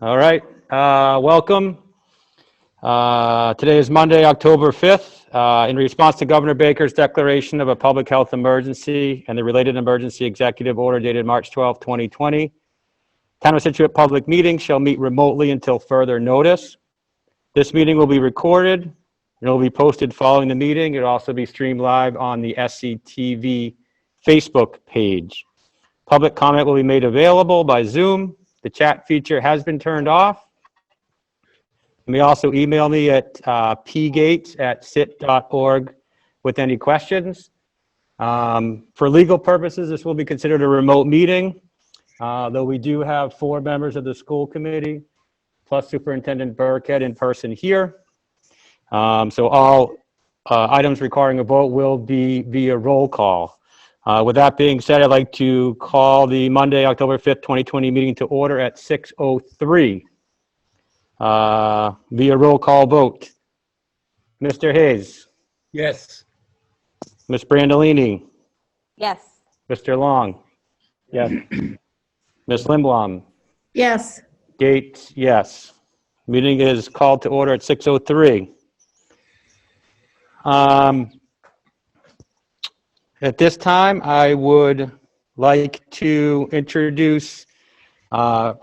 All right, welcome. Today is Monday, October 5th. In response to Governor Baker's declaration of a public health emergency and the related emergency executive order dated March 12, 2020, Town of Scituate public meetings shall meet remotely until further notice. This meeting will be recorded and it will be posted following the meeting. It will also be streamed live on the SCTV Facebook page. Public comment will be made available by Zoom. The chat feature has been turned off. You may also email me at pgates@cit.org with any questions. For legal purposes, this will be considered a remote meeting, though we do have 4 members of the school committee, plus Superintendent Burkhead in person here. So all items requiring a vote will be via roll call. With that being said, I'd like to call the Monday, October 5th, 2020 meeting to order at 6:03. Via roll call vote. Mr. Hayes. Yes. Ms. Brandolini. Yes. Mr. Long. Yes. Ms. Lindblom. Yes. Gates, yes. Meeting is called to order at 6:03. At this time, I would like to introduce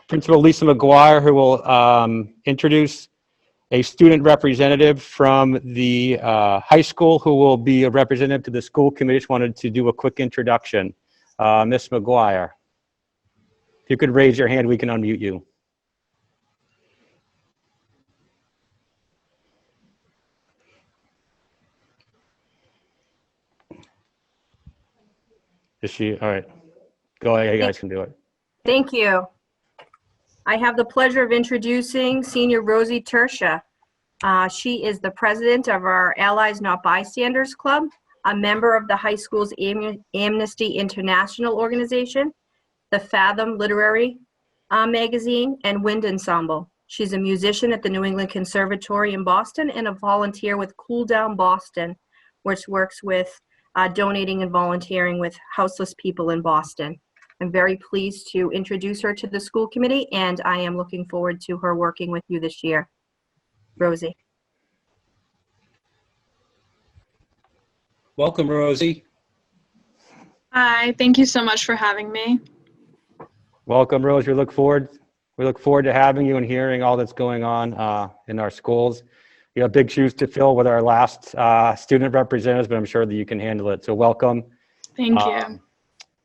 Principal Lisa McGuire, who will introduce a student representative from the high school who will be a representative to the school committee. Just wanted to do a quick introduction. Ms. McGuire, if you could raise your hand, we can unmute you. Is she, all right, go ahead, you guys can do it. Thank you. I have the pleasure of introducing Senior Rosie Tersha. She is the president of our Allies Not Bystanders Club, a member of the high school's Amnesty International organization, the Fathom Literary magazine, and Wind Ensemble. She's a musician at the New England Conservatory in Boston and a volunteer with Cool Down Boston, which works with donating and volunteering with houseless people in Boston. I'm very pleased to introduce her to the school committee, and I am looking forward to her working with you this year. Rosie. Welcome, Rosie. Hi, thank you so much for having me. Welcome, Rose. We look forward to having you and hearing all that's going on in our schools. You have big shoes to fill with our last student representatives, but I'm sure that you can handle it. So welcome. Thank you.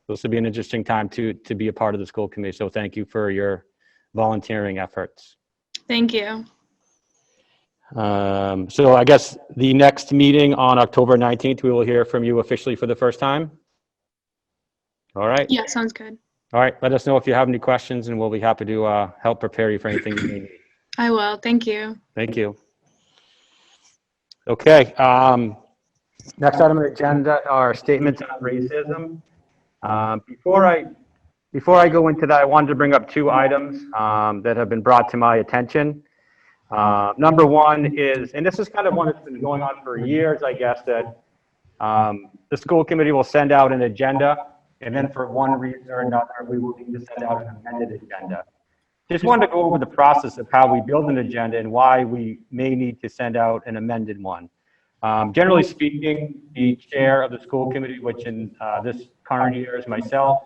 This will be an interesting time to be a part of the school committee. So thank you for your volunteering efforts. Thank you. So I guess the next meeting on October 19th, we will hear from you officially for the first time. All right. Yeah, sounds good. All right. Let us know if you have any questions and we'll be happy to help prepare you for anything you may need. I will. Thank you. Thank you. Okay. Next item on the agenda are statements on racism. Before I go into that, I wanted to bring up 2 items that have been brought to my attention. Number one is, and this is kind of one that's been going on for years, I guess, that the school committee will send out an agenda, and then for one reason or another, we will need to send out an amended agenda. Just wanted to go over the process of how we build an agenda and why we may need to send out an amended one. Generally speaking, the chair of the school committee, which in this current year is myself,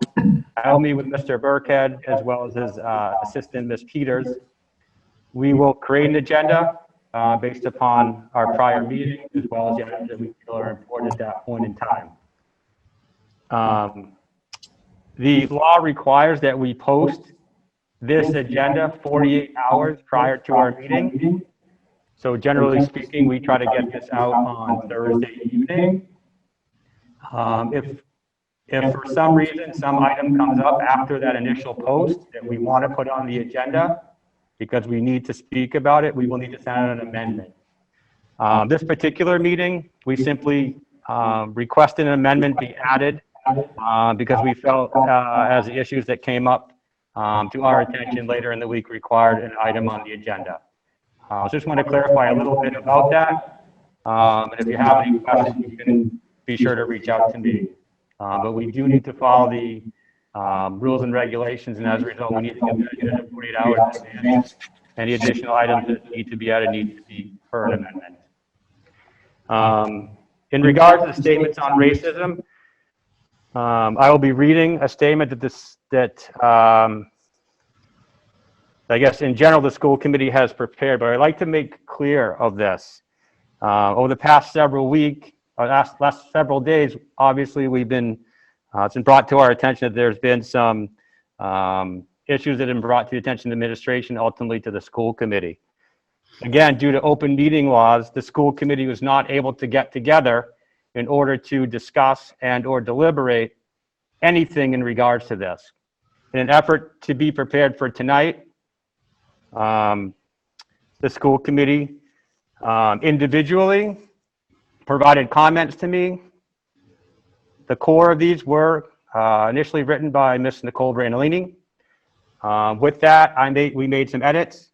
I'll meet with Mr. Burkhead as well as his assistant, Ms. Peters. We will create an agenda based upon our prior meeting as well as the items that we feel are important at that point in time. The law requires that we post this agenda 48 hours prior to our meeting. So generally speaking, we try to get this out on Thursday evening. If for some reason some item comes up after that initial post that we want to put on the agenda because we need to speak about it, we will need to send out an amendment. This particular meeting, we simply requested an amendment be added because we felt as the issues that came up to our attention later in the week required an item on the agenda. Just want to clarify a little bit about that. And if you have any questions, you can be sure to reach out to me. But we do need to follow the rules and regulations, and as a result, we need to get that in 48 hours in advance. Any additional items that need to be added need to be per an amendment. In regards to the statements on racism, I will be reading a statement that I guess in general the school committee has prepared, but I'd like to make clear of this. Over the past several weeks, or last several days, obviously we've been, it's been brought to our attention that there's been some issues that have been brought to the attention of the administration, ultimately to the school committee. Again, due to open meeting laws, the school committee was not able to get together in order to discuss and or deliberate anything in regards to this. In an effort to be prepared for tonight, the school committee individually provided comments to me. The core of these were initially written by Ms. Nicole Brandolini. With that, we made some edits.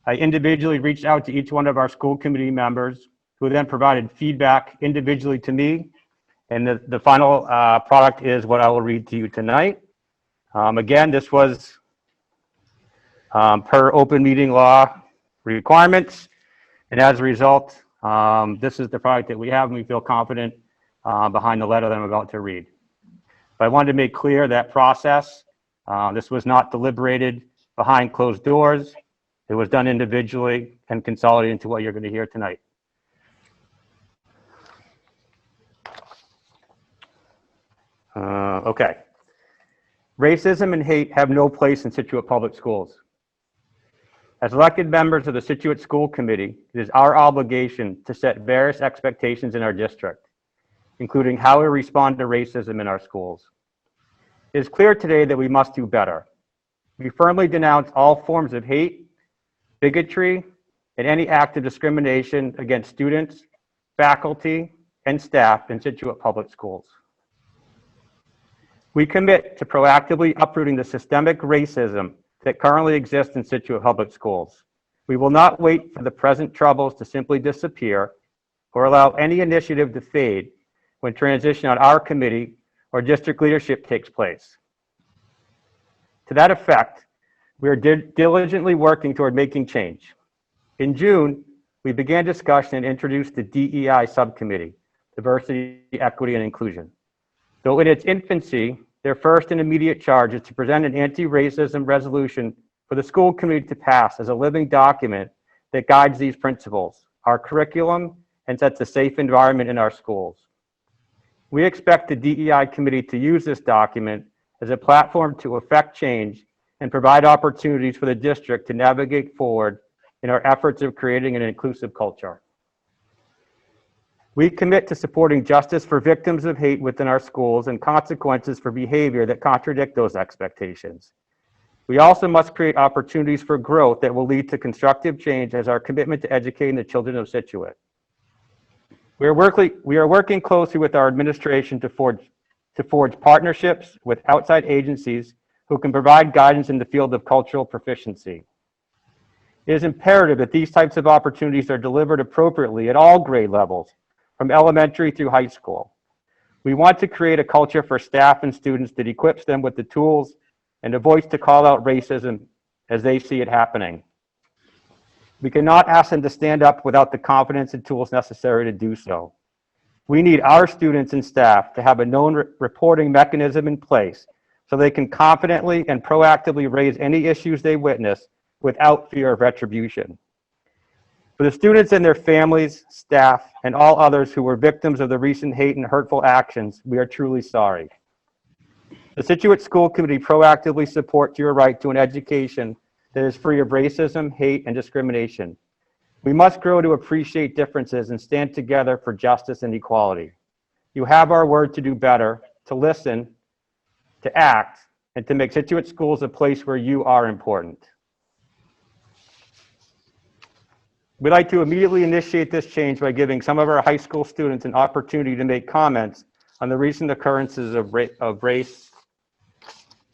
I individually reached out to each one of our school committee members, who then provided feedback individually to me. And the final product is what I will read to you tonight. Again, this was per open meeting law requirements. And as a result, this is the product that we have, and we feel confident behind the letter that I'm about to read. But I wanted to make clear that process. This was not deliberated behind closed doors. It was done individually and consolidated into what you're going to hear tonight. Okay. Racism and hate have no place in Scituate Public Schools. As elected members of the Scituate School Committee, it is our obligation to set various expectations in our district, including how we respond to racism in our schools. It is clear today that we must do better. We firmly denounce all forms of hate, bigotry, and any act of discrimination against students, faculty, and staff in Scituate Public Schools. We commit to proactively uprooting the systemic racism that currently exists in Scituate Public Schools. We will not wait for the present troubles to simply disappear or allow any initiative to fade when transition on our committee or district leadership takes place. To that effect, we are diligently working toward making change. In June, we began discussion and introduced the DEI Subcommittee, Diversity, Equity, and Inclusion. Though in its infancy, their first and immediate charge is to present an anti-racism resolution for the school committee to pass as a living document that guides these principles, our curriculum, and sets a safe environment in our schools. We expect the DEI committee to use this document as a platform to effect change and provide opportunities for the district to navigate forward in our efforts of creating an inclusive culture. We commit to supporting justice for victims of hate within our schools and consequences for behavior that contradict those expectations. We also must create opportunities for growth that will lead to constructive change as our commitment to educating the children of Scituate. We are working closely with our administration to forge partnerships with outside agencies who can provide guidance in the field of cultural proficiency. It is imperative that these types of opportunities are delivered appropriately at all grade levels, from elementary through high school. We want to create a culture for staff and students that equips them with the tools and a voice to call out racism as they see it happening. We cannot ask them to stand up without the confidence and tools necessary to do so. We need our students and staff to have a known reporting mechanism in place so they can confidently and proactively raise any issues they witness without fear of retribution. For the students and their families, staff, and all others who were victims of the recent hate and hurtful actions, we are truly sorry. The Scituate School Committee proactively supports your right to an education that is free of racism, hate, and discrimination. We must grow to appreciate differences and stand together for justice and equality. You have our word to do better, to listen, to act, and to make Scituate schools a place where you are important. We'd like to immediately initiate this change by giving some of our high school students an opportunity to make comments on the recent occurrences of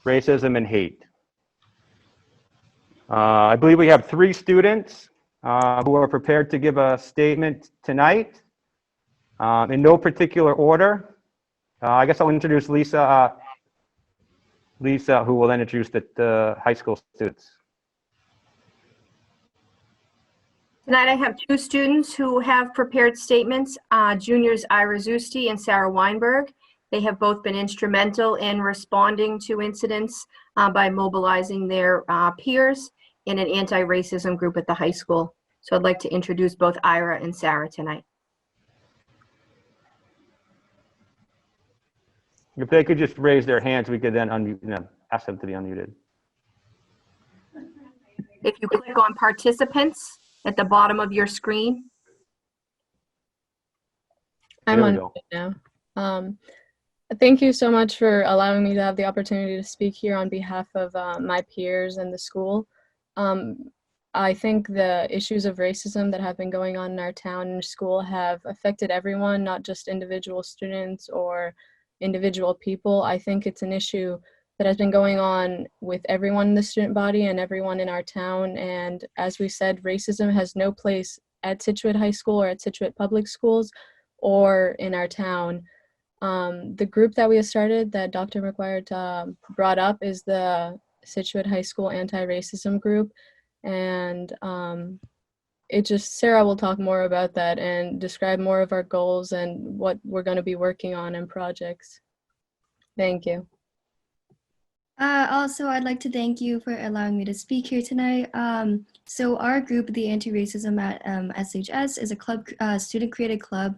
racism, and hate. I believe we have 3 students who are prepared to give a statement tonight in no particular order. I guess I'll introduce Lisa Lisa, who will then introduce the high school students. Tonight I have two students who have prepared statements, juniors Ira Zusti and Sarah Weinberg. They have both been instrumental in responding to incidents by mobilizing their peers in an anti-racism group at the high school. So I'd like to introduce both Ira and Sarah tonight. If they could just raise their hands, we could then unmute them, ask them to be unmuted. If you click on participants at the bottom of your screen. I'm There we on go. it now. Thank you so much for allowing me to have the opportunity to speak here on behalf of my peers and the school. I think the issues of racism that have been going on in our town and school have affected everyone, not just individual students or individual people. I think it's an issue that has been going on with everyone in the student body and everyone in our town. And as we said, racism has no place at Scituate High School or at Scituate Public Schools or in our town. The group that we have started that Dr. McGuire brought up is the Scituate High School Anti-Racism Group. And Sarah will talk more about that and describe more of our goals and what we're going to be working on in projects. Thank you. Also, I'd like to thank you for allowing me to speak here tonight. So our group, the Anti-Racism at SHS, is a club, student-created club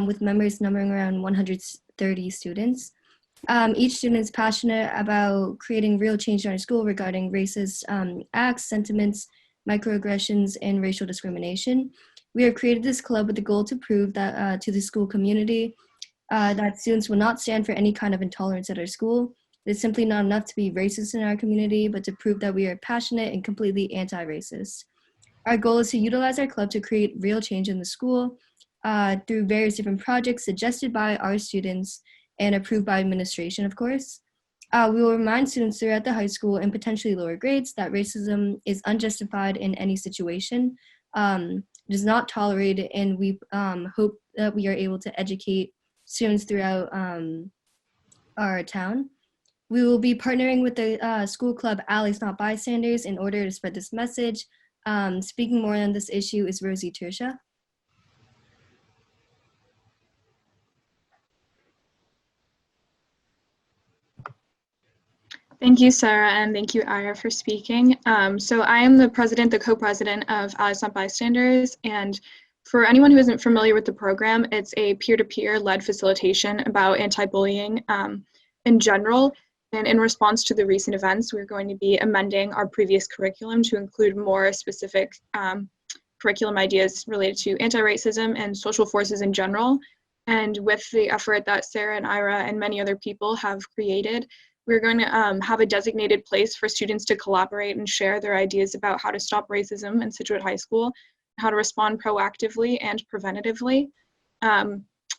with members numbering around 130 students. Each student is passionate about creating real change in our school regarding racist acts, sentiments, microaggressions, and racial discrimination. We have created this club with the goal to prove that to the school community that students will not stand for any kind of intolerance at our school. It's simply not enough to be racist in our community, but to prove that we are passionate and completely anti-racist. Our goal is to utilize our club to create real change in the school through various different projects suggested by our students and approved by administration, of course. We will remind students throughout the high school and potentially lower grades that racism is unjustified in any situation, is not tolerated, and we hope that we are able to educate students throughout our town. We will be partnering with the school club Allies Not Bystanders in order to spread this message. Speaking more on this issue is Rosie Tersha. Thank you, Sarah, and thank you, Ira, for speaking. So I am the co-president of Allies Not Bystanders, and for anyone who isn't familiar with the program, it's a peer-to-peer led facilitation about anti-bullying in general. And in response to the recent events, we're going to be amending our previous curriculum to include more specific curriculum ideas related to anti-racism and social forces in general. And with the effort that Sarah and Ira and many other people have created, we're going to have a designated place for students to collaborate and share their ideas about how to stop racism in Scituate High School, how to respond proactively and preventatively.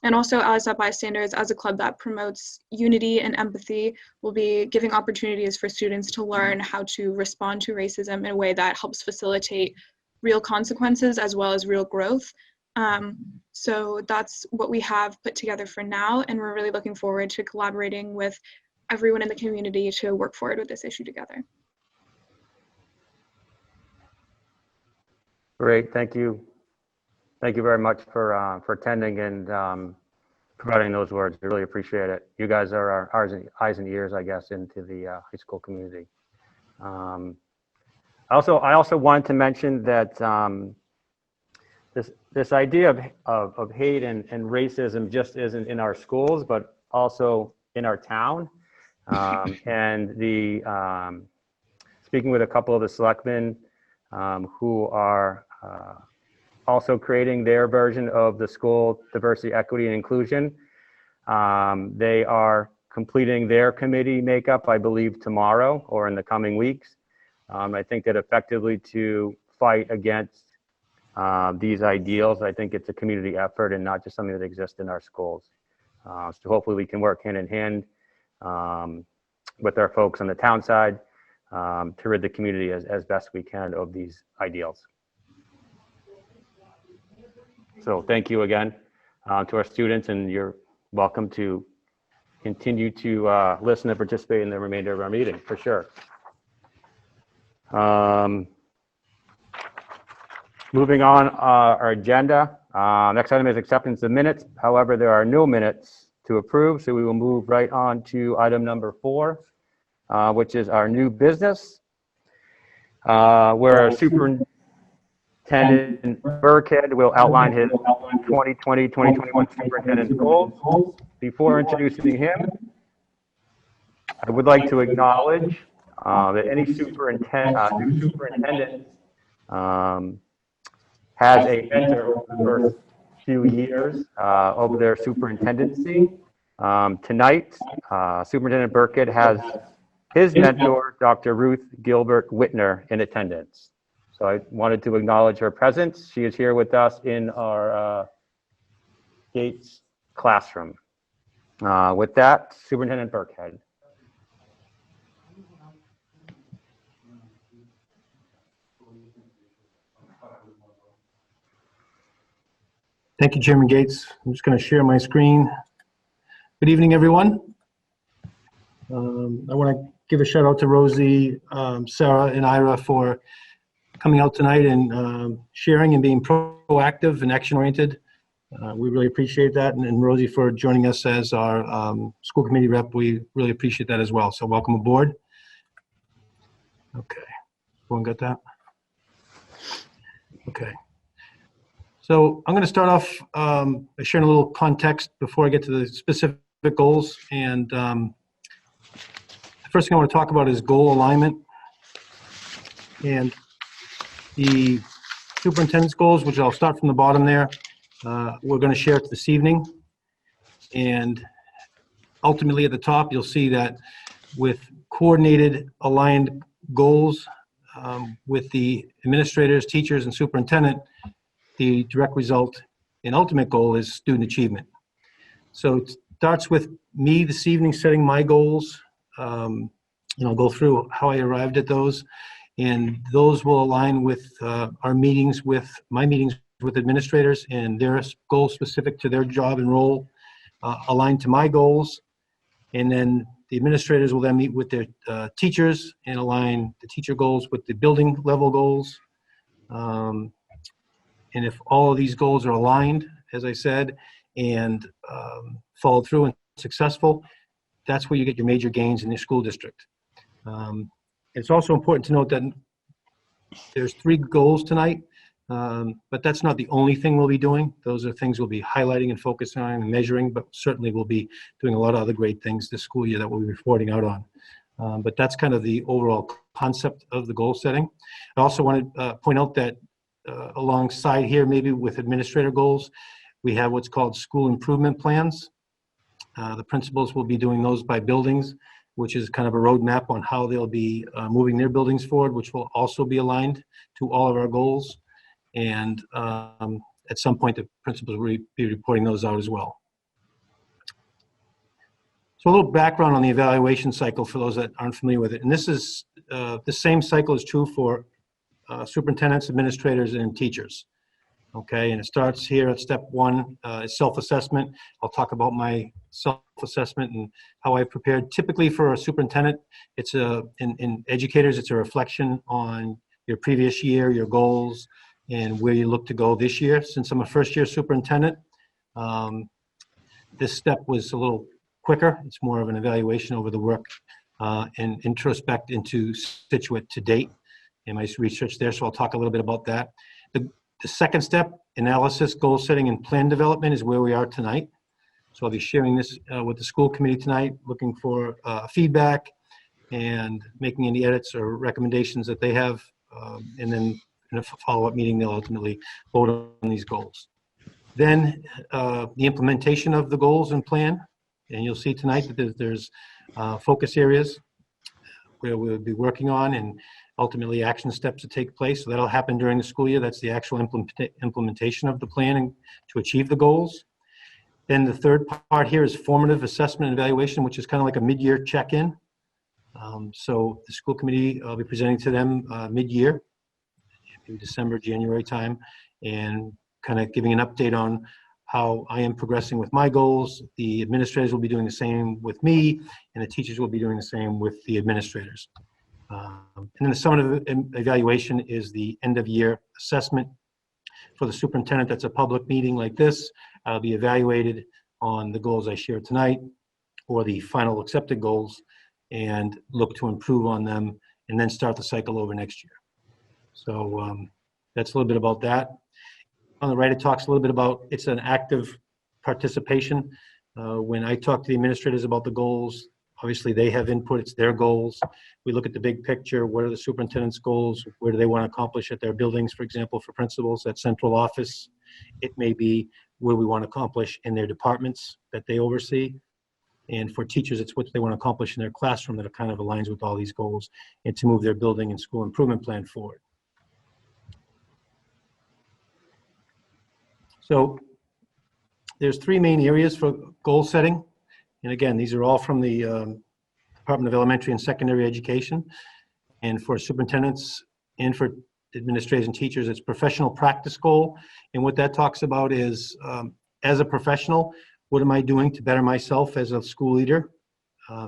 And also, Allies Not Bystanders, as a club that promotes unity and empathy, will be giving opportunities for students to learn how to respond to racism in a way that helps facilitate real consequences as well as real growth. So that's what we have put together for now, and we're really looking forward to collaborating with everyone in the community to work forward with this issue together. Great, thank you. Thank you very much for attending and providing those words. We really appreciate it. You guys are our eyes and ears, I guess, into the high school community. I also wanted to mention that this idea of hate and racism just isn't in our schools, but also in our town. And speaking with a couple of the selectmen who are also creating their version of the school diversity, equity, and inclusion. They are completing their committee makeup, I believe, tomorrow or in the coming weeks. I think that effectively to fight against these ideals, I think it's a community effort and not just something that exists in our schools. So hopefully we can work hand in hand with our folks on the town side to rid the community as best we can of these ideals. So thank you again to our students, and you're welcome to continue to listen and participate in the remainder of our meeting, for sure. Moving on our agenda. Next item is acceptance of minutes. However, there are no minutes to approve, so we will move right on to item number 4, which is our new business, where Superintendent Burkhead will outline his 2020-2021 superintendent's goals. Before introducing him, I would like to acknowledge that any new superintendent has a mentor over the first few years of their superintendency. Tonight, Superintendent Burkhead has his mentor, Dr. Ruth Gilbert Whitner, in attendance. So I wanted to acknowledge her presence. She is here with us in our Gates classroom. With that, Superintendent Burkhead. Thank you, Chairman Gates. I'm just going to share my screen. Good evening, everyone. I want to give a shout out to Rosie, Sarah, and Ira for coming out tonight and sharing and being proactive and action-oriented. We really appreciate that. And Rosie for joining us as our school committee rep. We really appreciate that as well. So welcome aboard. Okay. Everyone got that? Okay. So I'm going to start off by sharing a little context before I get to the specific goals. And the first thing I want to talk about is goal alignment. And the superintendent's goals, which I'll start from the bottom there, we're going to share it this evening. And ultimately at the top, you'll see that with coordinated, aligned goals with the administrators, teachers, and superintendent, the direct result and ultimate goal is student achievement. So it starts with me this evening setting my goals, and I'll go through how I arrived at those, and those will align with my meetings with administrators and their goals specific to their job and role aligned to my goals, and then the administrators will then meet with their teachers and align the teacher goals with the building level goals. And if all of these goals are aligned, as I said, and followed through and successful, that's where you get your major gains in your school district. It's also important to note that there's 3 goals tonight, but that's not the only thing we'll be doing. Those are things we'll be highlighting and focusing on and measuring, but certainly we'll be doing a lot of other great things this school year that we'll be reporting out on. But that's kind of the overall concept of the goal setting. I also want to point out that alongside here, maybe with administrator goals, we have what's called school improvement plans. The principals will be doing those by buildings, which is kind of a roadmap on how they'll be moving their buildings forward, which will also be aligned to all of our goals. And at some point, the principals will be reporting those out as well. So a little background on the evaluation cycle for those that aren't familiar with it. And this is the same cycle is true for superintendents, administrators, and teachers. Okay, and it starts here at step 1, self-assessment. I'll talk about my self-assessment and how I prepared. Typically for a superintendent, it's in educators, it's a reflection on your previous year, your goals, and where you look to go this year. Since I'm a first-year superintendent, this step was a little quicker. It's more of an evaluation over the work and introspect into Scituate to date and my research there, so I'll talk a little bit about that. The second step, analysis, goal setting, and plan development, is where we are tonight. So I'll be sharing this with the school committee tonight, looking for feedback and making any edits or recommendations that they have. And then in a follow-up meeting, they'll ultimately vote on these goals. Then the implementation of the goals and plan. And you'll see tonight that there's focus areas where we'll be working on and ultimately action steps to take place. So that'll happen during the school year. That's the actual implementation of the plan to achieve the goals. Then the third part here is formative assessment and evaluation, which is kind of like a mid-year check-in. So the school committee, I'll be presenting to them mid-year, maybe December, January time, and kind of giving an update on how I am progressing with my goals. The administrators will be doing the same with me, and the teachers will be doing the same with the administrators. And then the summative evaluation is the end of year assessment for the superintendent. That's a public meeting like this. I'll be evaluated on the goals I shared tonight or the final accepted goals and look to improve on them and then start the cycle over next year. So that's a little bit about that. On the right, it talks a little bit about it's an active participation. When I talk to the administrators about the goals, obviously they have input, it's their goals. We look at the big picture. What are the superintendent's goals? Where do they want to accomplish at their buildings, for example, for principals at central office? It may be where we want to accomplish in their departments that they oversee. And for teachers, it's what they want to accomplish in their classroom that kind of aligns with all these goals and to move their building and school improvement plan forward. So there's three main areas for goal setting. And again, these are all from the Department of Elementary and Secondary Education. And for superintendents and for administrators and teachers, it's professional practice goal. And what that talks about is, as a professional, what am I doing to better myself as a school leader?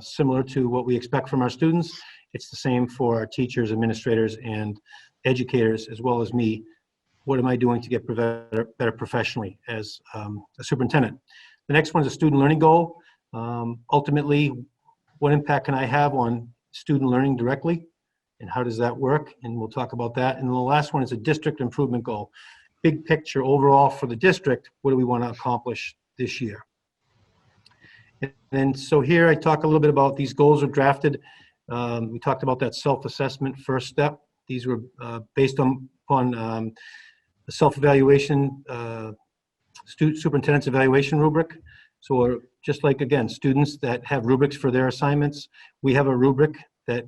Similar to what we expect from our students, it's the same for our teachers, administrators, and educators, as well as me. What am I doing to get better professionally as a superintendent? The next one is a student learning goal. Ultimately, what impact can I have on student learning directly, and how does that work? And we'll talk about that. And the last one is a district improvement goal. Big picture overall for the district, what do we want to accomplish this year? And then, so here I talk a little bit about these goals are drafted. We talked about that self-assessment first step. These were based upon the self-evaluation, superintendent's evaluation rubric. So just like, again, students that have rubrics for their assignments, we have a rubric that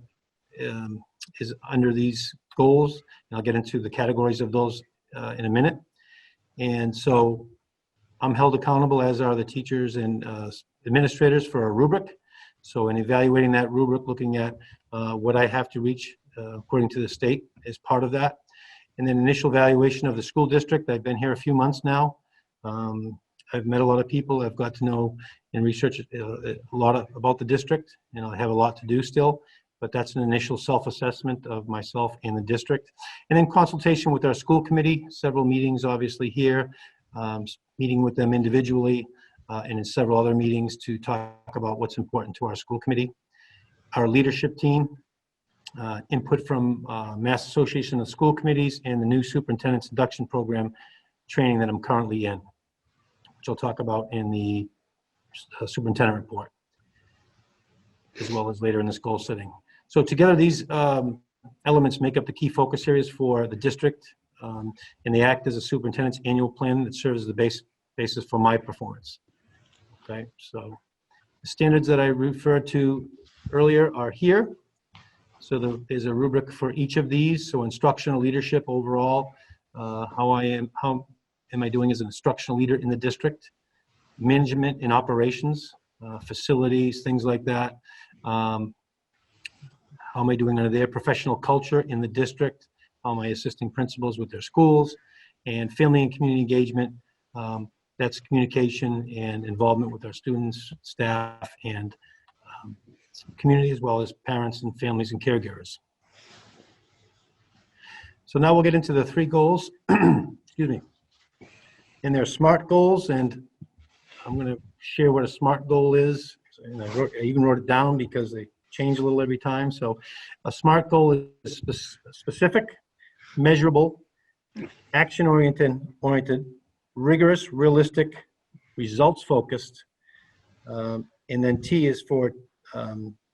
is under these goals. And I'll get into the categories of those in a minute. And so I'm held accountable, as are the teachers and administrators, for a rubric. So in evaluating that rubric, looking at what I have to reach according to the state is part of that. And then initial evaluation of the school district. I've been here a few months now. I've met a lot of people. I've got to know and research a lot about the district, and I have a lot to do still, but that's an initial self-assessment of myself and the district. And then consultation with our school committee, several meetings obviously here, meeting with them individually, and in several other meetings to talk about what's important to our school committee. Our leadership team, input from Mass Association of School Committees and the new Superintendent's Induction Program training that I'm currently in, which I'll talk about in the superintendent report, as well as later in this goal setting. So together, these elements make up the key focus areas for the district, and they act as a superintendent's annual plan that serves as the basis for my performance. Okay, so the standards that I referred to earlier are here. So there's a rubric for each of these. So instructional leadership overall, how am I doing as an instructional leader in the district? Management and operations, facilities, things like that. How am I doing under their professional culture in the district? How am I assisting principals with their schools? And family and community engagement, that's communication and involvement with our students, staff, and community, as well as parents and families and caregivers. So now we'll get into the three goals, excuse me. And they're SMART goals, and I'm going to share what a SMART goal is. And I even wrote it down because they change a little every time. So a SMART goal is specific, measurable, action-oriented, rigorous, realistic, results-focused, and then T is for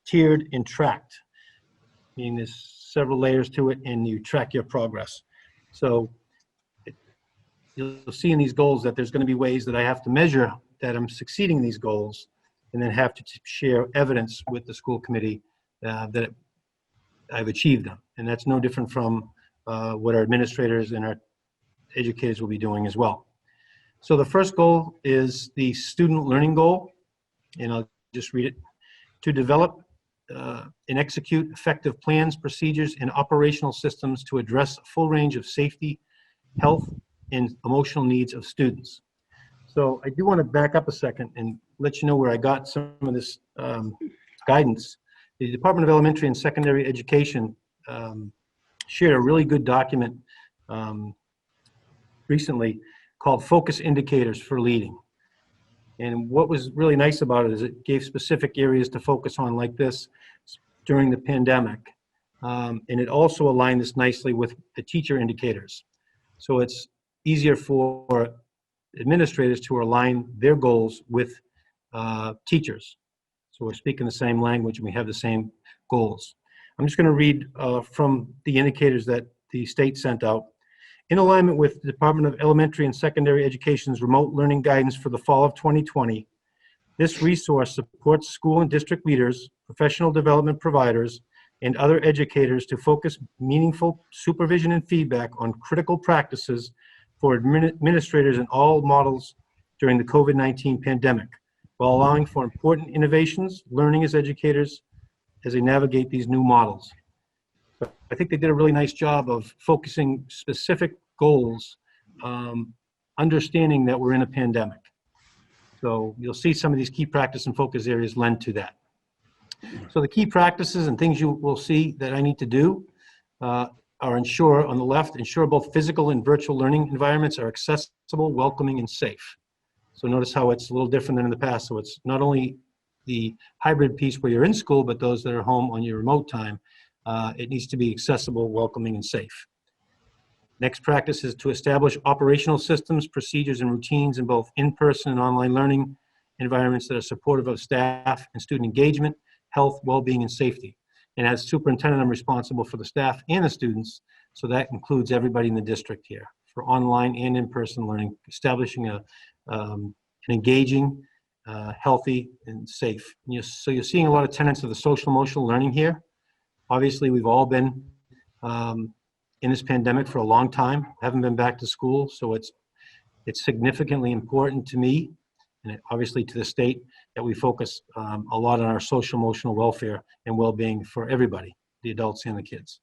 tiered and tracked, meaning there's several layers to it and you track your progress. So you'll see in these goals that there's going to be ways that I have to measure that I'm succeeding these goals, and then have to share evidence with the school committee that I've achieved them. And that's no different from what our administrators and our educators will be doing as well. So the first goal is the student learning goal, and I'll just read it. To develop and execute effective plans, procedures, and operational systems to address a full range of safety, health, and emotional needs of students. So I do want to back up a second and let you know where I got some of this guidance. The Department of Elementary and Secondary Education shared a really good document recently called Focus Indicators for Leading. And what was really nice about it is it gave specific areas to focus on like this during the pandemic. And it also aligned this nicely with the teacher indicators. So it's easier for administrators to align their goals with teachers. So we're speaking the same language and we have the same goals. I'm just going to read from the indicators that the state sent out. In alignment with the Department of Elementary and Secondary Education's remote learning guidance for the fall of 2020, this resource supports school and district leaders, professional development providers, and other educators to focus meaningful supervision and feedback on critical practices for administrators in all models during the COVID-19 pandemic, while allowing for important innovations, learning as educators as they navigate these new models. So I think they did a really nice job of focusing specific goals, understanding that we're in a pandemic. So you'll see some of these key practice and focus areas lend to that. So the key practices and things you will see that I need to do are ensure, on the left, ensure both physical and virtual learning environments are accessible, welcoming, and safe. So notice how it's a little different than in the past. So it's not only the hybrid piece where you're in school, but those that are home on your remote time. It needs to be accessible, welcoming, and safe. Next practice is to establish operational systems, procedures, and routines in both in-person and online learning environments that are supportive of staff and student engagement, health, well-being, and safety. And as superintendent, I'm responsible for the staff and the students, so that includes everybody in the district here for online and in-person learning, establishing an engaging, healthy, and safe. And so you're seeing a lot of tenets of the social emotional learning here. Obviously, we've all been in this pandemic for a long time, haven't been back to school, so it's significantly important to me, and obviously to the state, that we focus a lot on our social emotional welfare and well-being for everybody, the adults and the kids,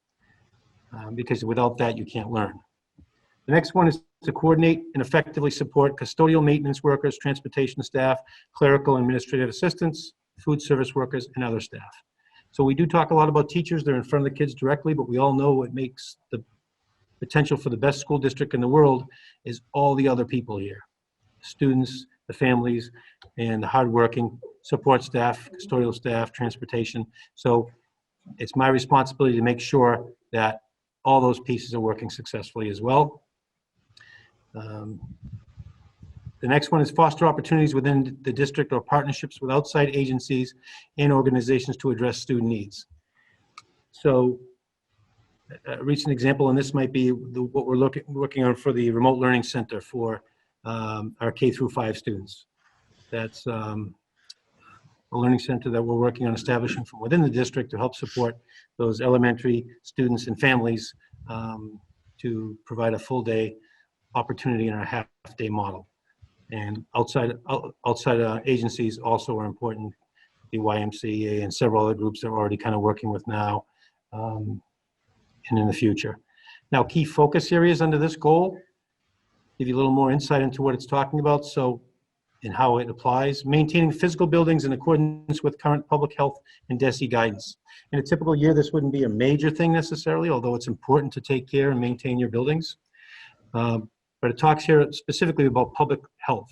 because without that, you can't learn. The next one is to coordinate and effectively support custodial maintenance workers, transportation staff, clerical and administrative assistants, food service workers, and other staff. So we do talk a lot about teachers. They're in front of the kids directly, but we all know what makes the potential for the best school district in the world is all the other people here. Students, the families, and the hardworking support staff, custodial staff, transportation. So it's my responsibility to make sure that all those pieces are working successfully as well. The next one is foster opportunities within the district or partnerships with outside agencies and organizations to address student needs. So a recent example, and this might be what we're working on for the remote learning center for our K-5 students. That's a learning center that we're working on establishing from within the district to help support those elementary students and families to provide a full day opportunity in our half-day model. And outside agencies also are important, the YMCA and several other groups that we're already kind of working with now and in the future. Now, key focus areas under this goal, give you a little more insight into what it's talking about, so and how it applies. Maintaining physical buildings in accordance with current public health and DESE guidance. In a typical year, this wouldn't be a major thing necessarily, although it's important to take care and maintain your buildings. But it talks here specifically about public health.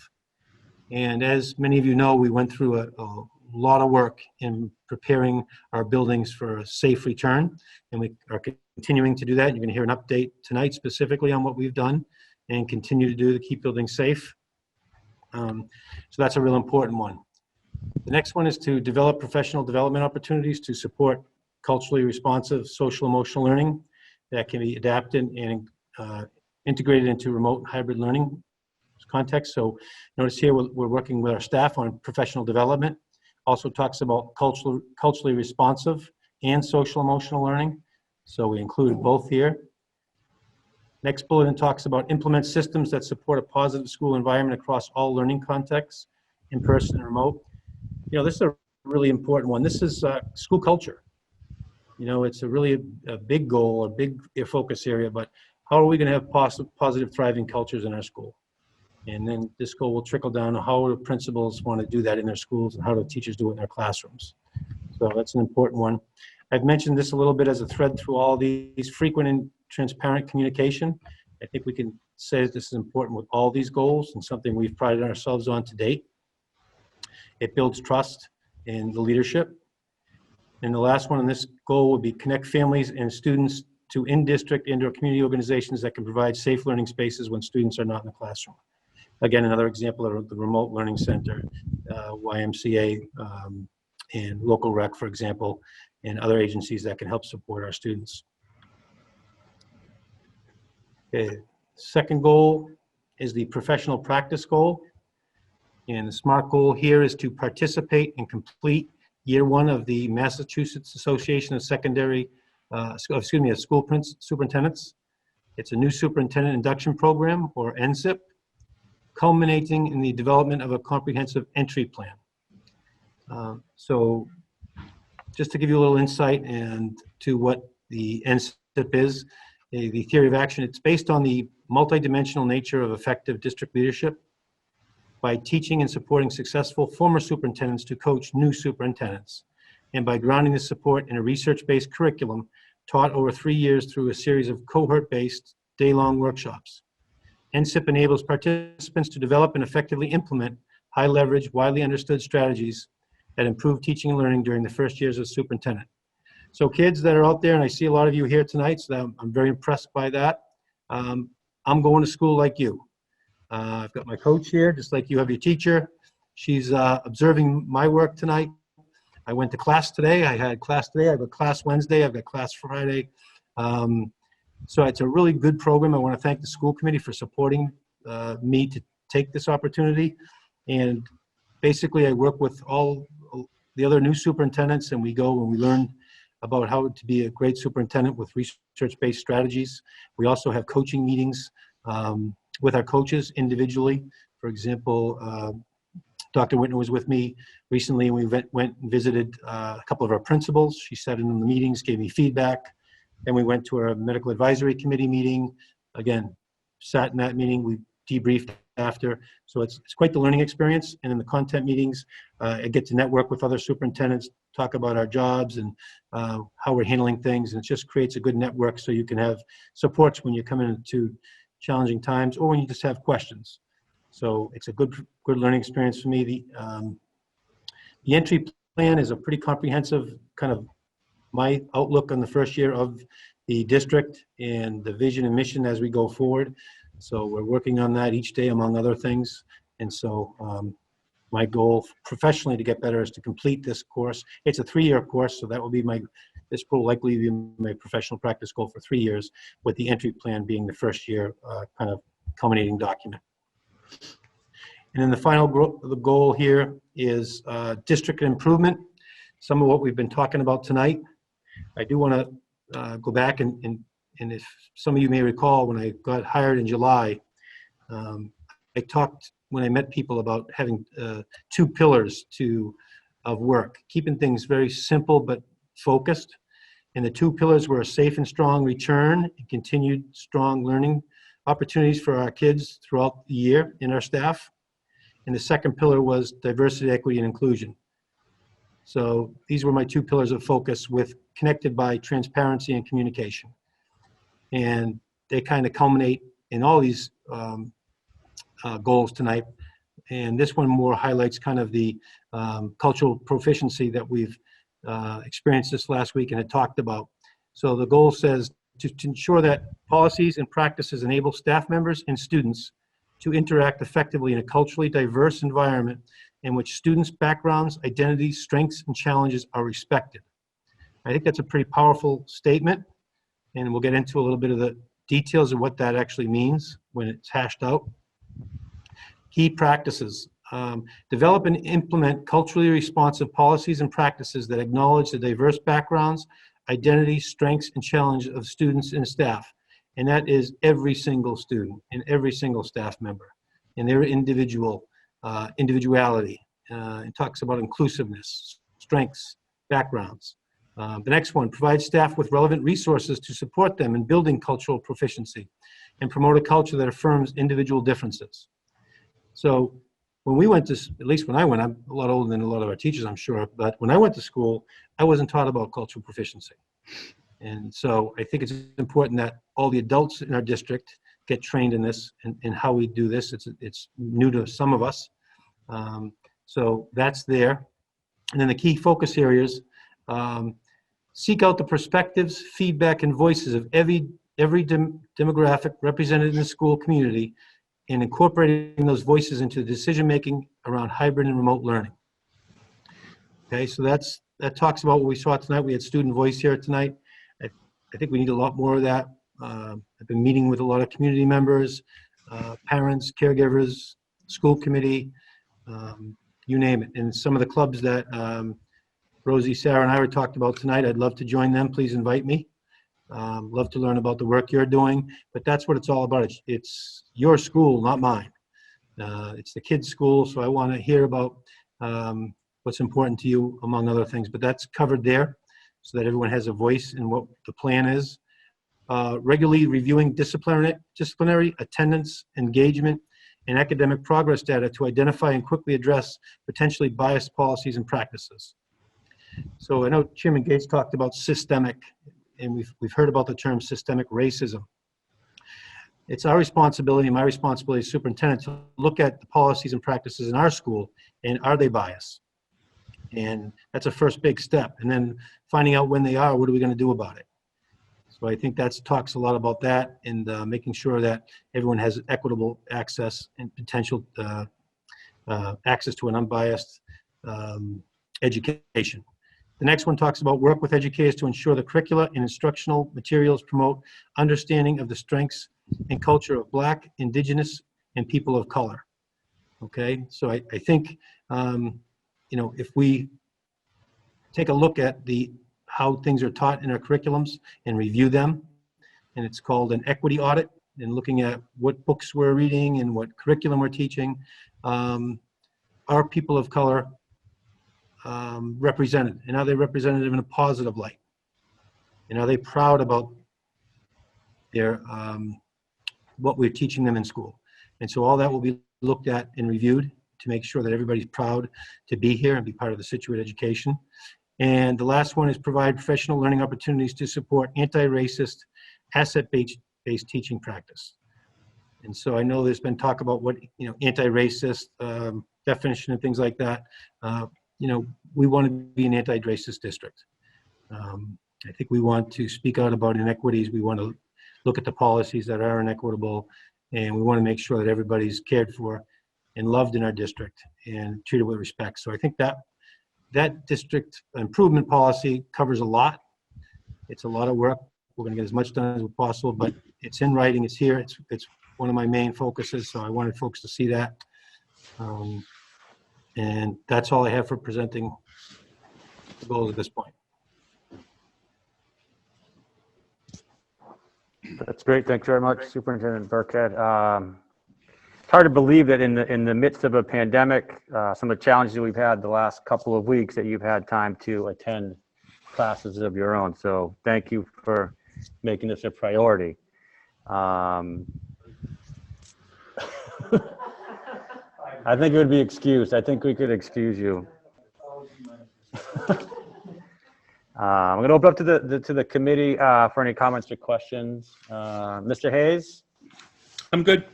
And as many of you know, we went through a lot of work in preparing our buildings for a safe return, and we are continuing to do that. You're going to hear an update tonight specifically on what we've done and continue to do to keep buildings safe. So that's a real important one. The next one is to develop professional development opportunities to support culturally responsive social emotional learning that can be adapted and integrated into remote and hybrid learning context. So notice here we're working with our staff on professional development. Also talks about culturally responsive and social emotional learning. So we include both here. Next bulletin talks about implement systems that support a positive school environment across all learning contexts, in person and remote. You know, this is a really important one. This is school culture. You know, it's a big goal, a big focus area, but how are we going to have positive, thriving cultures in our school? And then this goal will trickle down to how do principals want to do that in their schools and how do teachers do it in their classrooms. So that's an important one. I've mentioned this a little bit as a thread through all these: frequent and transparent communication. I think we can say that this is important with all these goals and something we've prided ourselves on to date. It builds trust in the leadership. And the last one on this goal would be connect families and students to in-district indoor community organizations that can provide safe learning spaces when students are not in the classroom. Again, another example of the Remote Learning Center, YMCA, and local rec, for example, and other agencies that can help support our students. Okay. Second goal is the professional practice goal. And the SMART goal here is to participate and complete year one of the Massachusetts Association of School Superintendents. It's a new superintendent induction program, or NSIP, culminating in the development of a comprehensive entry plan. So just to give you a little insight to what the NSIP is, the theory of action, it's based on the multidimensional nature of effective district leadership by teaching and supporting successful former superintendents to coach new superintendents, and by grounding this support in a research-based curriculum taught over 3 years through a series of cohort-based day-long workshops. NSIP enables participants to develop and effectively implement high-leverage, widely understood strategies that improve teaching and learning during the first years as superintendent. So kids that are out there, and I see a lot of you here tonight, so I'm very impressed by that. I'm going to school like you. I've got my coach here, just like you have your teacher. She's observing my work tonight. I went to class today. I had class today. I've got class Wednesday. I've got class Friday. So it's a really good program. I want to thank the school committee for supporting me to take this opportunity. And basically, I work with all the other new superintendents, and we go and we learn about how to be a great superintendent with research-based strategies. We also have coaching meetings with our coaches individually. For example, Dr. Whitner was with me recently, and we went and visited a couple of our principals. She sat in on the meetings, gave me feedback. Then we went to our medical advisory committee meeting. Again, sat in that meeting, we debriefed after. So it's quite the learning experience. And in the content meetings, I get to network with other superintendents, talk about our jobs and how we're handling things. And it just creates a good network so you can have supports when you come into challenging times or when you just have questions. So it's a good learning experience for me. The entry plan is a pretty comprehensive kind of my outlook on the first year of the district and the vision and mission as we go forward. So we're working on that each day, among other things. And so my goal professionally to get better is to complete this course. It's a 3-year course, so that will be this will likely be my professional practice goal for 3 years, with the entry plan being the first year kind of culminating document. And then the final goal here is district improvement. Some of what we've been talking about tonight. I do want to go back and if some of you may recall, when I got hired in July, I talked when I met people about having 2 pillars of work, keeping things very simple but focused. And the 2 pillars were a safe and strong return and continued strong learning opportunities for our kids throughout the year and our staff. And the second pillar was diversity, equity, and inclusion. So these were my 2 pillars of focus, connected by transparency and communication. And they kind of culminate in all these goals tonight. And this one more highlights kind of the cultural proficiency that we've experienced this last week and had talked about. So the goal says to ensure that policies and practices enable staff members and students to interact effectively in a culturally diverse environment in which students' backgrounds, identities, strengths, and challenges are respected. I think that's a pretty powerful statement, and we'll get into a little bit of the details of what that actually means when it's hashed out. Key practices. Develop and implement culturally responsive policies and practices that acknowledge the diverse backgrounds, identities, strengths, and challenges of students and staff. And that is every single student and every single staff member and their individuality. It talks about inclusiveness, strengths, backgrounds. The next one, provide staff with relevant resources to support them in building cultural proficiency and promote a culture that affirms individual differences. So when we went to, at least when I went, I'm a lot older than a lot of our teachers, I'm sure, but when I went to school, I wasn't taught about cultural proficiency. And so I think it's important that all the adults in our district get trained in this and how we do this. It's new to some of us. So that's there. And then the key focus areas, seek out the perspectives, feedback, and voices of every demographic represented in the school community and incorporating those voices into decision-making around hybrid and remote learning. Okay, so that talks about what we saw tonight. We had student voice here tonight. I think we need a lot more of that. I've been meeting with a lot of community members, parents, caregivers, school committee, you name it. And some of the clubs that Rosie, Sarah, and I were talked about tonight, I'd love to join them. Please invite me. Love to learn about the work you're doing, but that's what it's all about. It's your school, not mine. It's the kids' school, so I want to hear about what's important to you, among other things, but that's covered there so that everyone has a voice in what the plan is. Regularly reviewing disciplinary attendance, engagement, and academic progress data to identify and quickly address potentially biased policies and practices. So I know Chairman Gates talked about systemic, and we've heard about the term systemic racism. It's our responsibility, my responsibility as superintendent, to look at the policies and practices in our school, and are they biased? And that's a first big step. And then finding out when they are, what are we going to do about it? So I think that talks a lot about that, and making sure that everyone has equitable access and potential access to an unbiased education. The next one talks about work with educators to ensure the curricula and instructional materials promote understanding of the strengths and culture of Black, Indigenous, and people of color. Okay, so I think, you know, if we take a look at how things are taught in our curriculums and review them, and it's called an equity audit, and looking at what books we're reading and what curriculum we're teaching, are people of color represented, and are they represented in a positive light? And are they proud about their what we're teaching them in school? And so all that will be looked at and reviewed to make sure that everybody's proud to be here and be part of the Scituate education. And the last one is provide professional learning opportunities to support anti-racist, asset-based teaching practice. And so I know there's been talk about what, you know, anti-racist definition and things like that. You know, we want to be an anti-racist district. I think we want to speak out about inequities. We want to look at the policies that are inequitable, and we want to make sure that everybody's cared for and loved in our district and treated with respect. So I think that district improvement policy covers a lot. It's a lot of work. We're going to get as much done as possible, but it's in writing. It's here. It's one of my main focuses, so I wanted folks to see that. And that's all I have for presenting the goals at this point. That's great. Thanks very much, Superintendent Burkhead. It's hard to believe that in the midst of a pandemic, some of the challenges that we've had the last couple of weeks, that you've had time to attend classes of your own. So thank you for making this a priority. I think it would be excused. I think we could excuse you. I'm going to open up to the committee for any comments or questions. Mr. Hayes? I'm good.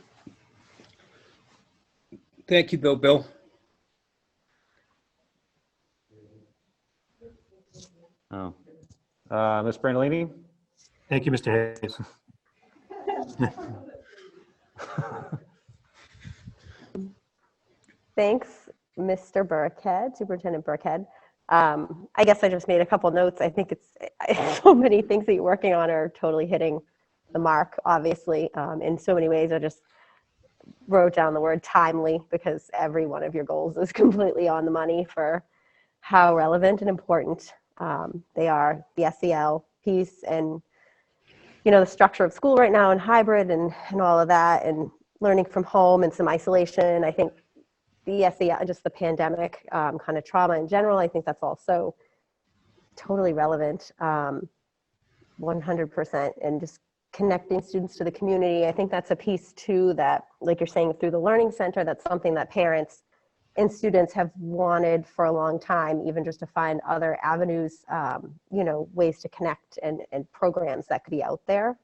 Thank you, Bill. Oh. Ms. Brandolini? Thank you, Mr. Hayes. Thanks, Mr. Burkhead, Superintendent Burkhead. I guess I just made a couple notes. I think it's so many things that you're working on are totally hitting the mark, obviously, in so many ways. I just wrote down the word timely, because every one of your goals is completely on the money for how relevant and important they are. The SEL piece, and you know, the structure of school right now, and hybrid, and all of that, and learning from home and some isolation. I think the SEL, just the pandemic kind of trauma in general, I think that's also totally relevant, 100%, and just connecting students to the community. I think that's a piece too that, like you're saying, through the Learning Center, that's something that parents and students have wanted for a long time, even just to find other avenues, you know, ways to connect and programs that could be out there.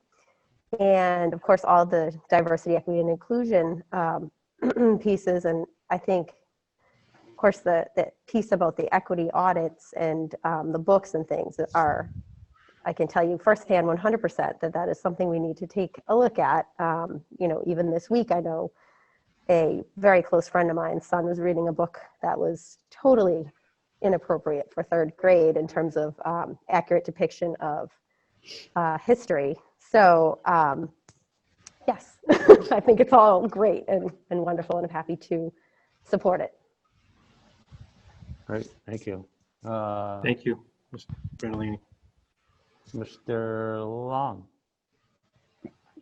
And of course, all the diversity, equity, and inclusion pieces. And I think, of course, the piece about the equity audits and the books and things are, I can tell you firsthand 100% that is something we need to take a look at. You know, even this week, I know a very close friend of mine's son was reading a book that was totally inappropriate for third grade in terms of accurate depiction of history. So yes, I think it's all great and wonderful, and I'm happy to support it. Great, thank you. Thank you, Mr. Brunellini. Mr. Long.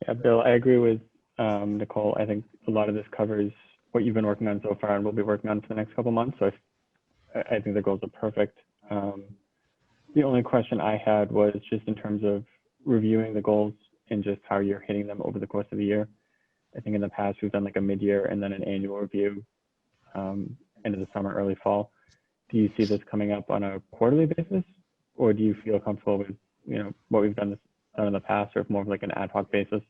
Yeah, Bill, I agree with Nicole. I think a lot of this covers what you've been working on so far and will be working on for the next couple of months. So I think the goals are perfect. The only question I had was just in terms of reviewing the goals and just how you're hitting them over the course of the year. I think in the past we've done like a mid-year and then an annual review, end of the summer, early fall. Do you see this coming up on a quarterly basis, or do you feel comfortable with, you know, what we've done in the past, or more of like an ad hoc basis?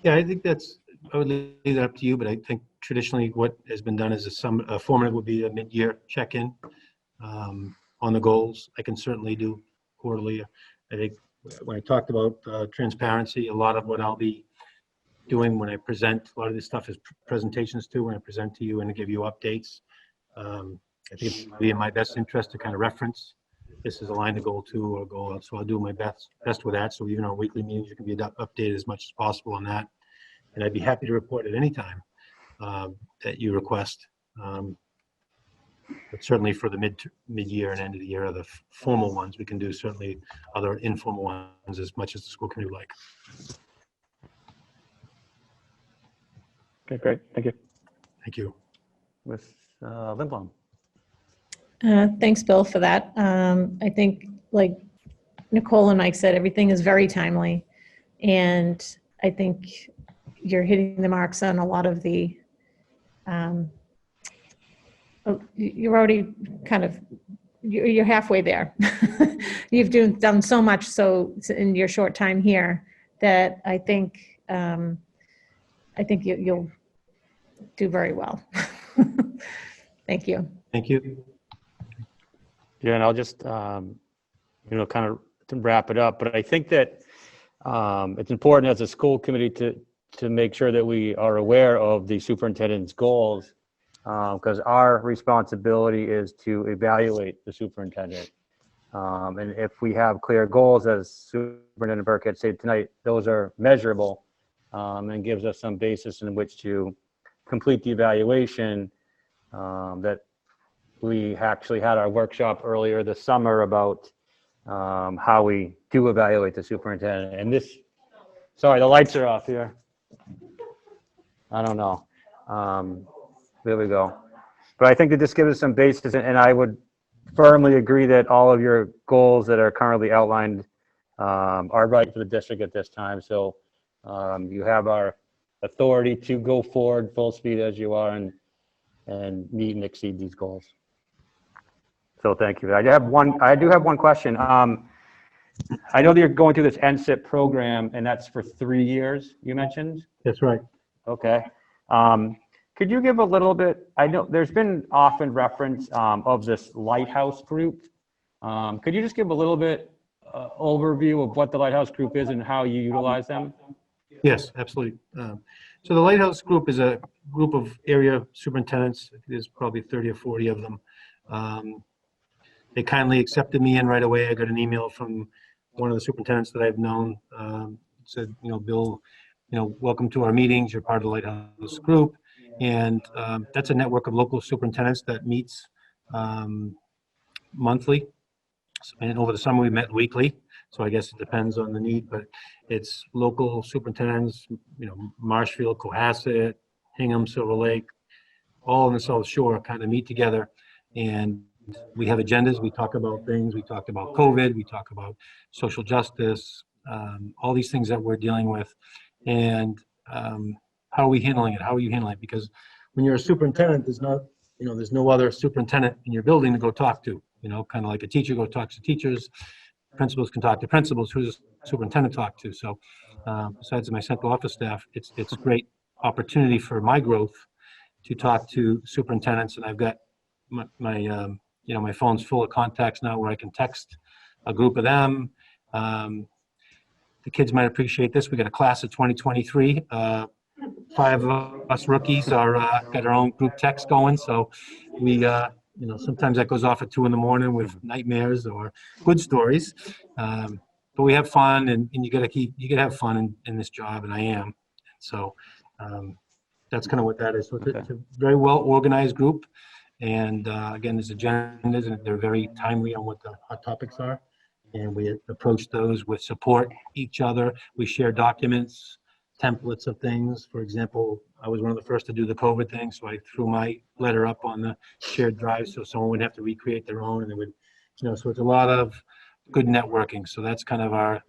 Yeah, I think I would leave that up to you, but I think traditionally what has been done is a formative would be a mid-year check-in on the goals. I can certainly do quarterly. I think when I talked about transparency, a lot of what I'll be doing when I present, a lot of this stuff is presentations too, when I present to you and give you updates. I think it would be in my best interest to kind of reference this is aligned to goal 2 or goal out. So I'll do my best with that. So even our weekly meetings, you can be updated as much as possible on that. And I'd be happy to report at any time that you request. But certainly for the mid-year and end of the year, the formal ones, we can do certainly other informal ones as much as the school committee would like. Okay, great. Thank you. Thank you. Ms. Lindblom. Thanks, Bill, for that. I think, like Nicole and Mike said, everything is very timely. And I think you're hitting the marks on a lot of the, you're already kind of, you're halfway there. You've done so much so in your short time here that I think you'll do very well. Thank you. Thank you. Yeah, and I'll just, you know, kind of to wrap it up, but I think that it's important as a school committee to make sure that we are aware of the superintendent's goals, because our responsibility is to evaluate the superintendent. And if we have clear goals, as Superintendent Burkhead said tonight, those are measurable and gives us some basis in which to complete the evaluation. That we actually had our workshop earlier this summer about how we do evaluate the superintendent. And this, sorry, the lights are off here. I don't know. There we go. But I think that this gives us some basis, and I would firmly agree that all of your goals that are currently outlined are right for the district at this time. So you have our authority to go forward full speed as you are and meet and exceed these goals. So thank you. I do have one question. I know that you're going through this NSIP program, and that's for 3 years, you mentioned? That's right. Okay. Could you give a little bit, I know there's been often reference of this Lighthouse group. Could you just give a little bit overview of what the Lighthouse group is and how you utilize them? Yes, absolutely. So the Lighthouse group is a group of area superintendents. There's probably 30 or 40 of them. They kindly accepted me in right away. I got an email from one of the superintendents that I've known. Said, you know, Bill, you know, welcome to our meetings. You're part of the Lighthouse group. And that's a network of local superintendents that meets monthly. And over the summer, we met weekly. So I guess it depends on the need, but it's local superintendents, you know, Marshfield, Cohasset, Hingham, Silver Lake, all on the South Shore kind of meet together. And we have agendas. We talk about things. We talk about COVID. We talk about social justice, all these things that we're dealing with. And how are we handling it? How are you handling it? Because when you're a superintendent, there's no other superintendent in your building to go talk to, kind of like a teacher go talks to teachers, principals can talk to principals, who's a superintendent talk to. So besides my central office staff, it's a great opportunity for my growth to talk to superintendents. And I've got my phone's full of contacts now where I can text a group of them. The kids might appreciate this. We got a class of 2023. 5 of us rookies are got our own group text going. So we, sometimes that goes off at 2 a.m. with nightmares or good stories. But we have fun, and you gotta have fun in this job, and I am. So that's kind of what that is. So it's a very well organized group. And again, there's agendas, and they're very timely on what the hot topics are. And we approach those with support each other. We share documents, templates of things. For example, I was one of the first to do the COVID thing, so I threw my letter up on the shared drive so someone would have to recreate their own, and they would, so it's a lot of good networking. So that's kind of our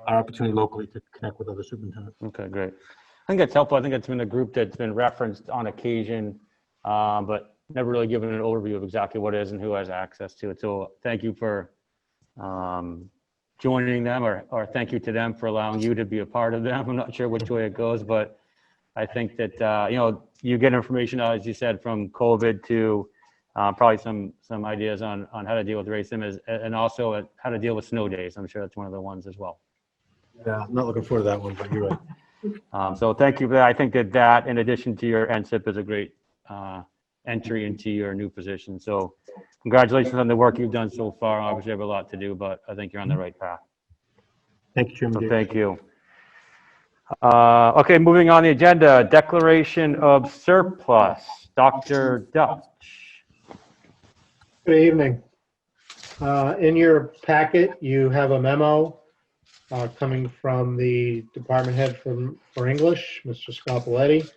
opportunity locally to connect with other superintendents. Okay, great. I think that's helpful. I think it's been a group that's been referenced on occasion, but never really given an overview of exactly what it is and who has access to it. So thank you for joining them, or thank you to them for allowing you to be a part of them. I'm not sure which way it goes, but I think that, you get information, as you said, from COVID to probably some ideas on how to deal with racism and also how to deal with snow days. I'm sure that's one of the ones as well. Yeah, I'm not looking forward to that one, but you're right. So thank you for that. I think that in addition to your NSIP is a great entry into your new position. So congratulations on the work you've done so far. Obviously, you have a lot to do, but I think you're on the right path. Thank you, Chairman. So thank you. Okay, moving on the agenda, declaration of surplus. Dr. Dutch. Good evening. In your packet, you have a memo coming from the department head for English, Mr. Scopoletti.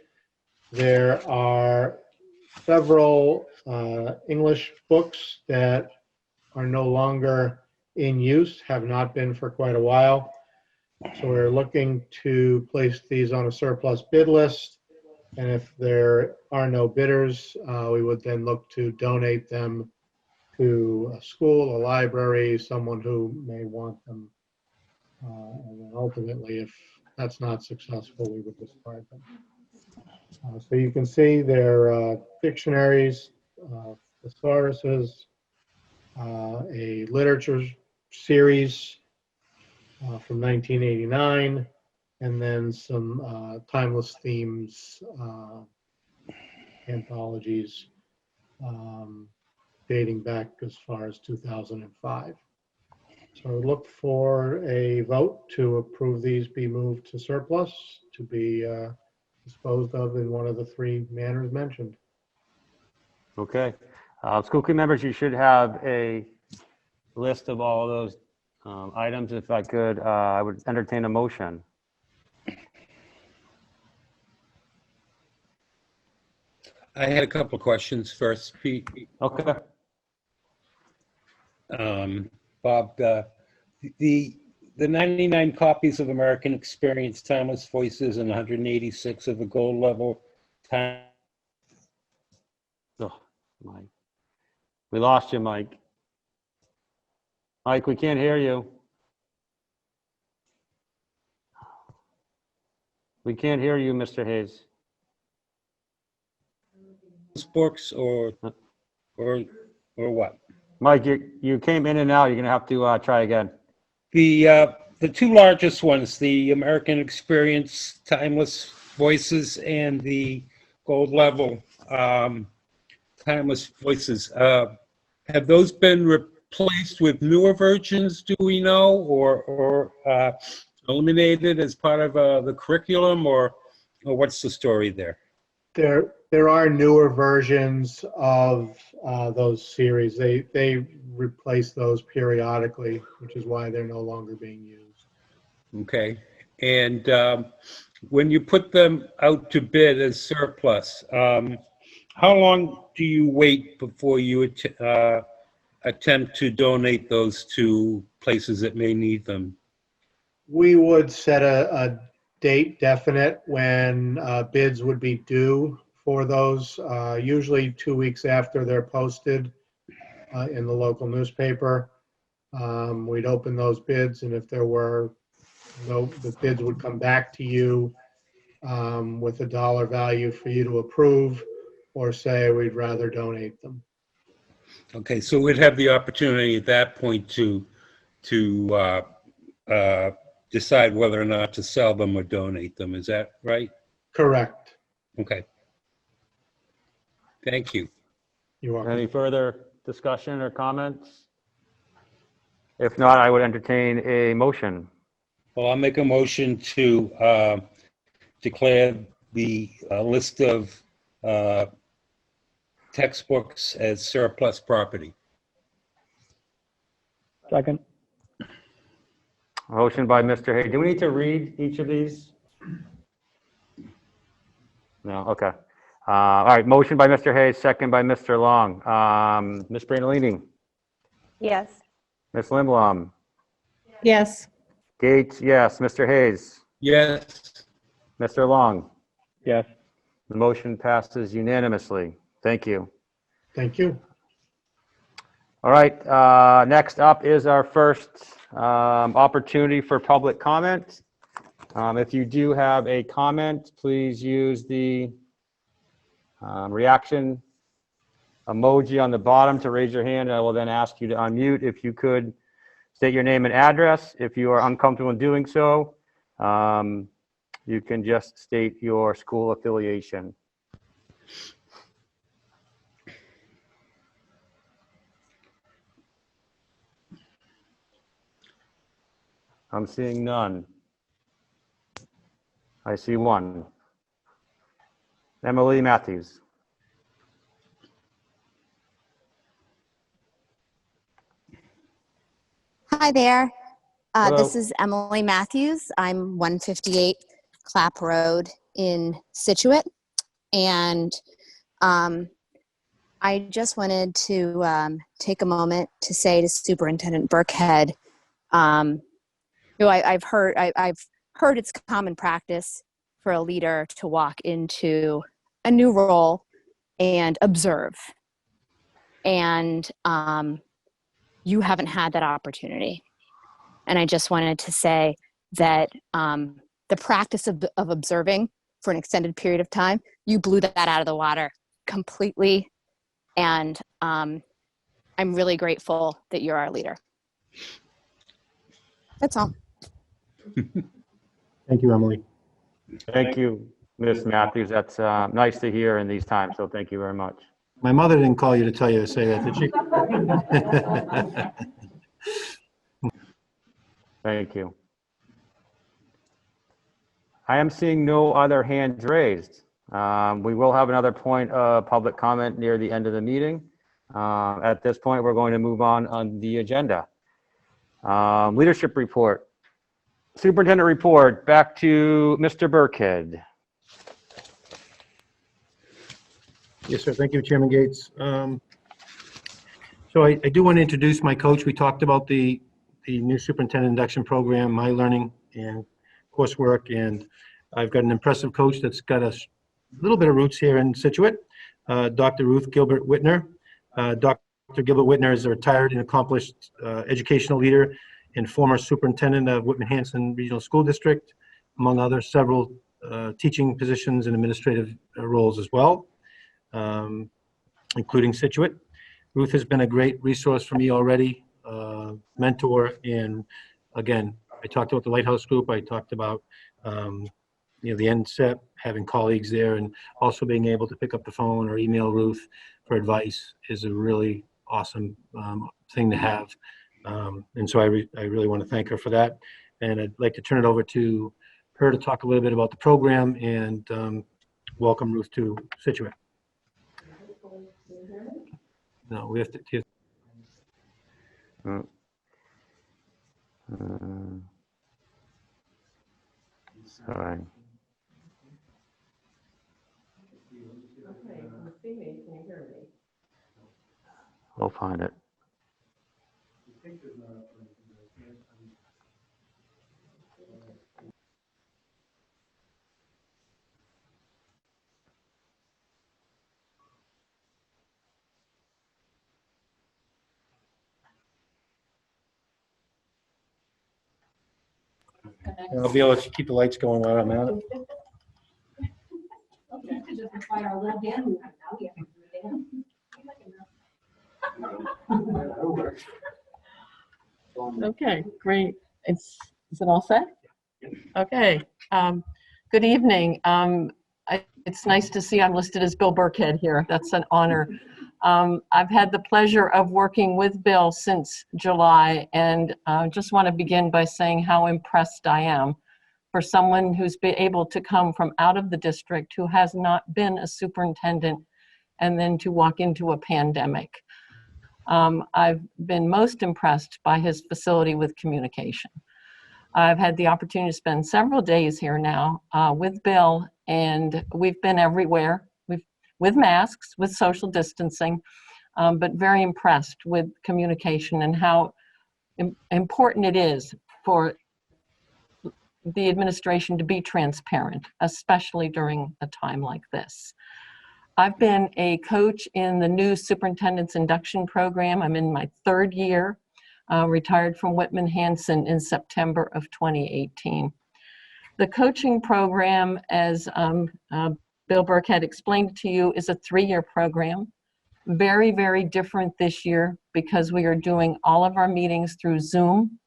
There are several English books that are no longer in use, have not been for quite a while. So we're looking to place these on a surplus bid list. And if there are no bidders, we would then look to donate them to a school, a library, someone who may want them. And then ultimately, if that's not successful, we would discard them. So you can see their dictionaries, thesauruses, a literature series from 1989, and then some timeless themes, anthologies dating back as far as 2005. So look for a vote to approve these be moved to surplus to be disposed of in one of the 3 manners mentioned. Okay. School committee members, you should have a list of all of those items. If I could, I would entertain a motion. I had a couple of questions first, Pete. Okay. Bob, the 99 copies of American Experience, Timeless Voices, and 186 of the gold level time. Oh, Mike. We lost you, Mike. Mike, we can't hear you. We can't hear you, Mr. Hayes. Books or what? Mike, you came in and out. You're gonna have to try again. The 2 largest ones, the American Experience, Timeless Voices, and the gold level Timeless Voices. Have those been replaced with newer versions, do we know, or eliminated as part of the curriculum, or what's the story there? There are newer versions of those series. They replace those periodically, which is why they're no longer being used. Okay. And when you put them out to bid as surplus, how long do you wait before you attempt to donate those to places that may need them? We would set a date definite when bids would be due for those, usually 2 weeks after they're posted in the local newspaper. We'd open those bids, and if there were the bids would come back to you with a dollar value for you to approve or say we'd rather donate them. Okay, so we'd have the opportunity at that point to decide whether or not to sell them or donate them. Is that right? Correct. Okay. Thank you. You're welcome. Any further discussion or comments? If not, I would entertain a motion. Well, I'll make a motion to declare the list of textbooks as surplus property. Second. Motion by Mr. Hayes. Do we need to read each of these? No, okay. All right, motion by Mr. Hayes, second by Mr. Long. Ms. Brandolini, Yes. Ms. Limblom, Yes. Gates, yes. Mr. Hayes, Yes. Mr. Long. Yes. The motion passes unanimously. Thank you. Thank you. All right, next up is our first opportunity for public comment. If you do have a comment, please use the reaction emoji on the bottom to raise your hand. I will then ask you to unmute. If you could state your name and address. If you are uncomfortable in doing so, you can just state your school affiliation. I'm seeing none. I see one. Emily Matthews. Hi there. This Hello. is Emily Matthews. I'm 158 Clapp Road in Scituate. And I just wanted to take a moment to say to Superintendent Burkhead, who I've heard it's common practice for a leader to walk into a new role and observe. And you haven't had that opportunity. And I just wanted to say that the practice of observing for an extended period of time, you blew that out of the water completely. And I'm really grateful that you're our leader. That's all. Thank you, Emily. Thank you, Ms. Matthews. That's nice to hear in these times, so thank you very much. My mother didn't call you to tell you to say that, did she? Thank you. I am seeing no other hands raised. We will have another point of public comment near the end of the meeting. At this point, we're going to move on the agenda. Leadership report. Superintendent report, back to Mr. Burkhead. Yes, sir. Thank you, Chairman Gates. So I do want to introduce my coach. We talked about the new superintendent induction program, my learning and coursework, and I've got an impressive coach that's got a little bit of roots here in Scituate, Dr. Ruth Gilbert Whitner. Dr. Gilbert Whitner is a retired and accomplished educational leader and former superintendent of Whitman-Hanson Regional School District, among other several teaching positions and administrative roles as well, including Scituate. Ruth has been a great resource for me already, mentor, and again, I talked about the Lighthouse Group. I talked about the NSEP, having colleagues there, and also being able to pick up the phone or email Ruth for advice is a really awesome thing to have. And so I really want to thank her for that. And I'd like to turn it over to her to talk a little bit about the program and welcome Ruth to Scituate. No, we have to. Sorry. We'll find it. And I'll be able to keep the lights going while I'm at it. Okay, great. Is it all set? Okay. Good evening. It's nice to see I'm listed as Bill Burkhead here. That's an honor. I've had the pleasure of working with Bill since July, and just want to begin by saying how impressed I am for someone who's been able to come from out of the district, who has not been a superintendent, and then to walk into a pandemic. I've been most impressed by his facility with communication. I've had the opportunity to spend several days here now with Bill, and we've been everywhere. With masks, with social distancing, but very impressed with communication and how important it is for the administration to be transparent, especially during a time like this. I've been a coach in the new superintendent's induction program. I'm in my third year, retired from Whitman Hanson in September of 2018. The coaching program, as Bill Burkhead explained to you, is a 3-year program. Very, very different this year because we are doing all of our meetings through Zoom.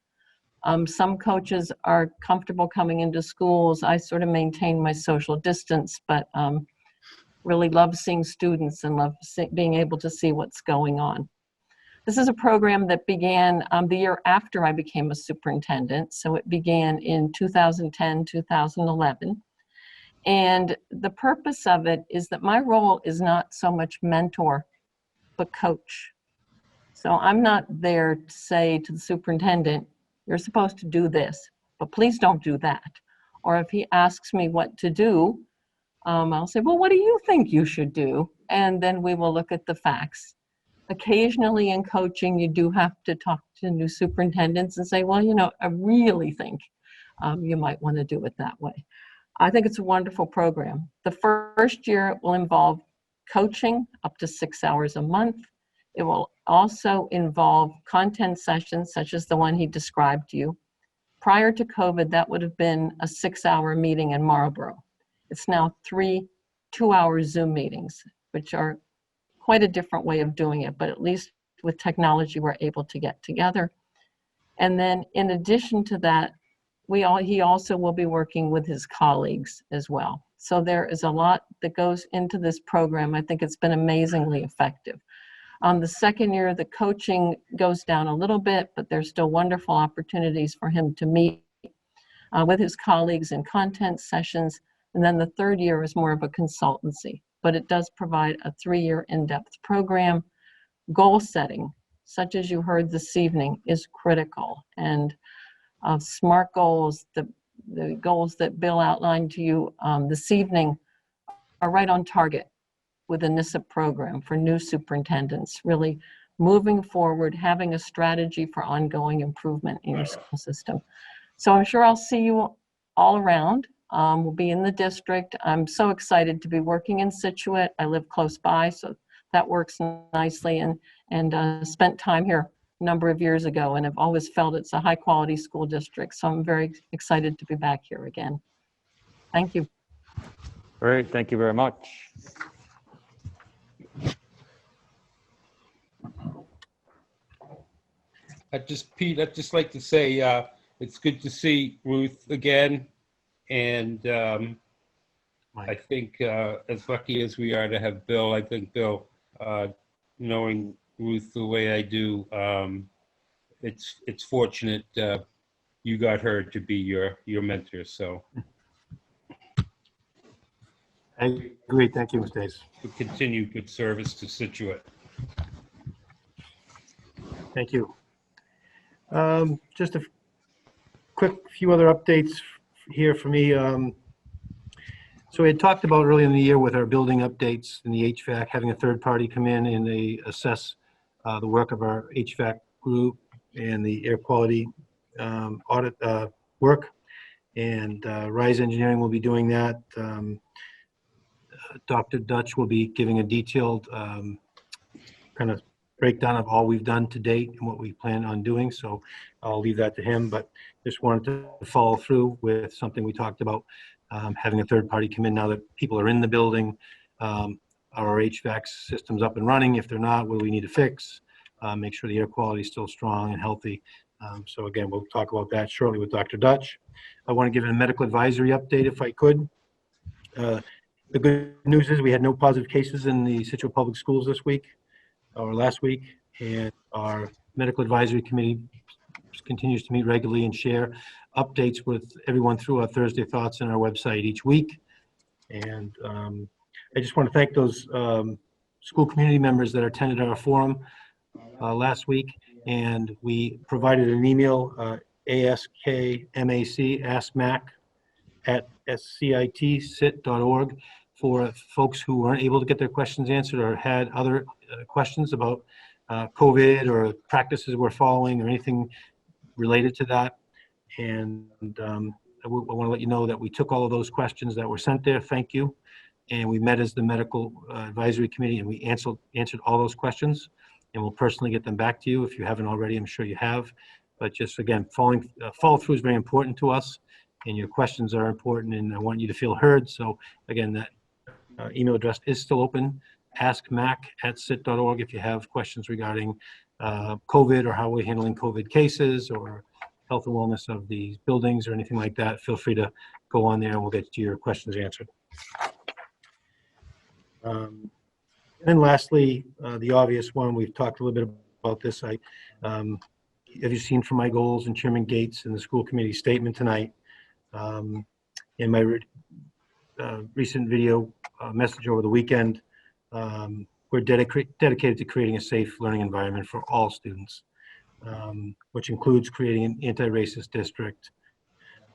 Some coaches are comfortable coming into schools. I sort of maintain my social distance, but really love seeing students and love being able to see what's going on. This is a program that began the year after I became a superintendent. So it began in 2010, 2011. And the purpose of it is that my role is not so much mentor, but coach. So I'm not there to say to the superintendent, you're supposed to do this, but please don't do that. Or if he asks me what to do, I'll say, well, what do you think you should do? And then we will look at the facts. Occasionally in coaching, you do have to talk to new superintendents and say, well, you know, I really think you might want to do it that way. I think it's a wonderful program. The first year will involve coaching up to 6 hours a month. It will also involve content sessions such as the one he described to you. Prior to COVID, that would have been a 6-hour meeting in Marlborough. It's now 3 2-hour Zoom meetings, which are quite a different way of doing it, but at least with technology, we're able to get together. And then in addition to that, he also will be working with his colleagues as well. So there is a lot that goes into this program. I think it's been amazingly effective. The second year, the coaching goes down a little bit, but there's still wonderful opportunities for him to meet with his colleagues in content sessions. And then the third year is more of a consultancy, but it does provide a 3-year in-depth program. Goal setting, such as you heard this evening, is critical. And SMART goals, the goals that Bill outlined to you this evening, are right on target with the NISSIP program for new superintendents, really moving forward, having a strategy for ongoing improvement in your school system. So I'm sure I'll see you all around. We'll be in the district. I'm so excited to be working in Scituate. I live close by, so that works nicely, and spent time here a number of years ago, and I've always felt it's a high quality school district. So I'm very excited to be back here again. Thank you. Great, thank you very much. Pete, I'd just like to say it's good to see Ruth again. And I think as lucky as we are to have Bill, I think Bill, knowing Ruth the way I do, it's fortunate you got her to be your mentor. So I agree. Thank you, Mr. Hayes. to continue good service to Scituate. Thank you. Just a quick few other updates here for me. So we had talked about earlier in the year with our building updates in the HVAC, having a third party come in and they assess the work of our HVAC group and the air quality audit work. And Rise Engineering will be doing that. Dr. Dutch will be giving a detailed kind of breakdown of all we've done to date and what we plan on doing. So I'll leave that to him, but just wanted to follow through with something we talked about, having a third party come in now that people are in the building. Are our HVAC systems up and running? If they're not, what do we need to fix? Make sure the air quality is still strong and healthy. So again, we'll talk about that shortly with Dr. Dutch. I want to give a medical advisory update if I could. The good news is we had no positive cases in the Scituate Public Schools this week or last week, and our medical advisory committee continues to meet regularly and share updates with everyone through our Thursday Thoughts on our website each week. And I just want to thank those school community members that attended our forum last week, and we provided an email, askmac at scitsit.org for folks who weren't able to get their questions answered or had other questions about COVID or practices we're following or anything related to that. And I want to let you know that we took all of those questions that were sent there. Thank you. And we met as the medical advisory committee, and we answered all those questions, and we'll personally get them back to you if you haven't already. I'm sure you have, but just again, follow through is very important to us, and your questions are important, and I want you to feel heard. So again, that email address is still open, askmac@cit.org, if you have questions regarding COVID or how we're handling COVID cases or health and wellness of these buildings or anything like that. Feel free to go on there and we'll get to your questions answered. And then lastly, the obvious one, we've talked a little bit about this. Have you seen from my goals and Chairman Gates and the school committee statement tonight, in my recent video message over the weekend, we're dedicated to creating a safe learning environment for all students, which includes creating an anti-racist district.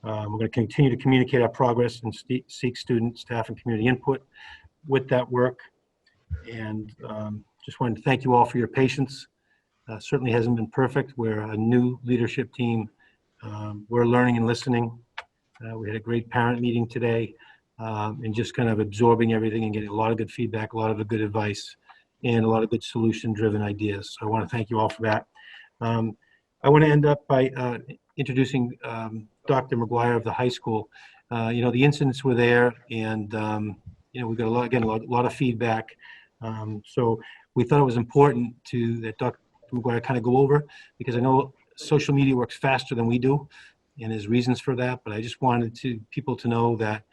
We're going to continue to communicate our progress and seek student, staff, and community input with that work. And just wanted to thank you all for your patience. Certainly hasn't been perfect. We're a new leadership team. We're learning and listening. We had a great parent meeting today, and just kind of absorbing everything and getting a lot of good feedback, a lot of good advice, and a lot of good solution-driven ideas. So I want to thank you all for that. I want to end up by introducing Dr. McGuire of the high school. You know, the incidents were there, and you know, we got a lot of feedback. So we thought it was important that Dr. McGuire kind of go over, because I know social media works faster than we do, and there's reasons for that. But I just wanted people to know that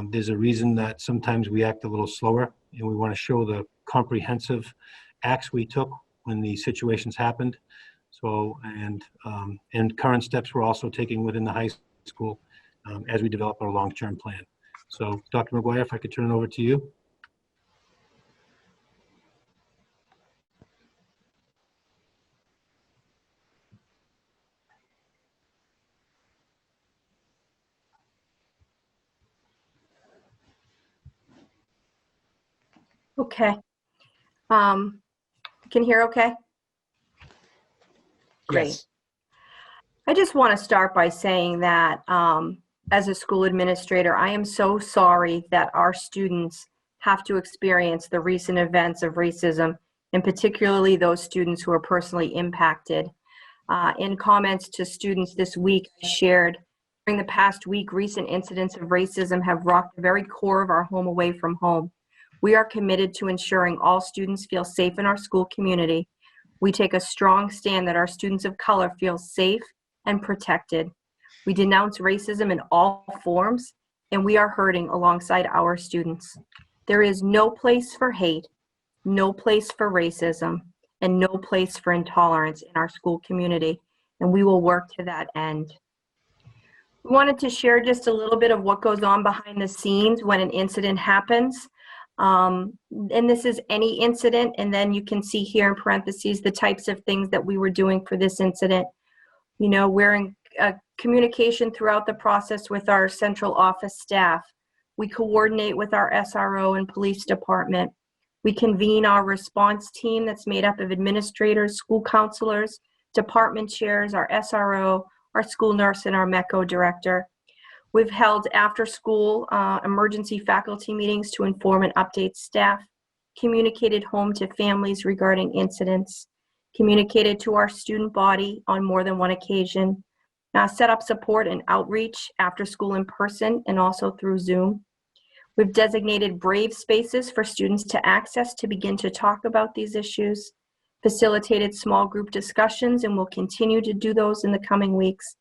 there's a reason that sometimes we act a little slower, and we want to show the comprehensive acts we took when the situations happened. So, and current steps we're also taking within the high school as we develop our long-term plan. So, Dr. McGuire, if I could turn it over to you. Okay. Can you hear okay? Great. Yes. I just want to start by saying that as a school administrator, I am so sorry that our students have to experience the recent events of racism, and particularly those students who are personally impacted. In comments to students this week, I shared during the past week, recent incidents of racism have rocked the very core of our home away from home. We are committed to ensuring all students feel safe in our school community. We take a strong stand that our students of color feel safe and protected. We denounce racism in all forms, and we are hurting alongside our students. There is no place for hate, no place for racism, and no place for intolerance in our school community, and we will work to that end. We wanted to share just a little bit of what goes on behind the scenes when an incident happens. And this is any incident, and then you can see here in parentheses the types of things that we were doing for this incident. You know, we're in communication throughout the process with our central office staff. We coordinate with our SRO and police department. We convene our response team that's made up of administrators, school counselors, department chairs, our SRO, our school nurse, and our MECO director. We've held after-school emergency faculty meetings to inform and update staff. communicated home to families regarding incidents, communicated to our student body on more than one occasion, set up support and outreach after school in person and also through Zoom. We've designated brave spaces for students to access to begin to talk about these issues, facilitated small group discussions, and will continue to do those in the coming weeks.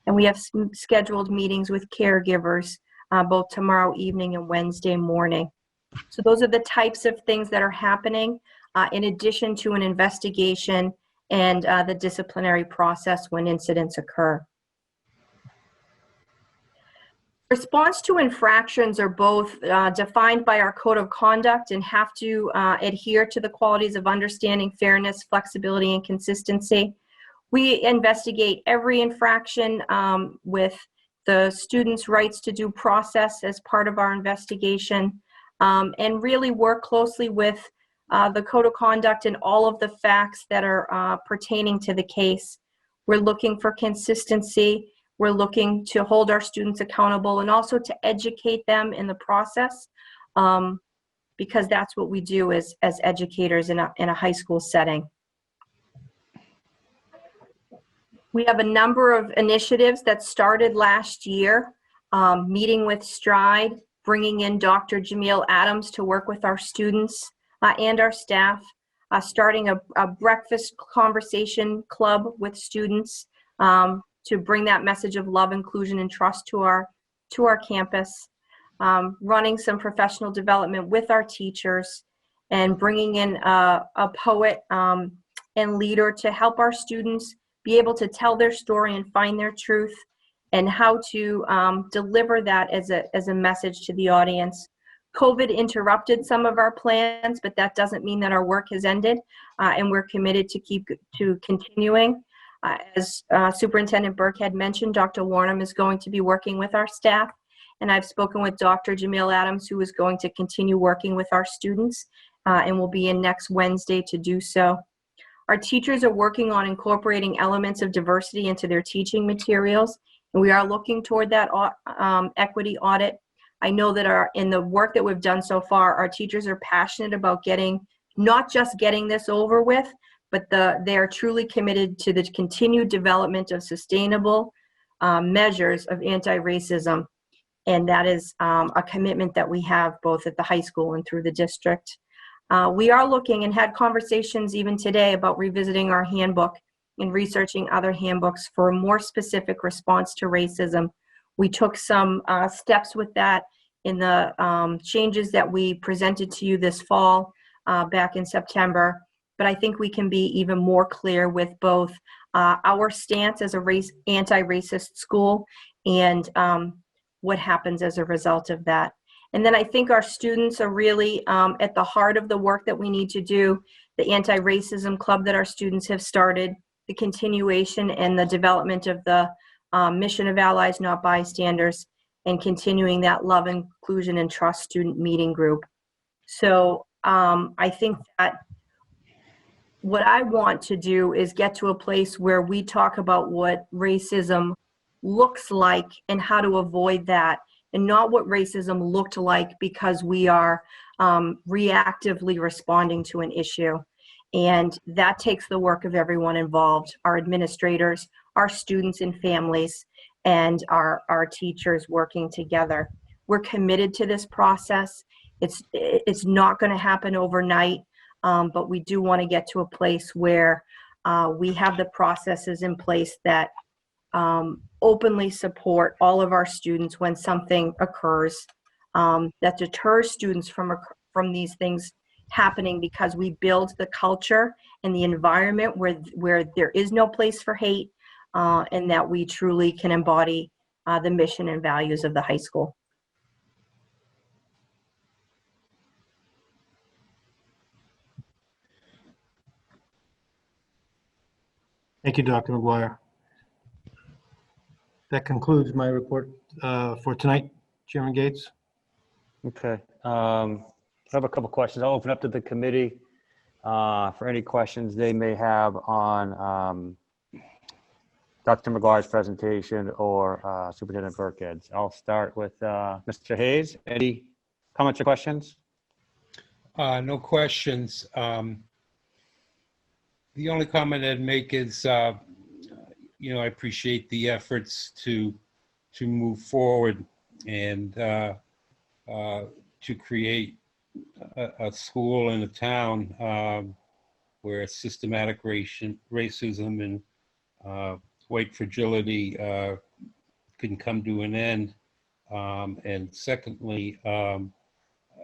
And we have scheduled meetings with caregivers both tomorrow evening and Wednesday morning. So those are the types of things that are happening in addition to an investigation and the disciplinary process when incidents occur. Response to infractions are both defined by our code of conduct and have to adhere to the qualities of understanding, fairness, flexibility, and consistency. We investigate every infraction with the students' rights to due process as part of our investigation, and really work closely with the code of conduct and all of the facts that are pertaining to the case. We're looking for consistency. We're looking to hold our students accountable and also to educate them in the process, because that's what we do as educators in a high school setting. We have a number of initiatives that started last year, meeting with Stride, bringing in Dr. Jamil Adams to work with our students and our staff, starting a breakfast conversation club with students, to bring that message of love, inclusion, and trust to our campus, running some professional development with our teachers, and bringing in a poet and leader to help our students be able to tell their story and find their truth, and how to deliver that as a message to the audience. COVID interrupted some of our plans, but that doesn't mean that our work has ended, and we're committed to continuing. As Superintendent Burkhead mentioned, Dr. Warnham is going to be working with our staff, and I've spoken with Dr. Jamil Adams, who is going to continue working with our students, and will be in next Wednesday to do so. Our teachers are working on incorporating elements of diversity into their teaching materials, and we are looking toward that equity audit. I know that in the work that we've done so far, our teachers are passionate about not just getting this over with, but they are truly committed to the continued development of sustainable measures of anti-racism. And that is a commitment that we have both at the high school and through the district. We are looking and had conversations even today about revisiting our handbook and researching other handbooks for a more specific response to racism. We took some steps with that in the changes that we presented to you this fall back in September. But I think we can be even more clear with both our stance as a anti-racist school and what happens as a result of that. And then I think our students are really at the heart of the work that we need to do. The anti-racism club that our students have started, the continuation and the development of the mission of Allies Not Bystanders, and continuing that love, inclusion, and trust student meeting group. So I think that what I want to do is get to a place where we talk about what racism looks like and how to avoid that, and not what racism looked like because we are reactively responding to an issue. And that takes the work of everyone involved, our administrators, our students and families, and our teachers working together. We're committed to this process. It's not going to happen overnight. But we do want to get to a place where we have the processes in place that openly support all of our students when something occurs, that deters students from these things happening, because we build the culture and the environment where there is no place for hate, and that we truly can embody the mission and values of the high school. Thank you, Dr. McGuire. That concludes my report for tonight, Chairman Gates. Okay. I have a couple questions. I'll open up to the committee for any questions they may have on Dr. McGuire's presentation or Superintendent Burkhead's. I'll start with Mr. Hayes. Any comments or questions? No questions. The only comment I'd make is, I appreciate the efforts to move forward and to create a school in a town where systematic racism and white fragility can come to an end. And secondly,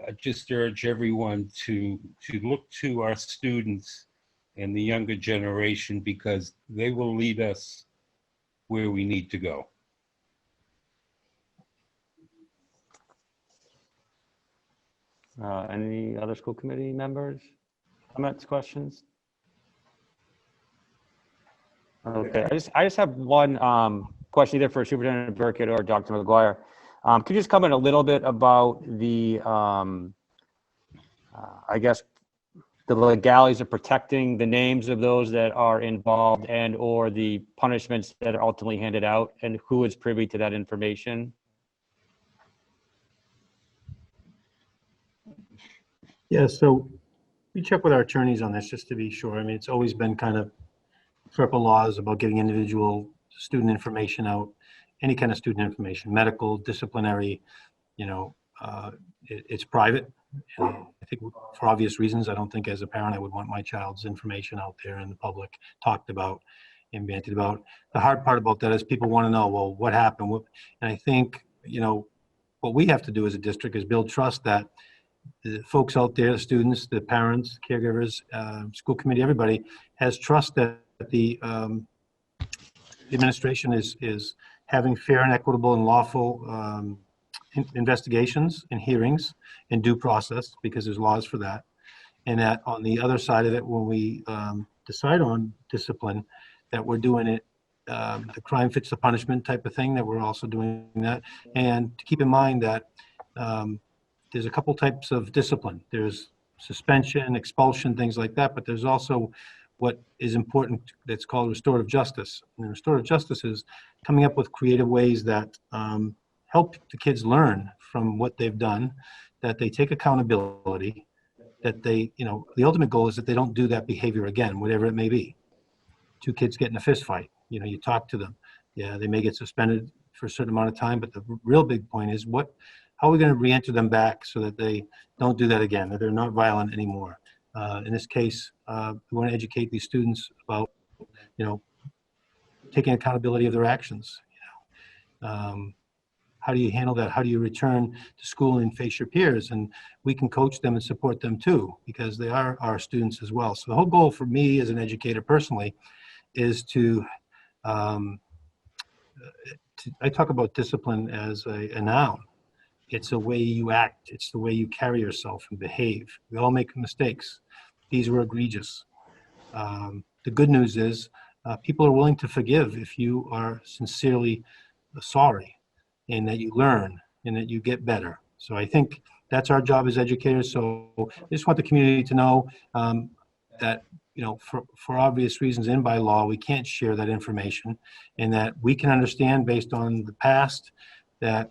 I just urge everyone to look to our students and the younger generation, because they will lead us where we need to go. Any other school committee members? Comments, questions? Okay, I just have one question either for Superintendent Burkett or Dr. McGuire. Could you just comment a little bit about the, I guess, the legalities of protecting the names of those that are involved and or the punishments that are ultimately handed out, and who is privy to that information? Yeah, so we check with our attorneys on this just to be sure. I mean, it's always been kind of FERPA laws about getting individual student information out, any kind of student information, medical, disciplinary, it's private. And I think for obvious reasons, I don't think as a parent, I would want my child's information out there in the public, talked about and banted about. The hard part about that is people want to know, well, what happened? And I think, what we have to do as a district is build trust that the folks out there, the students, the parents, caregivers, school committee, everybody has trust that the administration is having fair and equitable and lawful investigations and hearings and due process, because there's laws for that. And that on the other side of it, when we decide on discipline, that we're doing it, the crime fits the punishment type of thing, that we're also doing that. And to keep in mind that there's a couple types of discipline. There's suspension, expulsion, things like that, but there's also what is important that's called restorative justice. And restorative justice is coming up with creative ways that help the kids learn from what they've done, that they take accountability, that they, the ultimate goal is that they don't do that behavior again, whatever it may be. Two kids get in a fist fight, you talk to them. Yeah, they may get suspended for a certain amount of time, but the real big point is how are we going to re-enter them back so that they don't do that again, that they're not violent anymore? In this case, we want to educate these students about, taking accountability of their actions. How do you handle that? How do you return to school and face your peers? And we can coach them and support them too, because they are our students as well. So the whole goal for me as an educator personally is I talk about discipline as a noun. It's a way you act. It's the way you carry yourself and behave. We all make mistakes. These were egregious. The good news is people are willing to forgive if you are sincerely sorry, and that you learn and that you get better. So I think that's our job as educators. So I just want the community to know that, for obvious reasons and by law, we can't share that information, and that we can understand based on the past that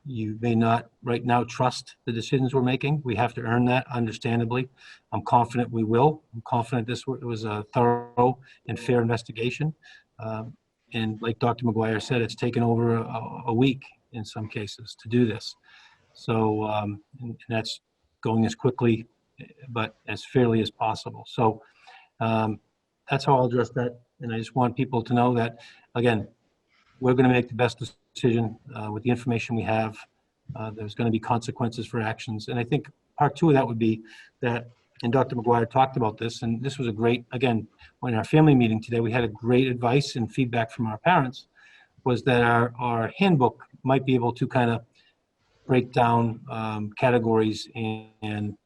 you may not right now trust the decisions we're making. We have to earn that, understandably. I'm confident we will. I'm confident this was a thorough and fair investigation. And like Dr. McGuire said, it's taken over a week in some cases to do this. So and that's going as quickly, but as fairly as possible. So that's how I'll address that. And I just want people to know that, again, we're going to make the best decision with the information we have. There's going to be consequences for actions. And I think part two of that would be that, and Dr. McGuire talked about this, and this was a great, again, in our family meeting today, we had a great advice and feedback from our parents, was that our handbook might be able to kind of break down categories and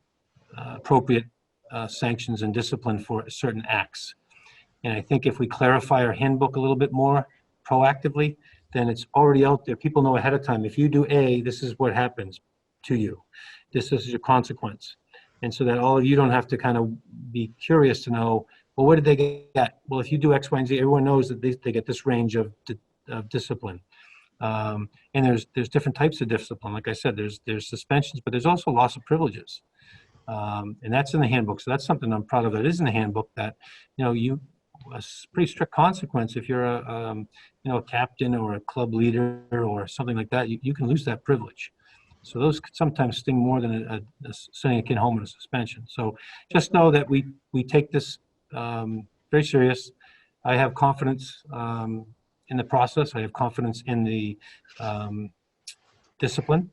appropriate sanctions and discipline for certain acts. And I think if we clarify our handbook a little bit more proactively, then it's already out there. People know ahead of time, if you do A, this is what happens to you. This is your consequence. And so that all of you don't have to kind of be curious to know, well, what did they get? Well, if you do X, Y, and Z, everyone knows that they get this range of discipline. And there's different types of discipline. Like I said, there's suspensions, but there's also loss of privileges. And that's in the handbook. So that's something I'm proud of that is in the handbook, that, a pretty strict consequence if you're a captain or a club leader or something like that, you can lose that privilege. So those could sometimes sting more than sending a kid home in a suspension. So just know that we take this very serious. I have confidence in the process. I have confidence in the discipline,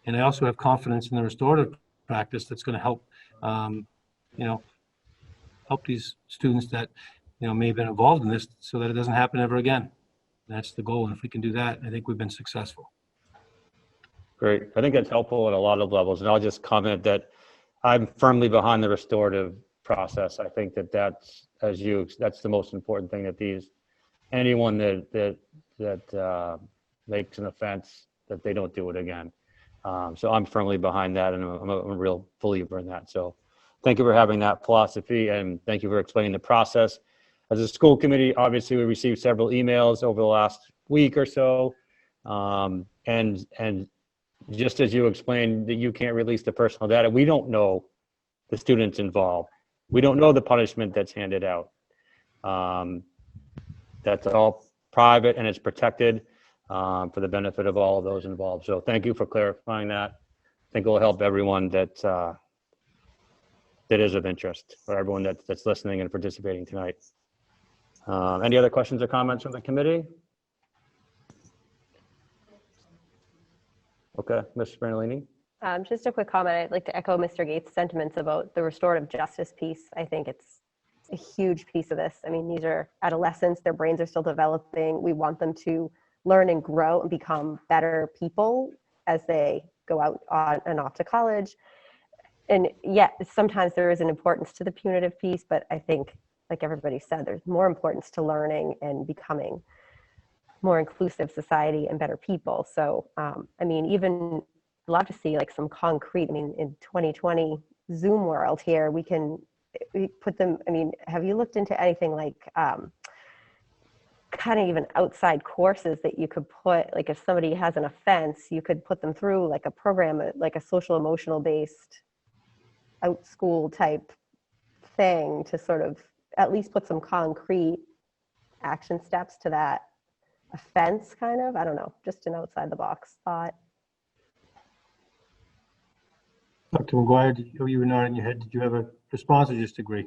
and I also have confidence in the restorative practice that's going to help, help these students that may have been involved in this, so that it doesn't happen ever again. That's the goal, and if we can do that, I think we've been successful. Great. I think that's helpful at a lot of levels. And I'll just comment that I'm firmly behind the restorative process. I think that's the most important thing, that anyone that makes an offense, that they don't do it again. So I'm firmly behind that, and I'm a real believer in that. So thank you for having that philosophy, and thank you for explaining the process. As a school committee, obviously we received several emails over the last week or so, and just as you explained that you can't release the personal data, we don't know the students involved. We don't know the punishment that's handed out. That's all private and it's protected for the benefit of all of those involved. So thank you for clarifying that. I think it will help everyone that is of interest, for everyone that's listening and participating tonight. Any other questions or comments from the committee? Okay, Ms. Bernalini. Just a quick comment. I'd like to echo Mr. Gates' sentiments about the restorative justice piece. I think it's a huge piece of this. I mean, these are adolescents, their brains are still developing. We want them to learn and grow and become better people as they go out on and off to college. And yeah, sometimes there is an importance to the punitive piece, but I think, like everybody said, there's more importance to learning and becoming more inclusive society and better people. So, I mean, even love to see like some concrete, I mean, in 2020 Zoom world here, we put them, I mean, have you looked into anything like kind of even outside courses that you could put, like if somebody has an offense, you could put them through like a program, like a social emotional based out school type thing to sort of at least put some concrete action steps to that offense, kind of. I don't know, just an outside the box thought. Dr. McGuire, you were nodding your head. Did you have a response or just agree?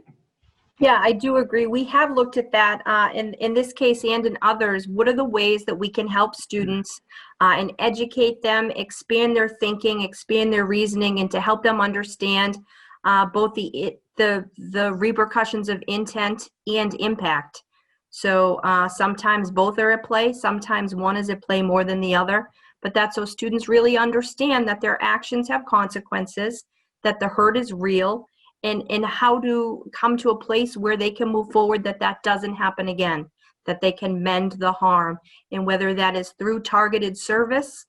Yeah, I do agree. We have looked at that in this case and in others. What are the ways that we can help students and educate them, expand their thinking, expand their reasoning, and to help them understand both the repercussions of intent and impact. So sometimes both are at play, sometimes one is at play more than the other, but that's so students really understand that their actions have consequences, that the hurt is real, and how to come to a place where they can move forward, that doesn't happen again, that they can mend the harm, and whether that is through targeted service,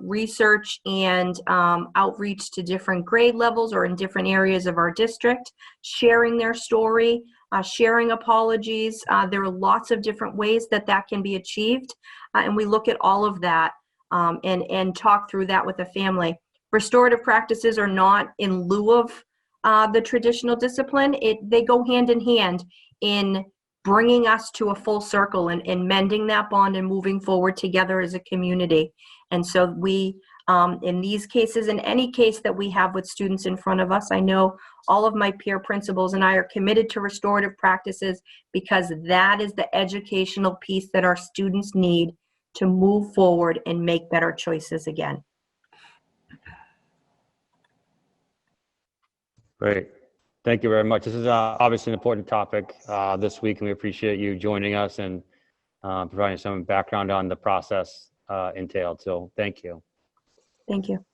research and outreach to different grade levels or in different areas of our district, sharing their story, sharing apologies. There are lots of different ways that can be achieved, and we look at all of that and talk through that with the family. Restorative practices are not in lieu of the traditional discipline. They go hand in hand in bringing us to a full circle and mending that bond and moving forward together as a community. And so we, in these cases, in any case that we have with students in front of us, I know all of my peer principals and I are committed to restorative practices because that is the educational piece that our students need to move forward and make better choices again. Great. Thank you very much. This is obviously an important topic this week, and we appreciate you joining us and providing some background on the process entailed. So thank you. Thank you.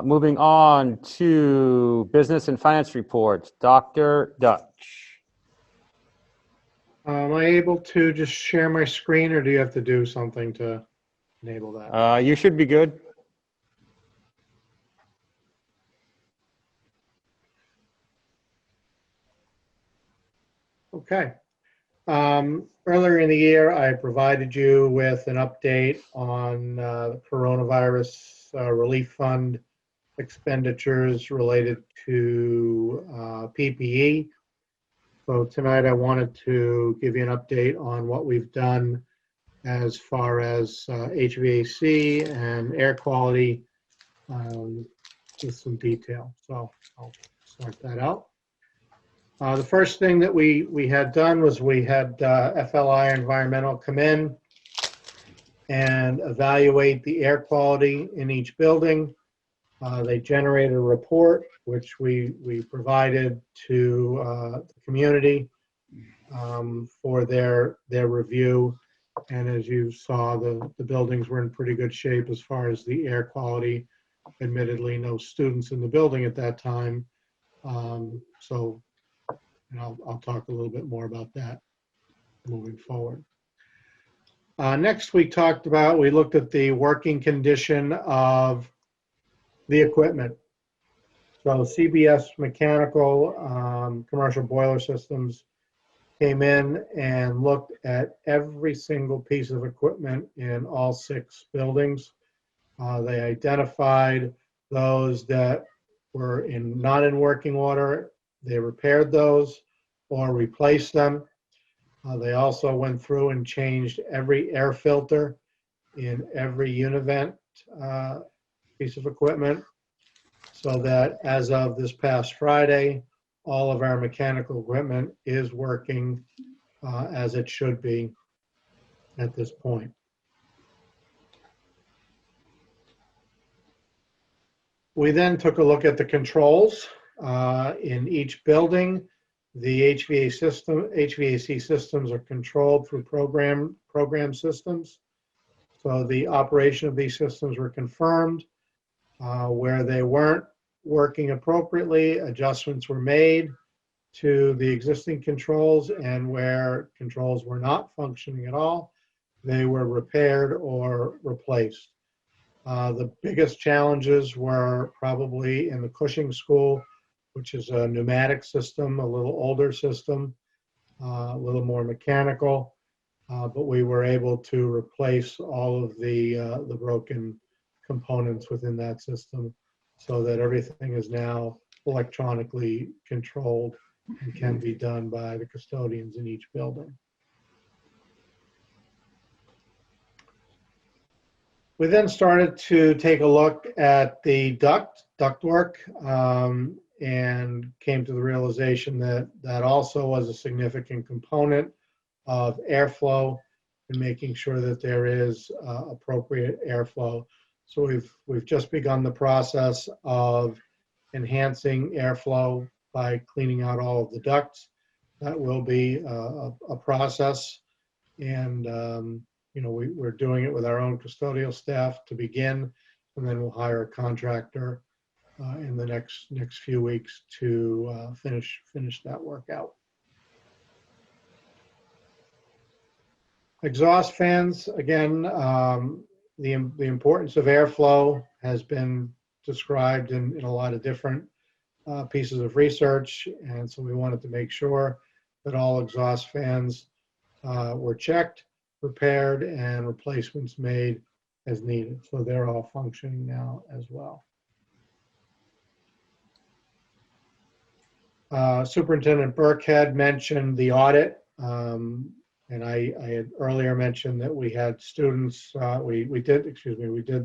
Moving on to business and finance reports. Dr. Dutch. Am I able to just share my screen, or do you have to do something to enable that? You should be good. Okay. Earlier in the year, I provided you with an update on the coronavirus relief fund expenditures related to PPE. So tonight I wanted to give you an update on what we've done as far as HVAC and air quality with some detail. So I'll start that out. The first thing that we had done was we had FLI Environmental come in and evaluate the air quality in each building. They generated a report, which we provided to the community for their review. And as you saw, the buildings were in pretty good shape as far as the air quality. Admittedly, no students in the building at that time. So I'll talk a little bit more about that moving forward. Next, we looked at the working condition of the equipment. So CBS Mechanical Commercial Boiler Systems came in and looked at every single piece of equipment in all 6 buildings. They identified those that were not in working order. They repaired those or replaced them. They also went through and changed every air filter in every Univent piece of equipment, so that as of this past Friday, all of our mechanical equipment is working as it should be at this point. We then took a look at the controls in each building. The HVAC systems are controlled through program systems. So the operation of these systems were confirmed. Where they weren't working appropriately, adjustments were made to the existing controls, and where controls were not functioning at all, they were repaired or replaced. The biggest challenges were probably in the Cushing School, which is a pneumatic system, a little older system, a little more mechanical, but we were able to replace all of the broken components within that system so that everything is now electronically controlled and can be done by the custodians in each building. We then started to take a look at the ductwork and came to the realization that that also was a significant component of airflow and making sure that there is appropriate airflow. So we've just begun the process of enhancing airflow by cleaning out all of the ducts. That will be a process, and we're doing it with our own custodial staff to begin, and then we'll hire a contractor in the next few weeks to finish that work out. Exhaust fans, again, the importance of airflow has been described in a lot of different pieces of research, and so we wanted to make sure that all exhaust fans were checked, repaired, and replacements made as needed. So they're all functioning now as well. Superintendent Burke had mentioned the audit, and I had earlier mentioned that we had students, we did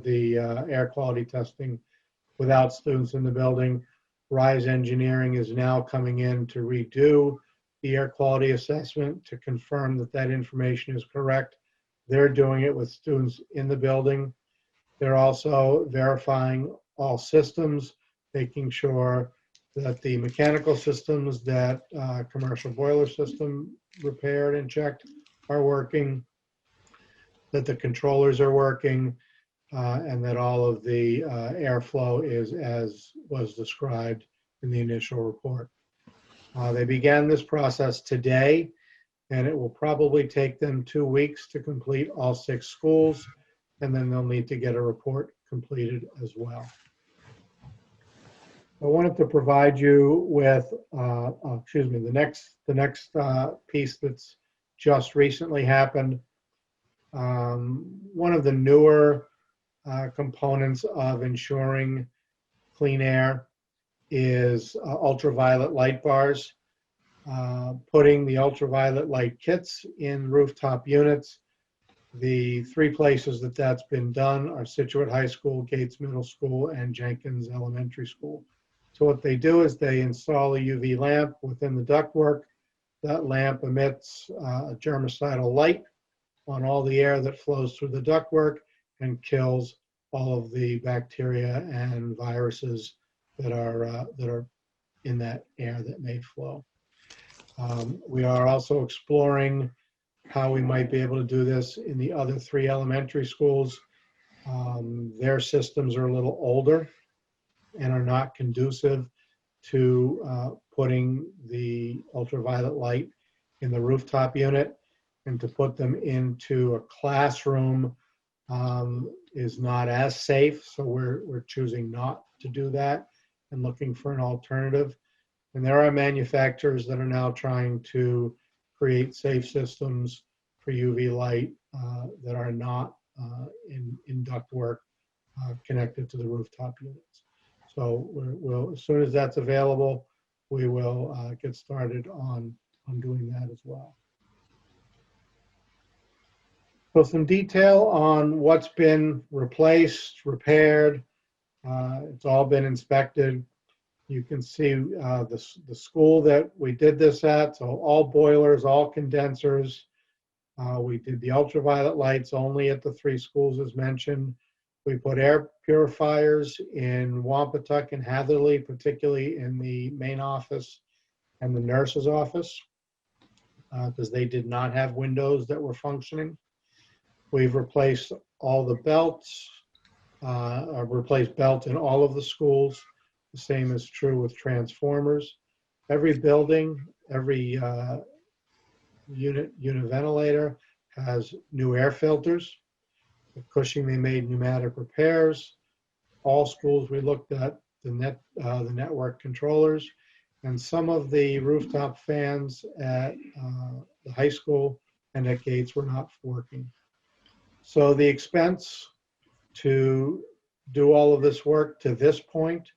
the air quality testing without students in the building. Rise Engineering is now coming in to redo the air quality assessment to confirm that that information is correct. They're doing it with students in the building. They're also verifying all systems, making sure that the mechanical systems that commercial boiler system repaired and checked are working, that the controllers are working, and that all of the airflow is as was described in the initial report. They began this process today, and it will probably take them 2 weeks to complete all 6 schools, and then they'll need to get a report completed as well. I wanted to provide you with, the next piece that's just recently happened. One of the newer components of ensuring clean air is ultraviolet light bars. Putting the ultraviolet light kits in rooftop units. The 3 places that that's been done are Scituate High School, Gates Middle School, and Jenkins Elementary School. So what they do is they install a UV lamp within the ductwork. That lamp emits a germicidal light on all the air that flows through the ductwork and kills all of the bacteria and viruses that are in that air that may flow. We are also exploring how we might be able to do this in the other 3 elementary schools. Their systems are a little older and are not conducive to putting the ultraviolet light in the rooftop unit, and to put them into a classroom is not as safe. So we're choosing not to do that and looking for an alternative. And there are manufacturers that are now trying to create safe systems for UV light that are not in ductwork connected to the rooftop units. So we'll, as soon as that's available, we will get started on doing that as well. So some detail on what's been replaced, repaired. It's all been inspected. You can see the school that we did this at. So all boilers, all condensers. We did the ultraviolet lights only at the 3 schools as mentioned. We put air purifiers in Wampatuck and Hatherley, particularly in the main office and the nurse's office, because they did not have windows that were functioning. We've replaced all the belts, replaced belts in all of the schools. The same is true with transformers. Every building, every unit ventilator has new air filters. At Cushing, they made pneumatic repairs. All schools, we looked at the network controllers, and some of the rooftop fans at the high school and at Gates were not working. So the expense to do all of this work to this point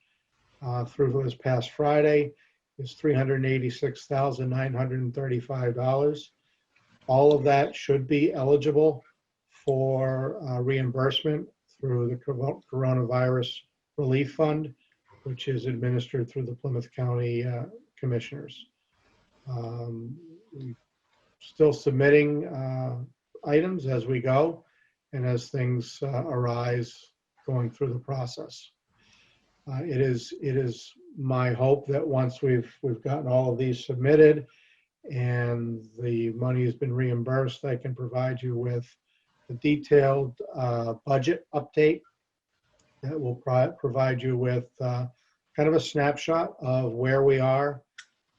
through this past Friday is $386,935. All of that should be eligible for reimbursement through the Coronavirus Relief Fund, which is administered through the Plymouth County Commissioners. We're still submitting items as we go and as things arise going through the process. It is my hope that once we've gotten all of these submitted and the money has been reimbursed, I can provide you with a detailed budget update that will provide you with kind of a snapshot of where we are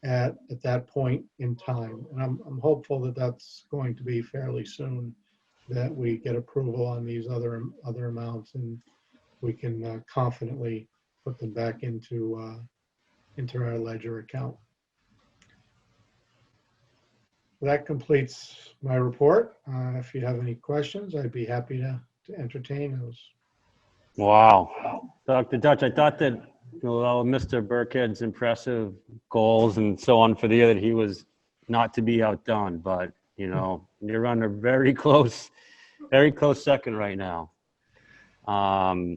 at that point in time. And I'm hopeful that that's going to be fairly soon, that we get approval on these other amounts and we can confidently put them back into our ledger account. That completes my report. If you have any questions, I'd be happy to entertain those. Wow. Dr. Dutch, I thought that, Mr. Burkhead's impressive goals and so on for the year, that he was not to be outdone, but, you're on a very close second right now. I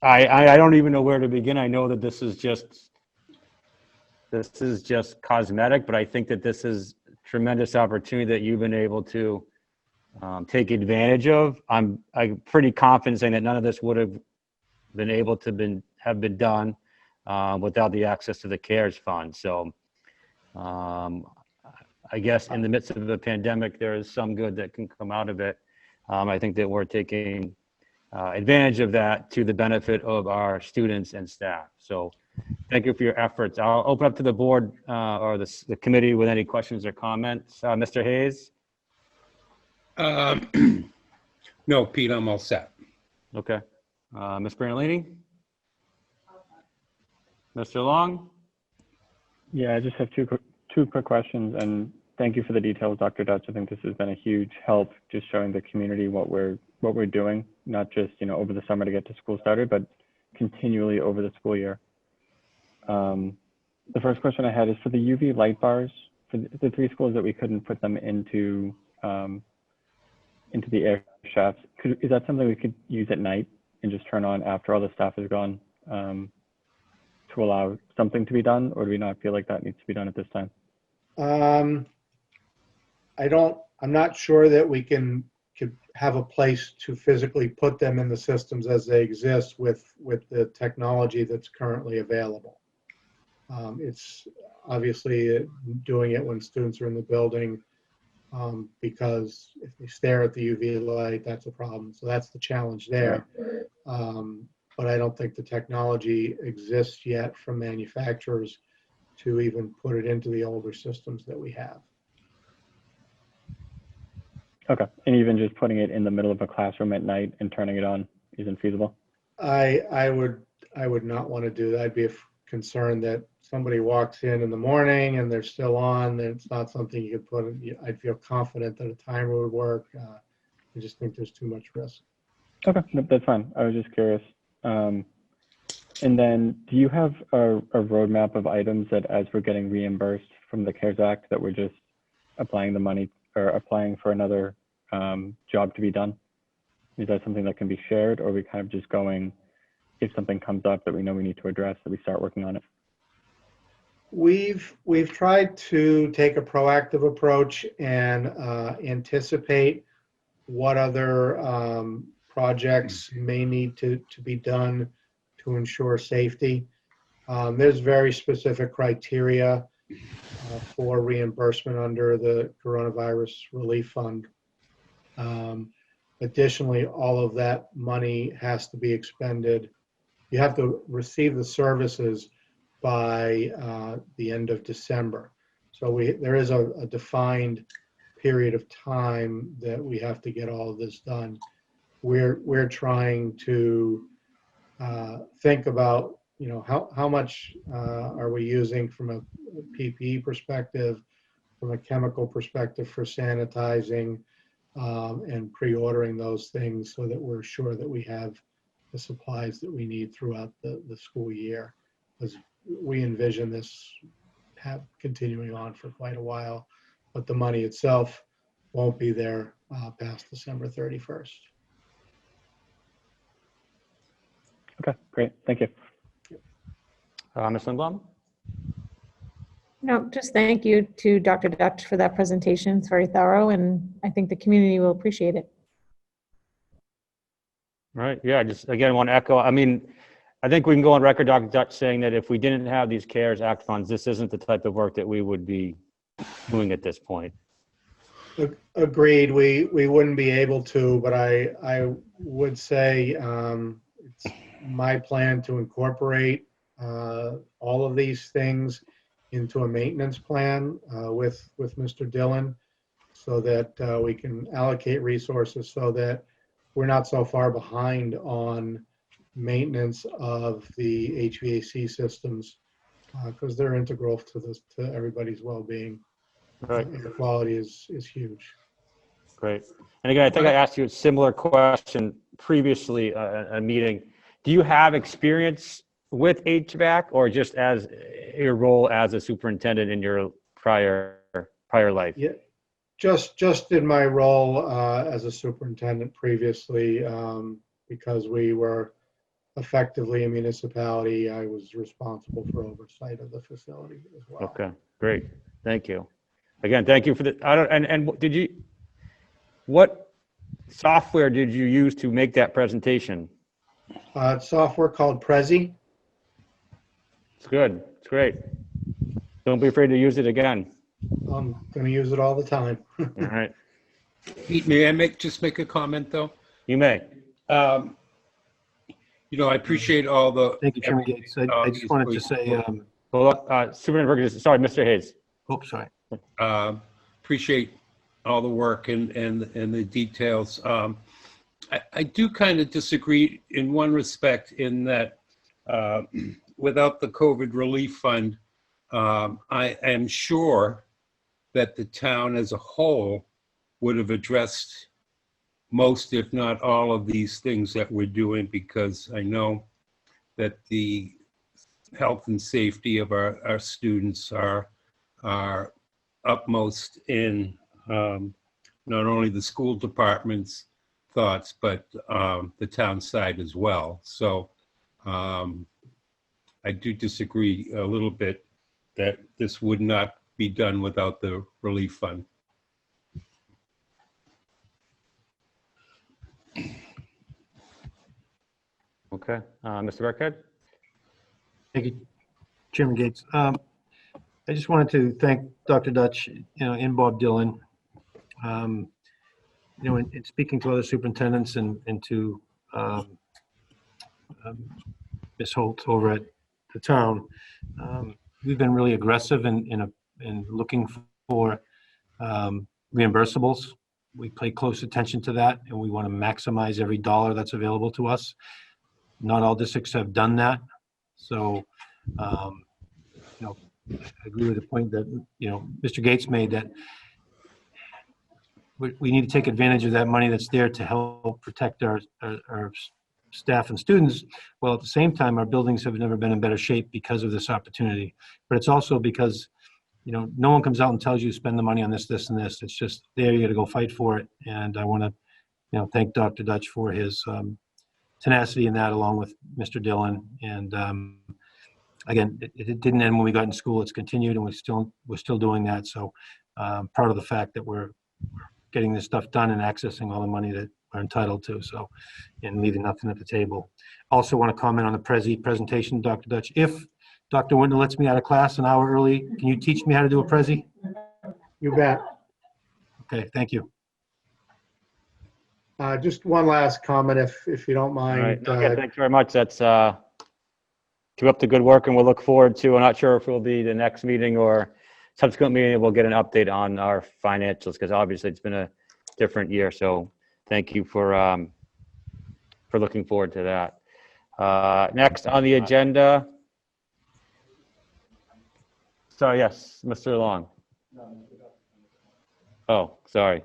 don't even know where to begin. I know that this is just cosmetic, but I think that this is tremendous opportunity that you've been able to take advantage of. I'm pretty confident saying that none of this would have been able to have been done without the access to the CARES Fund. So I guess in the midst of the pandemic, there is some good that can come out of it. I think that we're taking advantage of that to the benefit of our students and staff. So thank you for your efforts. I'll open up to the board or the committee with any questions or comments. Mr. Hayes? No, Pete, I'm all set. Okay. Ms. Bernalini? Mr. Long? Yeah, I just have two quick questions, and thank you for the details, Dr. Dutch. I think this has been a huge help, just showing the community what we're doing, not just over the summer to get to school started, but continually over the school year. The first question I had is for the UV light bars, for the 3 schools that we couldn't put them into the air shafts. Is that something we could use at night and just turn on after all the staff is gone to allow something to be done, or do we not feel like that needs to be done at this time? I'm not sure that we could have a place to physically put them in the systems as they exist with the technology that's currently available. It's obviously doing it when students are in the building, because if they stare at the UV light, that's a problem. So that's the challenge there. But I don't think the technology exists yet from manufacturers to even put it into the older systems that we have. Okay, and even just putting it in the middle of a classroom at night and turning it on isn't feasible? I would not want to do that. I'd be concerned that somebody walks in the morning and they're still on, then it's not something you could put in. I'd feel confident that a timer would work. I just think there's too much risk. Okay, nope, that's fine. I was just curious. And then do you have a roadmap of items that as we're getting reimbursed from the CARES Act that we're just applying the money or applying for another job to be done? Is that something that can be shared, or are we kind of just going, if something comes up that we know we need to address, that we start working on it? We've tried to take a proactive approach and anticipate what other projects may need to be done to ensure safety. There's very specific criteria for reimbursement under the Coronavirus Relief Fund. Additionally, all of that money has to be expended. You have to receive the services by the end of December. So there is a defined period of time that we have to get all of this done. We're trying to think about, how much are we using from a PPE perspective, from a chemical perspective for sanitizing, and pre-ordering those things so that we're sure that we have the supplies that we need throughout the school year. Because we envision this continuing on for quite a while, but the money itself won't be there past December 31st. Okay, great. Thank you. Ms. Lindblom? No, just thank you to Dr. Dutch for that presentation. It's very thorough, and I think the community will appreciate it. Right, yeah, just again, want to echo, I think we can go on record, Dr. Dutch, saying that if we didn't have these CARES Act funds, this isn't the type of work that we would be doing at this point. Agreed, we wouldn't be able to, but I would say it's my plan to incorporate all of these things into a maintenance plan with Mr. Dillon, so that we can allocate resources so that we're not so far behind on maintenance of the HVAC systems, because they're integral to everybody's well-being. Right. Air quality is huge. Great. And again, I think I asked you a similar question previously a meeting. Do you have experience with HVAC, or just as your role as a superintendent in your prior life? Yeah, just in my role as a superintendent previously, because we were effectively a municipality, I was responsible for oversight of the facility as well. Okay, great. Thank you. Again, thank you for the, and what software did you use to make that presentation? It's software called Prezi. It's good. It's great. Don't be afraid to use it again. I'm going to use it all the time. All right. Pete, may I just make a comment, though? You may. I appreciate all the. Thank you, Chairman Gates. I just wanted to say, Superintendent Burgess, sorry, Mr. Hayes. oh, sorry. Appreciate all the work and the details. I do kind of disagree in one respect, in that without the COVID relief fund, I am sure that the town as a whole would have addressed most, if not all, of these things that we're doing, because I know that the health and safety of our students are upmost in not only the school department's thoughts, but the town side as well. So I do disagree a little bit that this would not be done without the relief fund. Okay, Mr. Burkhead? Thank you, Chairman Gates. I just wanted to thank Dr. Dutch, and Bob Dylan. In speaking to other superintendents and to Ms. Holt over at the town, we've been really aggressive in looking for reimbursables. We pay close attention to that, and we want to maximize every dollar that's available to us. Not all districts have done that. So, I agree with the point that, Mr. Gates made, that we need to take advantage of that money that's there to help protect our staff and students, while at the same time, our buildings have never been in better shape because of this opportunity. But it's also because, no one comes out and tells you spend the money on this, this, and this. It's just there, you got to go fight for it. And I want to, thank Dr. Dutch for his tenacity in that, along with Mr. Dillon. And again, it didn't end when we got in school. It's continued, and we're still doing that. So proud of the fact that we're getting this stuff done and accessing all the money that we're entitled to. So, and leaving nothing at the table. Also want to comment on the presentation, Dr. Dutch. If Dr. Whitner lets me out of class an hour early, can you teach me how to do a prezi? You bet. Okay, thank you. Just one last comment, if you don't All mind. right, okay, thanks very much. That's keep up the good work, and we'll look forward to, I'm not sure if it'll be the next meeting or subsequent meeting, we'll get an update on our financials, because obviously it's been a different year. So thank you for looking forward to that. Next on the agenda. So yes, Mr. Long. Oh, sorry.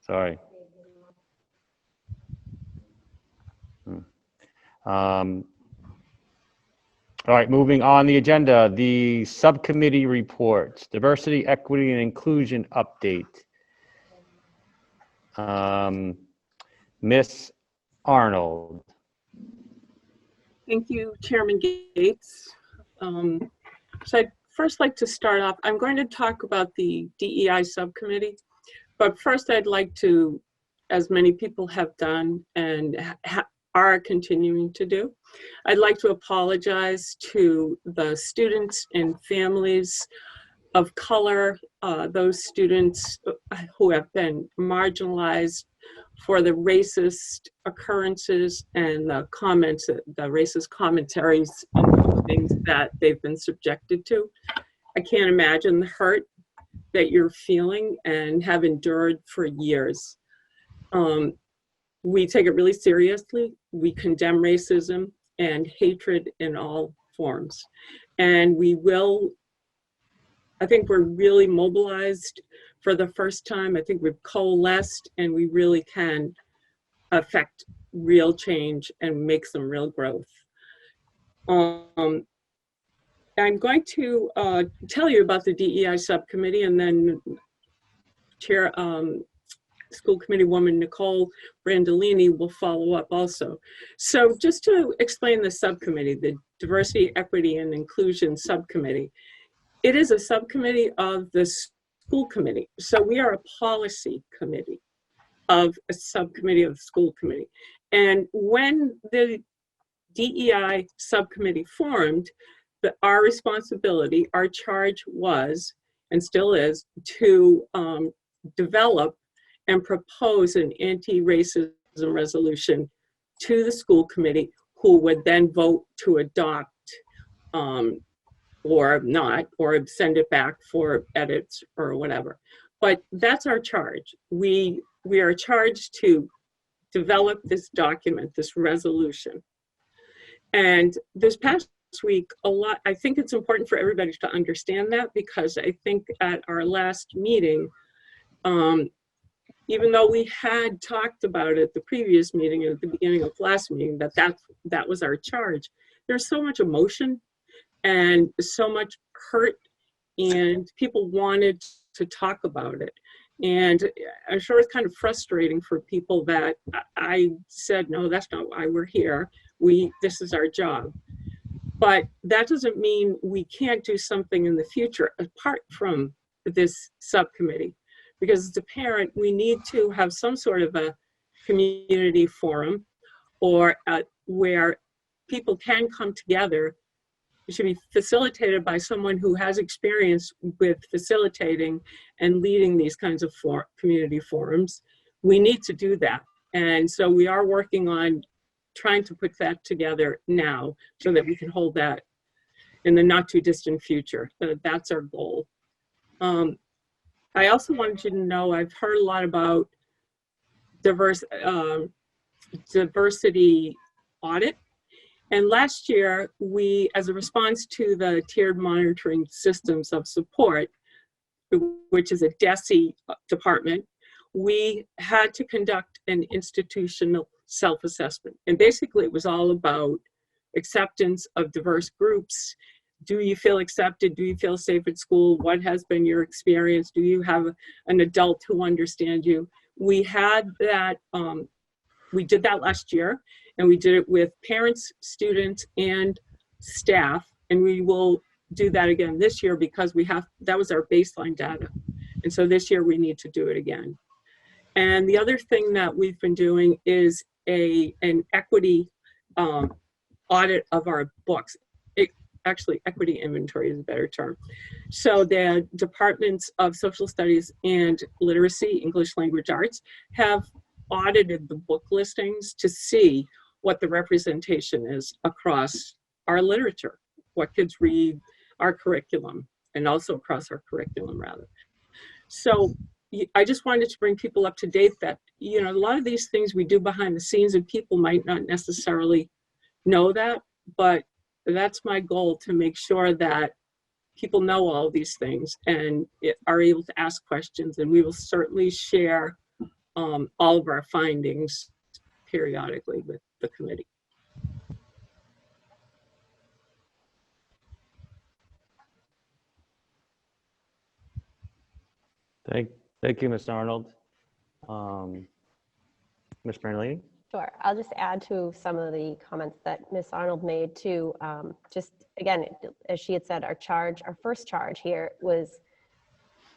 Sorry. All right, moving on the agenda, the subcommittee reports, diversity, equity, and inclusion update. Miss Arnold. Thank you, Chairman Gates. So I'd first like to start off, I'm going to talk about the DEI subcommittee, but first I'd like to, as many people have done and are continuing to do, I'd like to apologize to the students and families of color, those students who have been marginalized for the racist occurrences and the comments, the racist commentaries and things that they've been subjected to. I can't imagine the hurt that you're feeling and have endured for years. We take it really seriously. We condemn racism and hatred in all forms. And we will, I think we're really mobilized for the first time. I think we've coalesced, and we really can affect real change and make some real growth. I'm going to tell you about the DEI subcommittee, and then Chair School Committee Woman Nicole Brandolini will follow up also. So just to explain the subcommittee, the Diversity, Equity, and Inclusion Subcommittee. It is a subcommittee of the school committee. So we are a policy committee of a subcommittee of the school committee. And when the DEI subcommittee formed, our responsibility, our charge was, and still is, to develop and propose an anti-racism resolution to the school committee, who would then vote to adopt or not, or send it back for edits or whatever. But that's our charge. We are charged to develop this document, this resolution. And this past week, I think it's important for everybody to understand that, because I think at our last meeting, even though we had talked about it the previous meeting and at the beginning of last meeting, that was our charge. There's so much emotion and so much hurt, and people wanted to talk about it. And I'm sure it's kind of frustrating for people that I said, no, that's not why we're here. This is our job. But that doesn't mean we can't do something in the future apart from this subcommittee. Because as a parent, we need to have some sort of a community forum or where people can come together. It should be facilitated by someone who has experience with facilitating and leading these kinds of community forums. We need to do that. And so we are working on trying to put that together now so that we can hold that in the not too distant future. That's our goal. I also wanted you to know, I've heard a lot about diversity audit. And last year, we, as a response to the tiered monitoring systems of support, which is a DESE department, we had to conduct an institutional self-assessment. And basically it was all about acceptance of diverse groups. Do you feel accepted? Do you feel safe at school? What has been your experience? Do you have an adult who understands you? We had that, we did that last year, and we did it with parents, students, and staff. And we will do that again this year because that was our baseline data. And so this year we need to do it again. And the other thing that we've been doing is an equity audit of our books. Actually, equity inventory is a better term. So the departments of social studies and literacy, English language arts, have audited the book listings to see what the representation is across our literature, what kids read, our curriculum, and also across our curriculum, rather. So I just wanted to bring people up to date that, you know, a lot of these things we do behind the scenes and people might not necessarily know that, but that's my goal, to make sure that people know all these things and are able to ask questions. And we will certainly share all of our findings periodically with the committee. Thank you, Ms. Arnold. Ms. Bernalini? Sure. I'll just add to some of the comments that Ms. Arnold made too. Just again, as she had said, our first charge here was,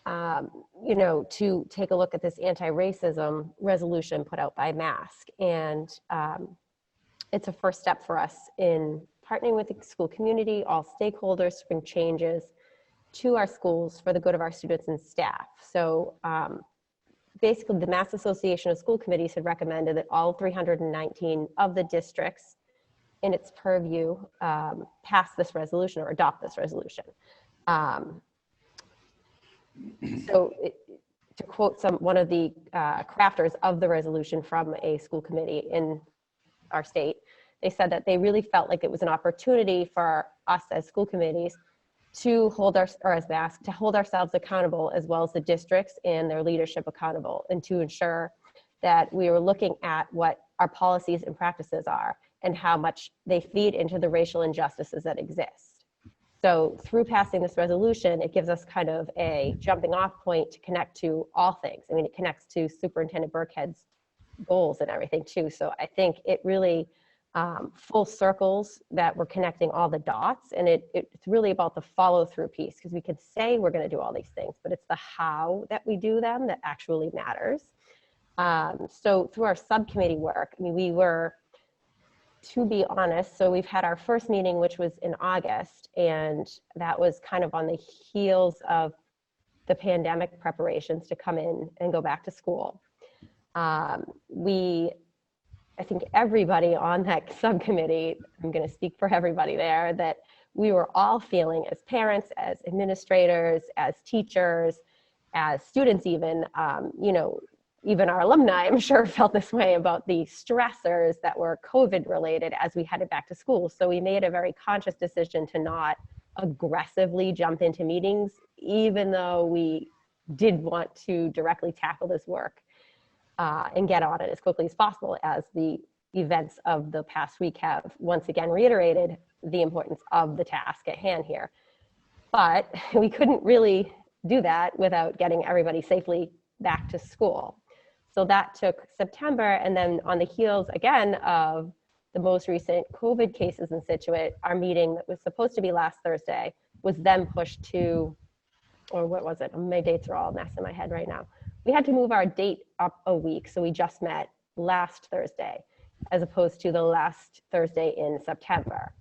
you know, to take a look at this anti-racism resolution put out by MASC. And it's a first step for us in partnering with the school community, all stakeholders to bring changes to our schools for the good of our students and staff. So basically, the Mass Association of School Committees had recommended that all 319 of the districts in its purview pass this resolution or adopt this resolution. So to quote one of the crafters of the resolution from a school committee in our state, they said that they really felt like it was an opportunity for us as school committees to hold as MASC, to hold ourselves accountable, as well as the districts and their leadership accountable, and to ensure that we were looking at what our policies and practices are and how much they feed into the racial injustices that exist. So through passing this resolution, it gives us kind of a jumping off point to connect to all things. I mean, it connects to Superintendent Burkhead's goals and everything too. So I think it really full circles that we're connecting all the dots, and it's really about the follow through piece, because we could say we're going to do all these things, but it's the how that we do them that actually matters. So through our subcommittee work, I mean, we were, to be honest, so we've had our first meeting, which was in August, and that was kind of on the heels of the pandemic preparations to come in and go back to school. I think everybody on that subcommittee, I'm going to speak for everybody there, that we were all feeling as parents, as administrators, as teachers, as students even, you know, even our alumni, I'm sure, felt this way about the stressors that were COVID related as we headed back to school. So we made a very conscious decision to not aggressively jump into meetings, even though we did want to directly tackle this work. and get on it as quickly as possible, as the events of the past week have once again reiterated the importance of the task at hand here. But we couldn't really do that without getting everybody safely back to school. So that took September, and then on the heels again of the most recent COVID cases in Scituate, our meeting that was supposed to be last Thursday was then pushed to, or what was it? My dates are all a mess in my head right now. We had to move our date up a week, so we just met last Thursday as opposed to the last Thursday in September.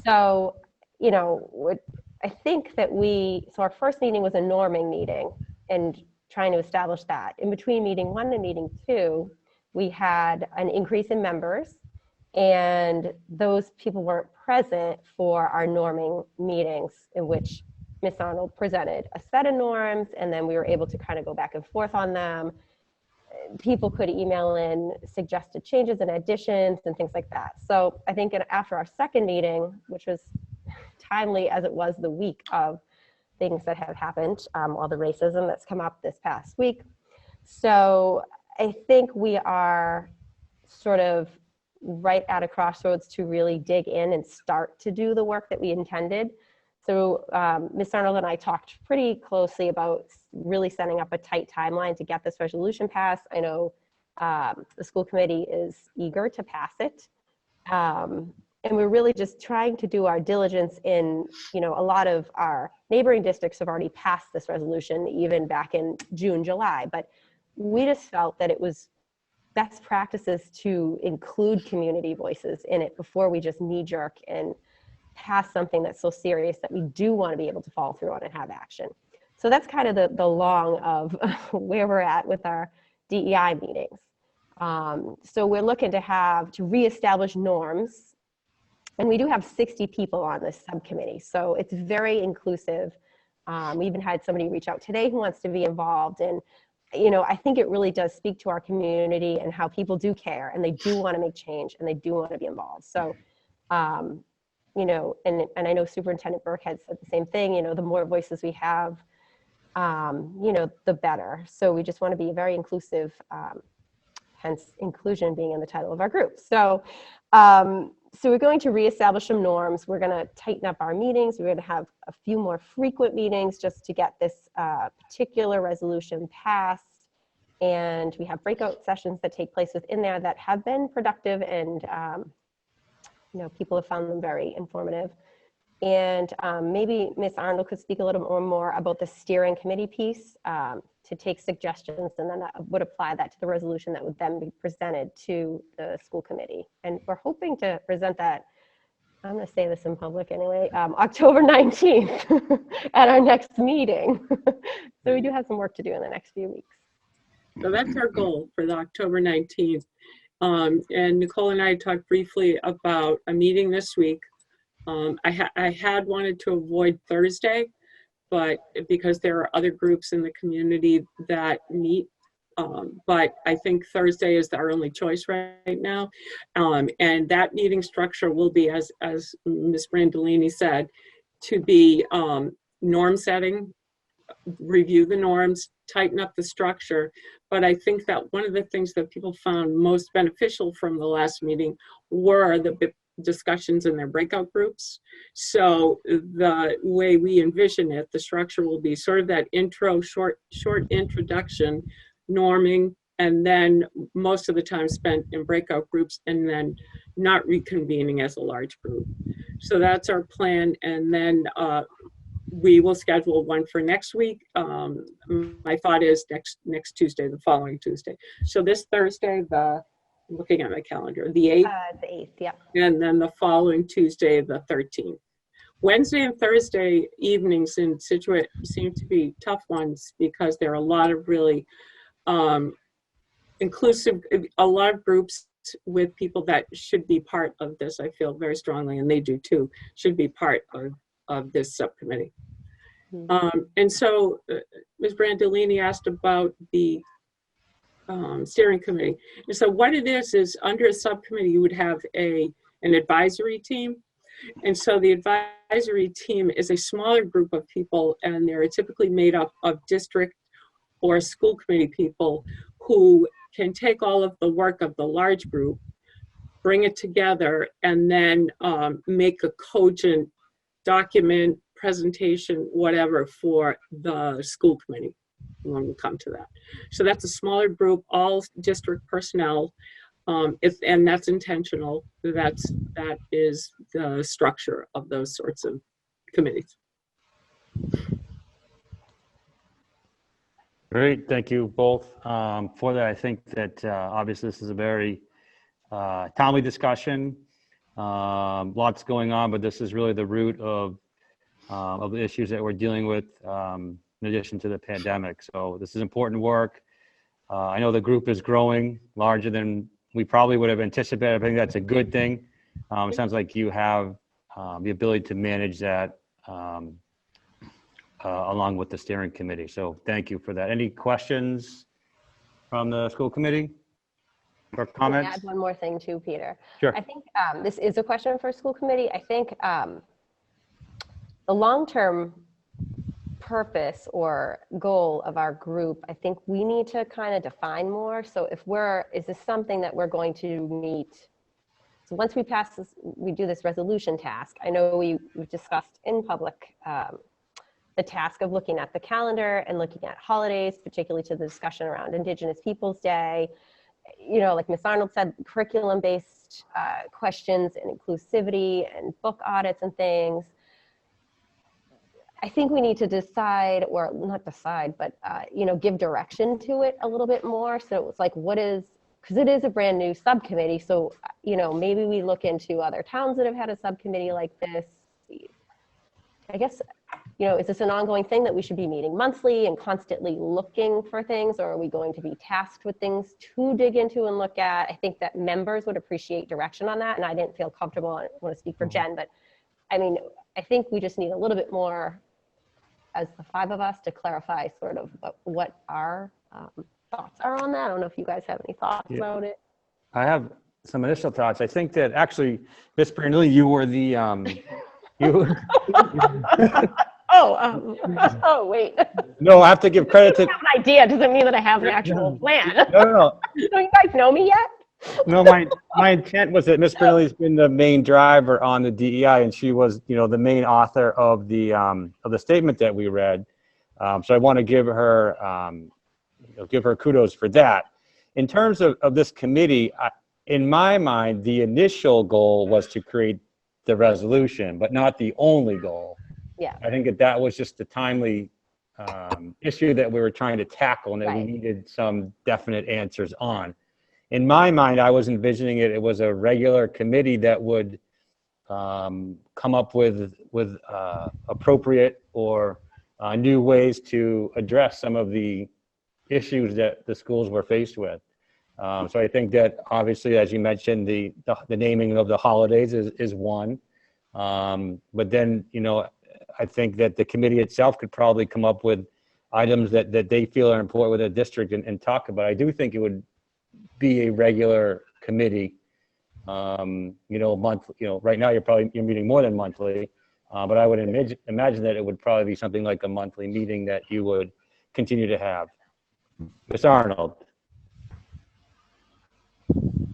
So, you know, I think that so our first meeting was a norming meeting and trying to establish that. In between meeting 1 and meeting 2, we had an increase in members, and those people weren't present for our norming meetings, in which Ms. Arnold presented a set of norms, and then we were able to kind of go back and forth on them. People could email in suggested changes and additions and things like that. So I think after our second meeting, which was timely as it was the week of things that have happened, all the racism that's come up this past week. So I think we are sort of right at a crossroads to really dig in and start to do the work that we intended. So Ms. Arnold and I talked pretty closely about really setting up a tight timeline to get this resolution passed. I know the school committee is eager to pass it. And we're really just trying to do our diligence in, you know, a lot of our neighboring districts have already passed this resolution even back in June, July, but we just felt that it was best practices to include community voices in it before we just knee jerk and pass something that's so serious that we do want to be able to follow through on and have action. So that's kind of the long of where we're at with our DEI meetings. So we're looking to reestablish norms. And we do have 60 people on this subcommittee, so it's very inclusive. We even had somebody reach out today who wants to be involved. And, you know, I think it really does speak to our community and how people do care, and they do want to make change, and they do want to be involved. So, you know, and I know Superintendent Burkhead said the same thing, you know, the more voices we have, you know, the better. So we just want to be very inclusive, hence inclusion being in the title of our group. So, so we're going to reestablish some norms. We're going to tighten up our meetings. We're going to have a few more frequent meetings just to get this particular resolution passed. And we have breakout sessions that take place within there that have been productive, and you know, people have found them very informative. And maybe Ms. Arnold could speak a little more about the steering committee piece, to take suggestions, and then I would apply that to the resolution that would then be presented to the school committee. And we're hoping to present that, I'm going to say this in public anyway, October 19th at our next meeting. So we do have some work to do in the next few weeks. So that's our goal for the October 19th. And Nicole and I talked briefly about a meeting this week. I had wanted to avoid Thursday, but because there are other groups in the community that meet, but I think Thursday is our only choice right now. And that meeting structure will be, as Ms. Brandolini said, to be norm setting, review the norms, tighten up the structure. But I think that one of the things that people found most beneficial from the last meeting were the discussions in their breakout groups. So the way we envision it, the structure will be sort of that short introduction, norming, and then most of the time spent in breakout groups, and then not reconvening as a large group. So that's our plan. And then we will schedule one for next week. My thought is next Tuesday, the following Tuesday. So this Thursday, looking at my calendar, the 8th. The 8th, yeah. And then the following Tuesday, the 13th. Wednesday and Thursday evenings in Scituate seem to be tough ones because there are a lot of really inclusive, a lot of groups with people that should be part of this. I feel very strongly, and they do too, should be part of this subcommittee. And so Ms. Brandolini asked about the steering committee. And so what it is under a subcommittee, you would have an advisory team. And so the advisory team is a smaller group of people, and they're typically made up of district or school committee people who can take all of the work of the large group, bring it together, and then make a cogent document, presentation, whatever, for the school committee when we come to that. So that's a smaller group, all district personnel, and that's intentional. That is the structure of those sorts of committees. Great, thank you both for that. I think that obviously this is a very timely discussion. Lots going on, but this is really the root of the issues that we're dealing with in addition to the pandemic. So this is important work. I know the group is growing larger than we probably would have anticipated. I think that's a good thing. It sounds like you have the ability to manage that along with the steering committee. So thank you for that. Any questions from the school committee or comments? Add one more thing too, Peter. Sure. I think this is a question for school committee. I think the long-term purpose or goal of our group, I think we need to kind of define more. So if is this something that we're going to meet? So once we pass this, we do this resolution task. I know we've discussed in public the task of looking at the calendar and looking at holidays, particularly to the discussion around Indigenous Peoples Day. You know, like Ms. Arnold said, curriculum-based questions and inclusivity and book audits and things. I think we need to decide, or not decide, but you know, give direction to it a little bit more. So it's like, because it is a brand new subcommittee. So, you know, maybe we look into other towns that have had a subcommittee like this. I guess, you know, is this an ongoing thing that we should be meeting monthly and constantly looking for things, or are we going to be tasked with things to dig into and look at? I think that members would appreciate direction on that, and I didn't feel comfortable. I want to speak for Jen, but I mean, I think we just need a little bit more as the five of us to clarify sort of what our thoughts are on that. I don't know if you guys have any thoughts about it. I have some initial thoughts. I think that actually, Ms. Bernilli, you were the Oh, wait. No, I have to give credit to. I have an idea. Doesn't mean that I have an actual plan. No. Don't you guys know me yet? No, my intent was that Ms. Bernilli's been the main driver on the DEI, and she was, you know, the main author of the statement that we read. So I want to give her kudos for that. In terms of this committee, in my mind, the initial goal was to create the resolution, but not the only goal. Yeah. I think that was just a timely issue that we were trying to tackle and that we needed some definite answers on. In my mind, I was envisioning it was a regular committee that would come up with appropriate or new ways to address some of the issues that the schools were faced with. So I think that obviously, as you mentioned, the naming of the holidays is one. But then, you know, I think that the committee itself could probably come up with items that they feel are important with the district and talk about. I do think it would be a regular committee, you know, monthly. You know, right now you're meeting more than monthly, but I would imagine that it would probably be something like a monthly meeting that you would continue to have. Ms. Arnold.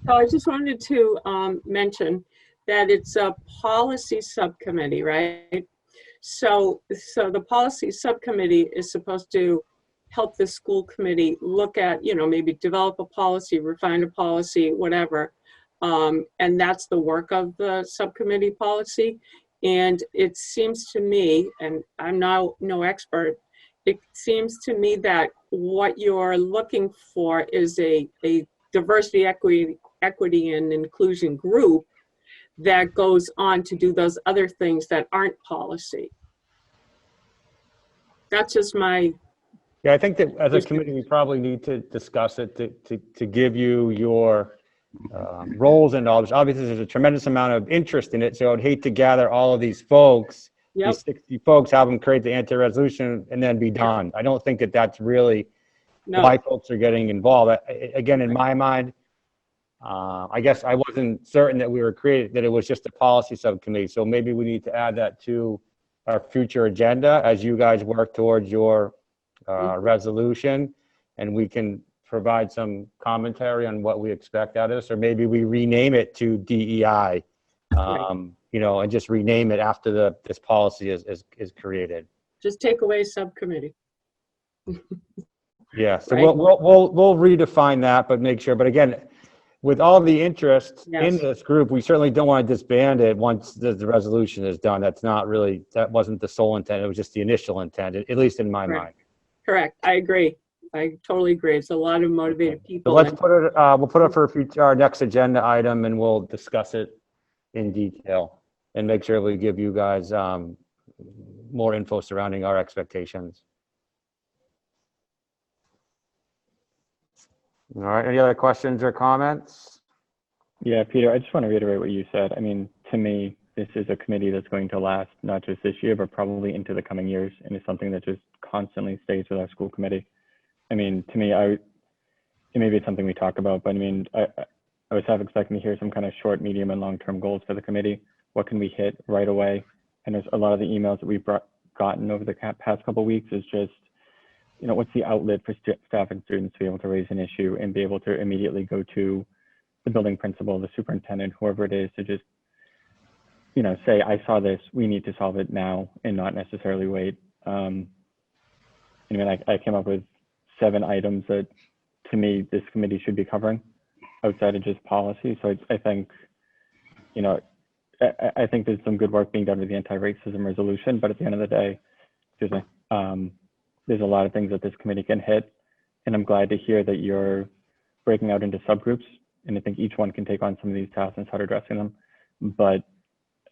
So I just wanted to mention that it's a policy subcommittee, right? So the policy subcommittee is supposed to help the school committee look at, you know, maybe develop a policy, refine a policy, whatever. And that's the work of the subcommittee policy. And it seems to me, and I'm no expert, it seems to me that what you're looking for is a diversity, equity, and inclusion group that goes on to do those other things that aren't policy. That's just my... Yeah, I think that as a committee, we probably need to discuss it to give you your roles and all this. Obviously, there's a tremendous amount of interest in it, so I'd hate to gather all of these folks, these 60 folks, have them create the anti-resolution, and then be done. I don't think that that's really why folks are getting involved. Again, in my mind, I guess I wasn't certain that that it was just a policy subcommittee, so maybe we need to add that to our future agenda as you guys work towards your resolution, and we can provide some commentary on what we expect out of this, or maybe we rename it to DEI, you know, and just rename it after this policy is created. Just take away subcommittee. Yeah, so Right. we'll redefine that, but make sure. But again, with all the interest in Yes. this group, we certainly don't want to disband it once the resolution is done. That's not really, that wasn't the sole intent. It was just the initial intent, at least in my mind. Correct. I agree. I totally agree. It's a lot of motivated So people. let's put it, we'll put it for our next agenda item, and we'll discuss it in detail and make sure we give you guys more info surrounding our expectations. All right, any other questions or comments? Yeah, Peter, I just want to reiterate what you said. I mean, to me, this is a committee that's going to last not just this year, but probably into the coming years, and it's something that just constantly stays with our school committee. I mean, to me, maybe it's something we talk about, but I mean, I was half expecting to hear some kind of short, medium, and long-term goals for the committee. What can we hit right away? And there's a lot of the emails that we've gotten over the past couple of weeks is just, you know, what's the outlet for staff and students to be able to raise an issue and be able to immediately go to the building principal, the superintendent, whoever it is, to just, you know, say, I saw this, we need to solve it now and not necessarily wait. I mean, I came up with 7 items that, to me, this committee should be covering outside of just policy. So I think, you know, I think there's some good work being done with the anti-racism resolution, but at the end of the day, there's a lot of things that this committee can hit. And I'm glad to hear that you're breaking out into subgroups. And I think each one can take on some of these tasks and start addressing them. But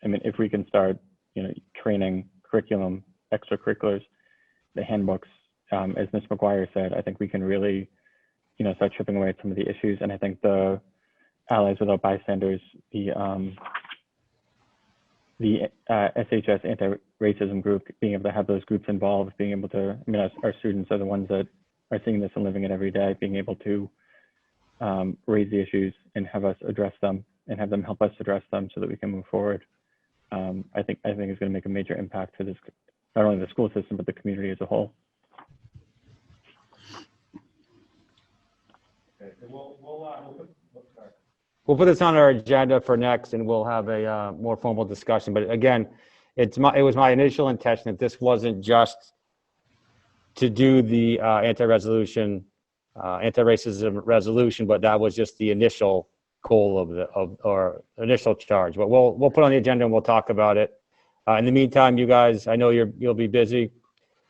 I mean, if we can start, you know, training, curriculum, extracurriculars, the handbooks, as Ms. McGuire said, I think we can really, you know, start chipping away at some of the issues. And I think the Allies Without Bystanders, the SHS anti-racism group, being able to have those groups involved, being able to, I mean, our students are the ones that are seeing this and living it every day, being able to raise the issues and have us address them and have them help us address them so that we can move forward. I think it's going to make a major impact to this, not only the school system, but the community as a whole. Okay, we'll put this on our agenda for next, and we'll have a more formal discussion. But again, it was my initial intention that this wasn't just to do the anti-racism resolution, but that was just the initial goal of our initial charge. But we'll put on the agenda and we'll talk about it. In the meantime, you guys, I know you'll be busy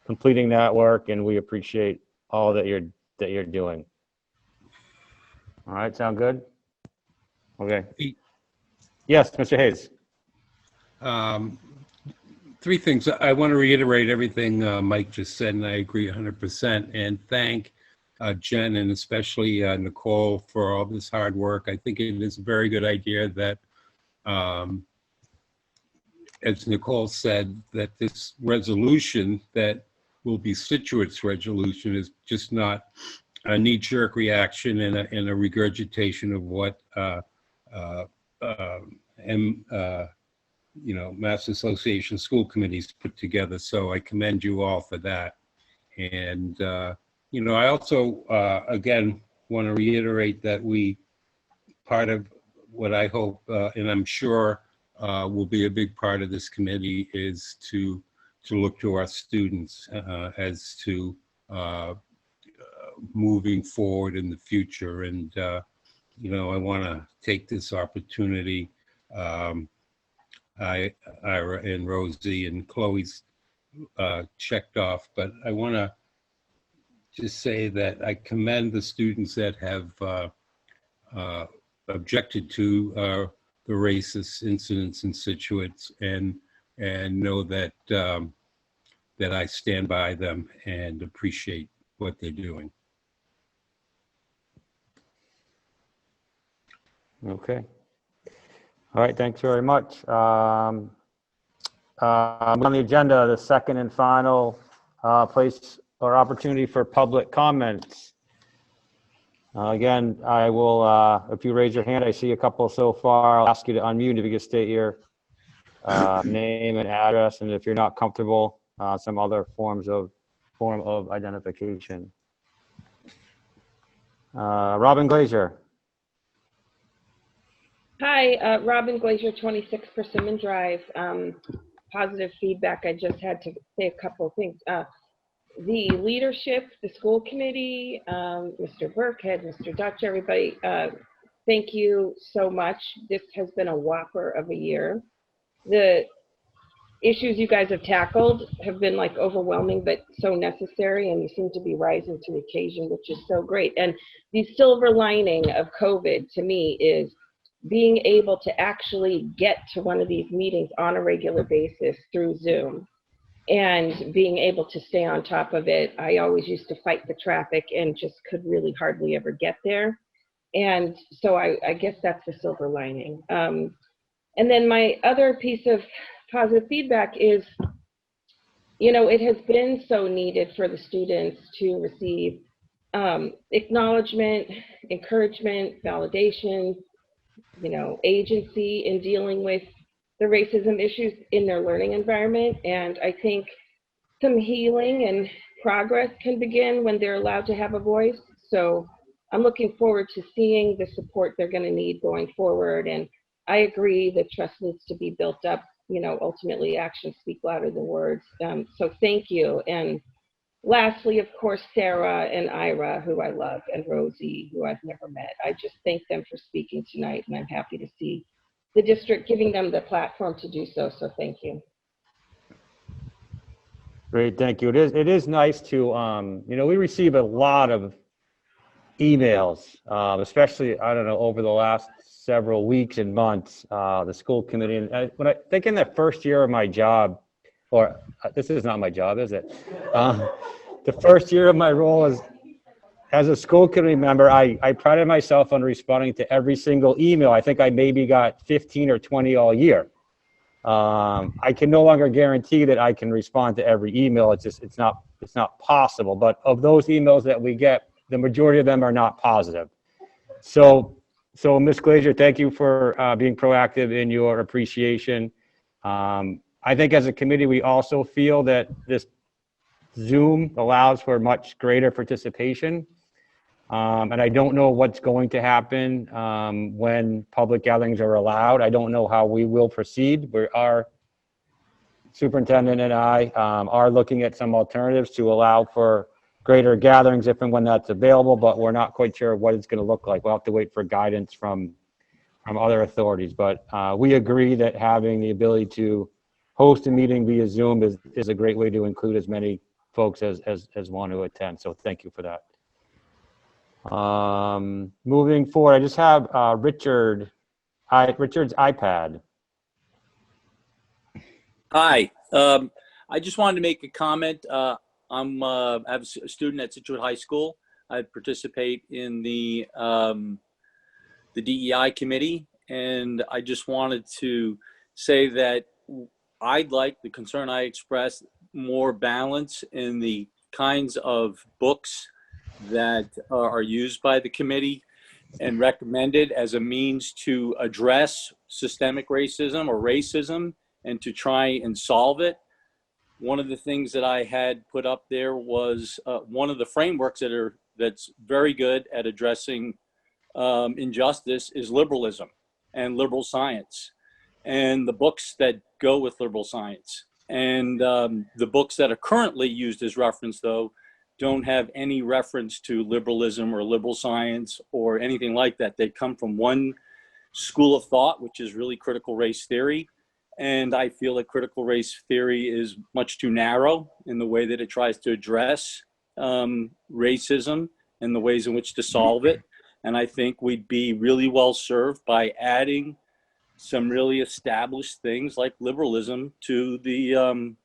completing that work, and we appreciate all that you're doing. All right, sound good? Okay. Yes, Mr. Hayes. 3 things. I want to reiterate everything Mike just said, and I agree 100%. And thank Jen and especially Nicole for all this hard work. I think it is a very good idea that, as Nicole said, that this resolution that will be Scituate's resolution is just not a knee-jerk reaction and a regurgitation of what you know, Mass Association School Committees put together. So I commend you all for that. And you know, I also again want to reiterate that part of what I hope and I'm sure will be a big part of this committee is to look to our students as to moving forward in the future. And you know, I want to take this opportunity. Ira and Rosie and Chloe's checked off, but I want to just say that I commend the students that have objected to the racist incidents in Scituate, and know that that I stand by them and appreciate what they're doing. Okay. All right, thanks very much. On the agenda, the second and final place or opportunity for public comments. Again, I will, if you raise your hand, I see a couple so far. I'll ask you to unmute if you could state your name and address, and if you're not comfortable, some other form of identification. Robin Glazier. Hi, Robin Glazier, 26 Persimmon Drive. Positive feedback. I just had to say a couple of things. The leadership, the school committee, Mr. Burkhead, Mr. Dutch, everybody, thank you so much. This has been a whopper of a year. The issues you guys have tackled have been like overwhelming, but so necessary, and you seem to be rising to the occasion, which is so great. And the silver lining of COVID to me is being able to actually get to one of these meetings on a regular basis through Zoom and being able to stay on top of it. I always used to fight the traffic and just could really hardly ever get there. And so I guess that's the silver lining. And then my other piece of positive feedback is, you know, it has been so needed for the students to receive acknowledgement, encouragement, validation, you know, agency in dealing with the racism issues in their learning environment. And I think some healing and progress can begin when they're allowed to have a voice. So I'm looking forward to seeing the support they're going to need going forward. And I agree that trust needs to be built up. You know, ultimately actions speak louder than words. So thank you. And lastly, of course, Sarah and Ira, who I love, and Rosie, who I've never met. I just thank them for speaking tonight, and I'm happy to see the district giving them the platform to do so. So thank you. Great, thank you. It is nice to, you know, we receive a lot of emails, especially, I don't know, over the last several weeks and months, the school committee. And when I think in the first year of my job, or this is not my job, is it? The first year of my role as a school committee member, I prided myself on responding to every single email. I think I maybe got 15 or 20 all year. I can no longer guarantee that I can respond to every email. It's not possible. But of those emails that we get, the majority of them are not positive. So Ms. Glazier, thank you for being proactive in your appreciation. I think as a committee, we also feel that this Zoom allows for much greater participation. And I don't know what's going to happen when public gatherings are allowed. I don't know how we will proceed. Our superintendent and I are looking at some alternatives to allow for greater gatherings if and when that's available, but we're not quite sure what it's going to look like. We'll have to wait for guidance from other authorities. But we agree that having the ability to host a meeting via Zoom is a great way to include as many folks as want to attend. So thank you for that. Moving forward, I just have Richard's iPad. Hi, I just wanted to make a comment. I have a student at Scituate High School. I participate in the DEI committee, and I just wanted to say that I'd like the concern I expressed more balance in the kinds of books that are used by the committee and recommended as a means to address systemic racism or racism and to try and solve it. One of the things that I had put up there was one of the frameworks that's very good at addressing injustice is liberalism and liberal science, and the books that go with liberal science. And the books that are currently used as reference, though, don't have any reference to liberalism or liberal science or anything like that. They come from one school of thought, which is really critical race theory. And I feel that critical race theory is much too narrow in the way that it tries to address racism and the ways in which to solve it. And I think we'd be really well served by adding some really established things like liberalism to the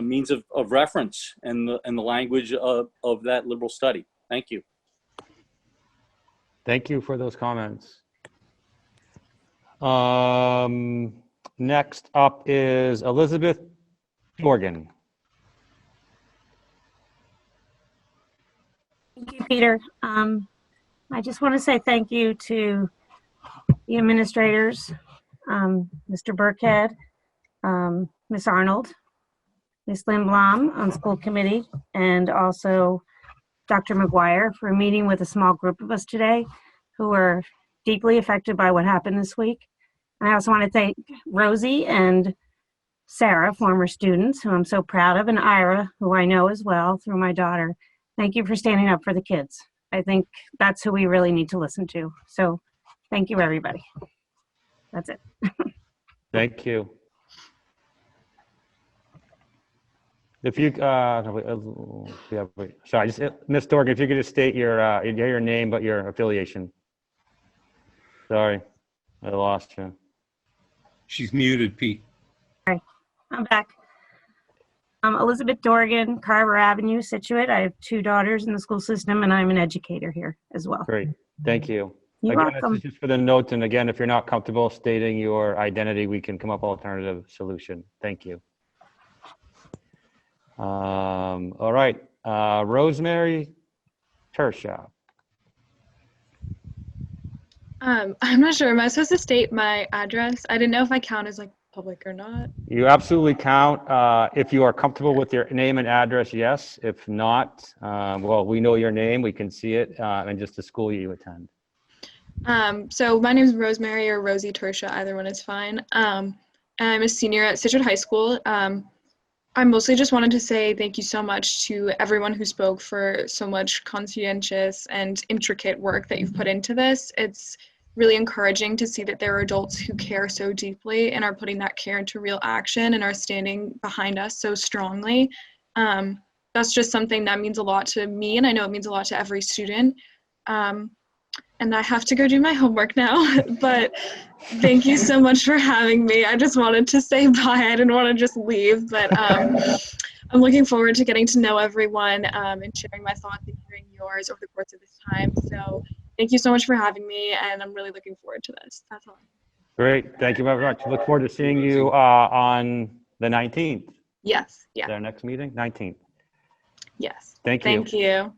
means of reference and the language of that liberal study. Thank you. Thank you for those comments. Next up is Elizabeth Morgan. Thank you, Peter. I just want to say thank you to the administrators, Mr. Burkhead, Ms. Arnold, Ms. Lindblom on school committee, and also Dr. McGuire for meeting with a small group of us today who were deeply affected by what happened this week. And I also want to thank Rosie and Sarah, former students, who I'm so proud of, and Ira, who I know as well through my daughter. Thank you for standing up for the kids. I think that's who we really need to listen to. So thank you, everybody. That's it. Thank you. If you, sorry, just Ms. Dorgan, if you could just state your name, but your affiliation. Sorry, I lost you. She's muted, Pete. I'm back. I'm Elizabeth Dorgan, Carver Avenue, Scituate. I have 2 daughters in the school system, and I'm an educator here as well. Great, thank you. You're Again, welcome. this is just for the notes, and again, if you're not comfortable stating your identity, we can come up with an alternative solution. Thank you. All right, Rosemary Tersha. I'm not sure. Am I supposed to state my address? I didn't know if I count as like public or not. You absolutely count. If you are comfortable with your name and address, yes. If not, well, we know your name, we can see it, and just the school you attend. So my name is Rosemary or Rosie Tersha, either one is fine. And I'm a senior at Scituate High School. I mostly just wanted to say thank you so much to everyone who spoke for so much conscientious and intricate work that you've put into this. It's really encouraging to see that there are adults who care so deeply and are putting that care into real action and are standing behind us so strongly. That's just something that means a lot to me, and I know it means a lot to every student. And I have to go do my homework now, but thank you so much for having me. I just wanted to say bye. I didn't want to just leave, but I'm looking forward to getting to know everyone and sharing my thoughts and hearing yours over the course of this time. So thank you so much for having me, and I'm really looking forward to this. That's all. Great, thank you very much. Look forward to seeing you on the 19th. Yes, yeah. Our next meeting, 19th. Yes. Thank you. Thank you.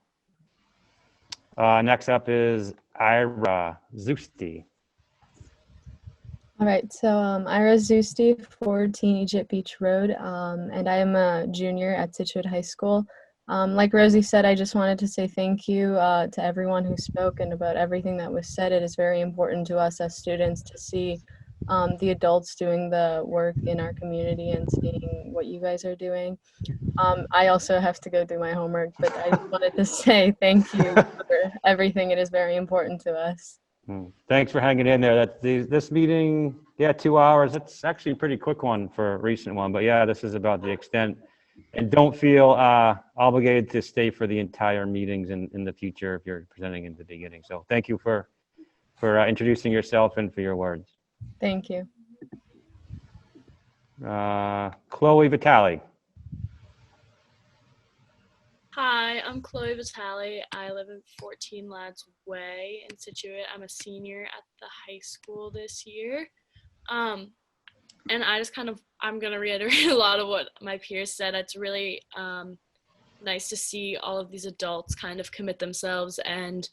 Next up is Ira Zusti. All right, so Ira Zusti, 14 Egypt Beach Road, and I am a junior at Scituate High School. Like Rosie said, I just wanted to say thank you to everyone who spoke and about everything that was said. It is very important to us as students to see the adults doing the work in our community and seeing what you guys are doing. I also have to go do my homework, but I just wanted to say thank you for everything. It is very important to us. Thanks for hanging in there. This meeting, yeah, 2 hours. It's actually a pretty quick one for a recent one, but yeah, this is about the extent. And don't feel obligated to stay for the entire meetings in the future if you're presenting in the beginning. So thank you for introducing yourself and for your words. Thank you. Chloe Vitale. Hi, I'm Chloe Vitale. I live in 14 Lads Way in Scituate. I'm a senior at the high school this year. And I just I'm going to reiterate a lot of what my peers said. It's really nice to see all of these adults kind of commit themselves and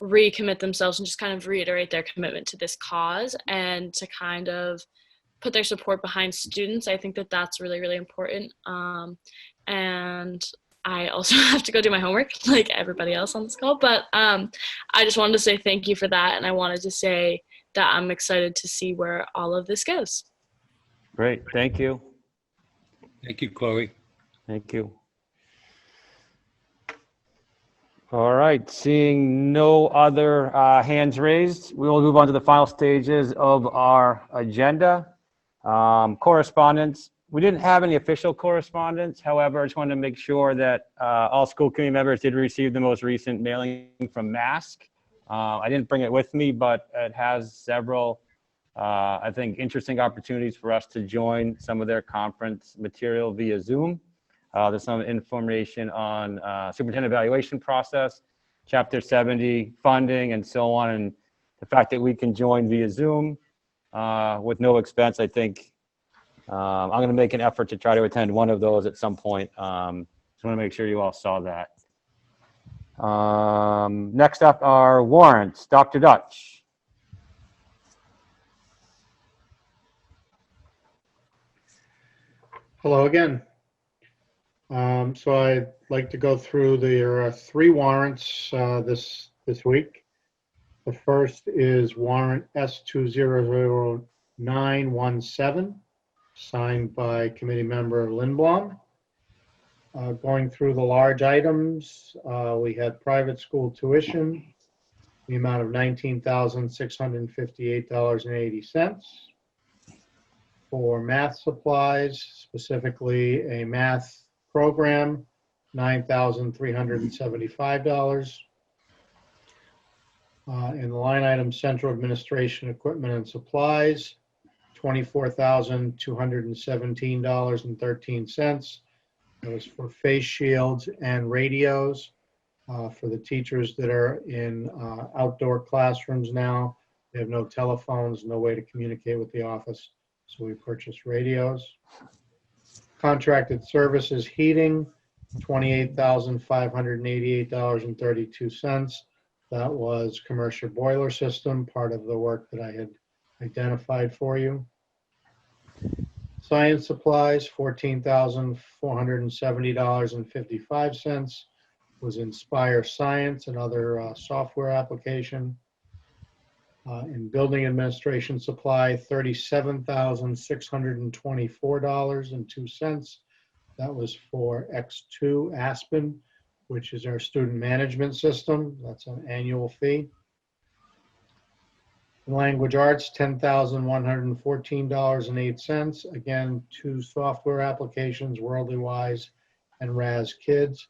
recommit themselves and just kind of reiterate their commitment to this cause and to kind of put their support behind students. I think that that's really, really important. And I also have to go do my homework like everybody else on this call, but I just wanted to say thank you for that. And I wanted to say that I'm excited to see where all of this goes. Great, thank you. Thank you, Chloe. Thank you. All right, seeing no other hands raised, we will move on to the final stages of our agenda. Correspondence. We didn't have any official correspondence. However, I just wanted to make sure that all school committee members did receive the most recent mailing from MASC. I didn't bring it with me, but it has several, I think, interesting opportunities for us to join some of their conference material via Zoom. There's some information on superintendent evaluation process, Chapter 70 funding, and so on. And the fact that we can join via Zoom with no expense, I think I'm going to make an effort to try to attend one of those at some point. Just want to make sure you all saw that. Next up are warrants. Dr. Dutch. Hello again. So I'd like to go through the three warrants this week. The first is warrant S200917, signed by committee member Lindblom. Going through the large items, we had private school tuition, the amount of $19,658.80. For math supplies, specifically a math program, $9,375. In the line item central administration equipment and supplies, $24,217.13. That was for face shields and radios for the teachers that are in outdoor classrooms now. They have no telephones, no way to communicate with the office, so we purchased radios. Contracted services heating, $28,588.32. That was commercial boiler system, part of the work that I had identified for you. Science supplies, $14,470.55, was Inspire Science and other software application. In building administration supply, $37,624.02. That was for X2 Aspen, which is our student management system. That's an annual fee. In language arts, $10,114.08. Again, two software applications, Worldly Wise and Raz Kids.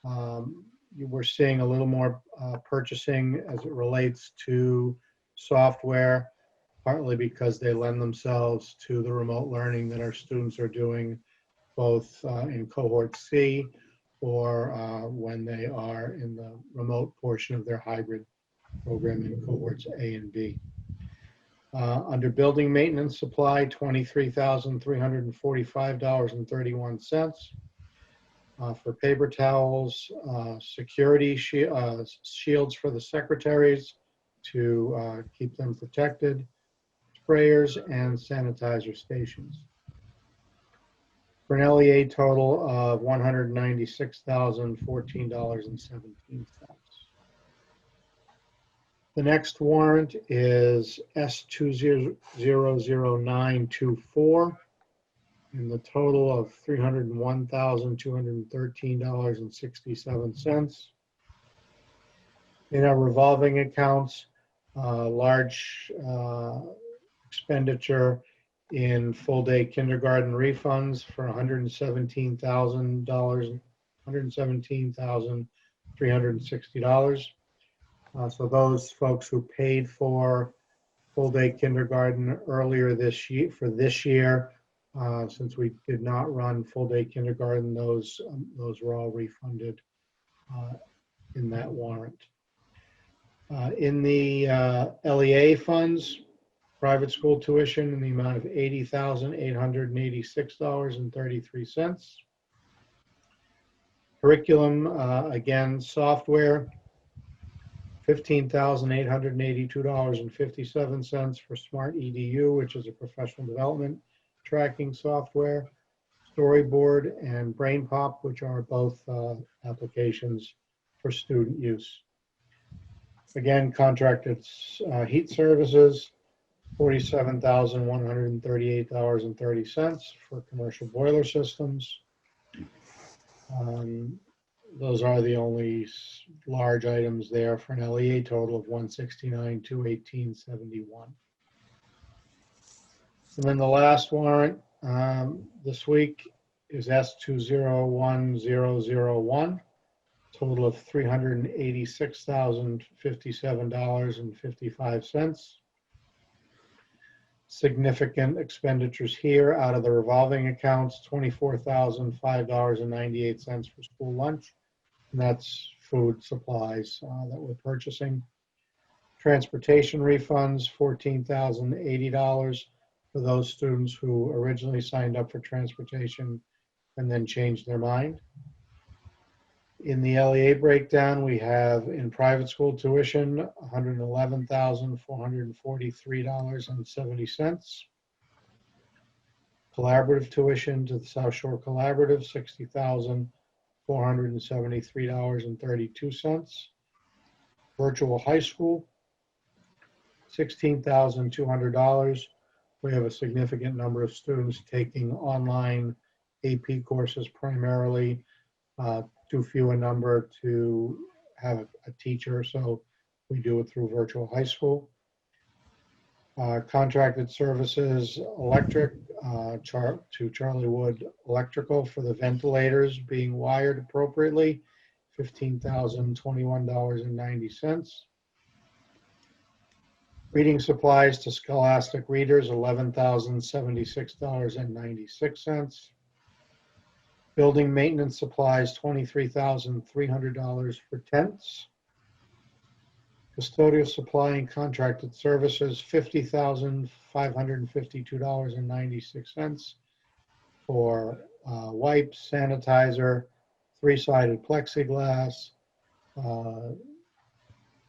We're seeing a little more purchasing as it relates to software, partly because they lend themselves to the remote learning that our students are doing, both in cohort C or when they are in the remote portion of their hybrid program in cohorts A and B. Under building maintenance supply, $23,345.31. For paper towels, security shields for the secretaries to keep them protected, sprayers, and sanitizer stations. For an LEA total of $196,014.17. The next warrant is S200924 in the total of $301,213.67. In our revolving accounts, large expenditure in full-day kindergarten refunds for $117,360. So those folks who paid for full-day kindergarten earlier this year, since we did not run full-day kindergarten, those were all refunded in that warrant. In the LEA funds, private school tuition in the amount of $80,886.33. Curriculum, again, software, $15,882.57 for Smart EDU, which is a professional development tracking software, Storyboard and BrainPop, which are both applications for student use. Again, contracted heat services, $47,138.30 for commercial boiler systems. Those are the only large items there for an LEA total of $169,218.71. And then the last warrant this week is S201001, total of $386,057.55. Significant expenditures here out of the revolving accounts, $24,005.98 for school lunch, and that's food supplies that we're purchasing. Transportation refunds, $14,080 for those students who originally signed up for transportation and then changed their mind. In the LEA breakdown, we have in private school tuition, $111,443.70. Collaborative tuition to the South Shore Collaborative, $60,473.32. Virtual high school, $16,200. We have a significant number of students taking online AP courses primarily, too few a number to have a teacher, so we do it through virtual high school. Contracted services, electric, to Charlie Wood Electrical for the ventilators being wired appropriately, $15,021.90. Reading supplies to Scholastic readers, $11,076.96. Building maintenance supplies, $23,300 for tents. Custodial supply and contracted services, $50,552.96 for wipes, sanitizer, three-sided plexiglass,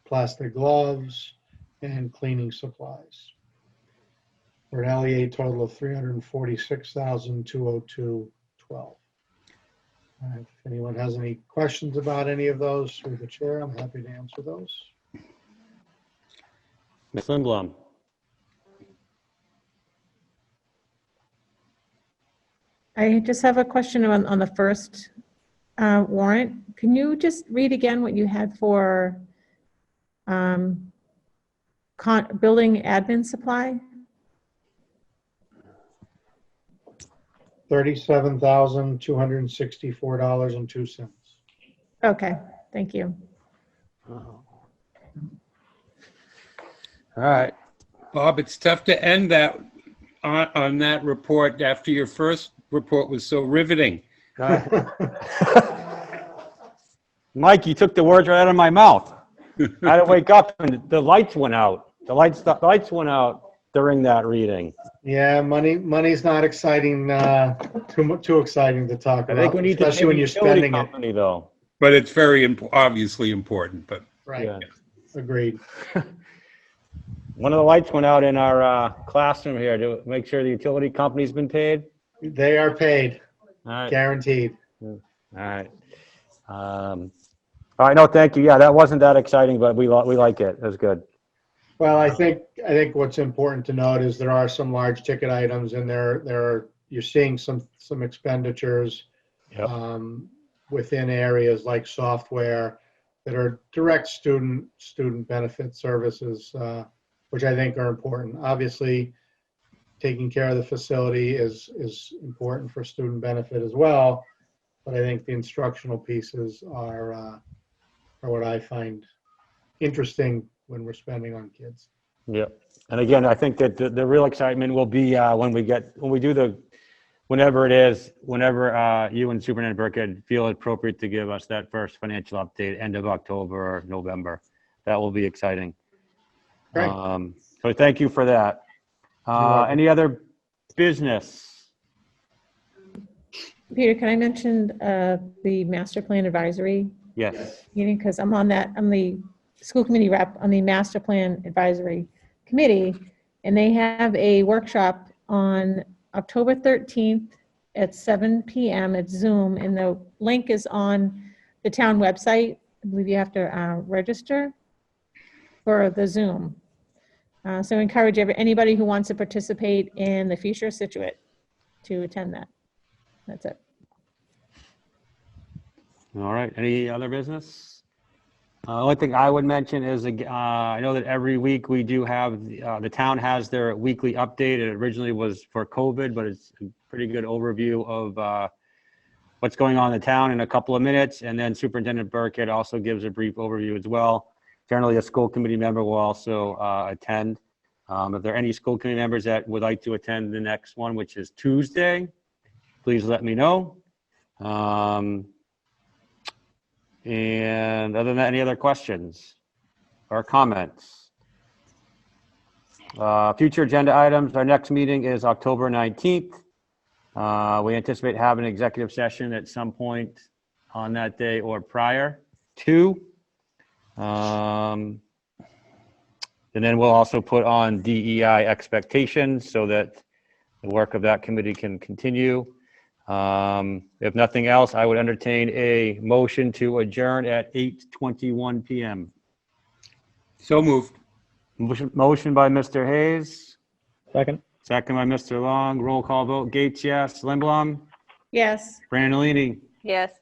plastic gloves, and cleaning supplies. For an LEA total of $346,202.12. If anyone has any questions about any of those through the chair, I'm happy to answer those. Ms. Lindblom. I just have a question on the first warrant. Can you just read again what you had for building admin supply? $37,264.02. Okay, thank you. All right. Bob, it's tough to end that on that report after your first report was so riveting. Mike, you took the words right out of my mouth. I had to wake up and the lights went out. The lights went out during that reading. Yeah, money's not exciting, too exciting to talk about. I think we need to especially when you're spending company, though. But it's very obviously important. But Right. Yeah. Agreed. One of the lights went out in our classroom here to make sure the utility company's been paid. They are paid, All right. guaranteed. All right. All right. No, thank you. Yeah, that wasn't that exciting, but we like it. It was good. Well, I think what's important to note is there are some large ticket items in there. You're seeing some expenditures within areas like software that are direct student benefit services, which I think are important. Obviously, taking care of the facility is important for student benefit as well, but I think the instructional pieces are what I find interesting when we're spending on kids. Yep. And again, I think that the real excitement will be whenever you and Superintendent Burkhead feel it appropriate to give us that first financial update, end of October or November. That will be exciting. Great. So thank you for that. Any other business? Peter, can I mention the master plan advisory Yes. meeting? Because I'm the school committee rep on the master plan advisory committee, and they have a workshop on October 13th at 7 p.m. at Zoom, and the link is on the town website. I believe you have to register for the Zoom. So encourage anybody who wants to participate in the future Scituate to attend that. That's it. All right. Any other business? Only thing I would mention is I know that every week we do have the town has their weekly update. It originally was for COVID, but it's a pretty good overview of what's going on in the town in a couple of minutes. And then Superintendent Burkhead also gives a brief overview as well. Generally, a school committee member will also attend. If there are any school committee members that would like to attend the next one, which is Tuesday, please let me know. And other than that, any other questions or comments? Future agenda items. Our next meeting is October 19th. We anticipate having an executive session at some point on that day or prior to. And then we'll also put on DEI expectations so that the work of that committee can continue. If nothing else, I would entertain a motion to adjourn at 8:21 p.m. So moved. Motion by Mr. Hayes, Second. second by Mr. Long. Roll call vote. Gates, yes. Lindblom, Yes. Brandolini, Yes.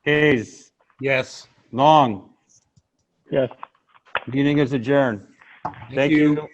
Hayes, Yes. Long. Yes. Meeting is adjourned. Thank you.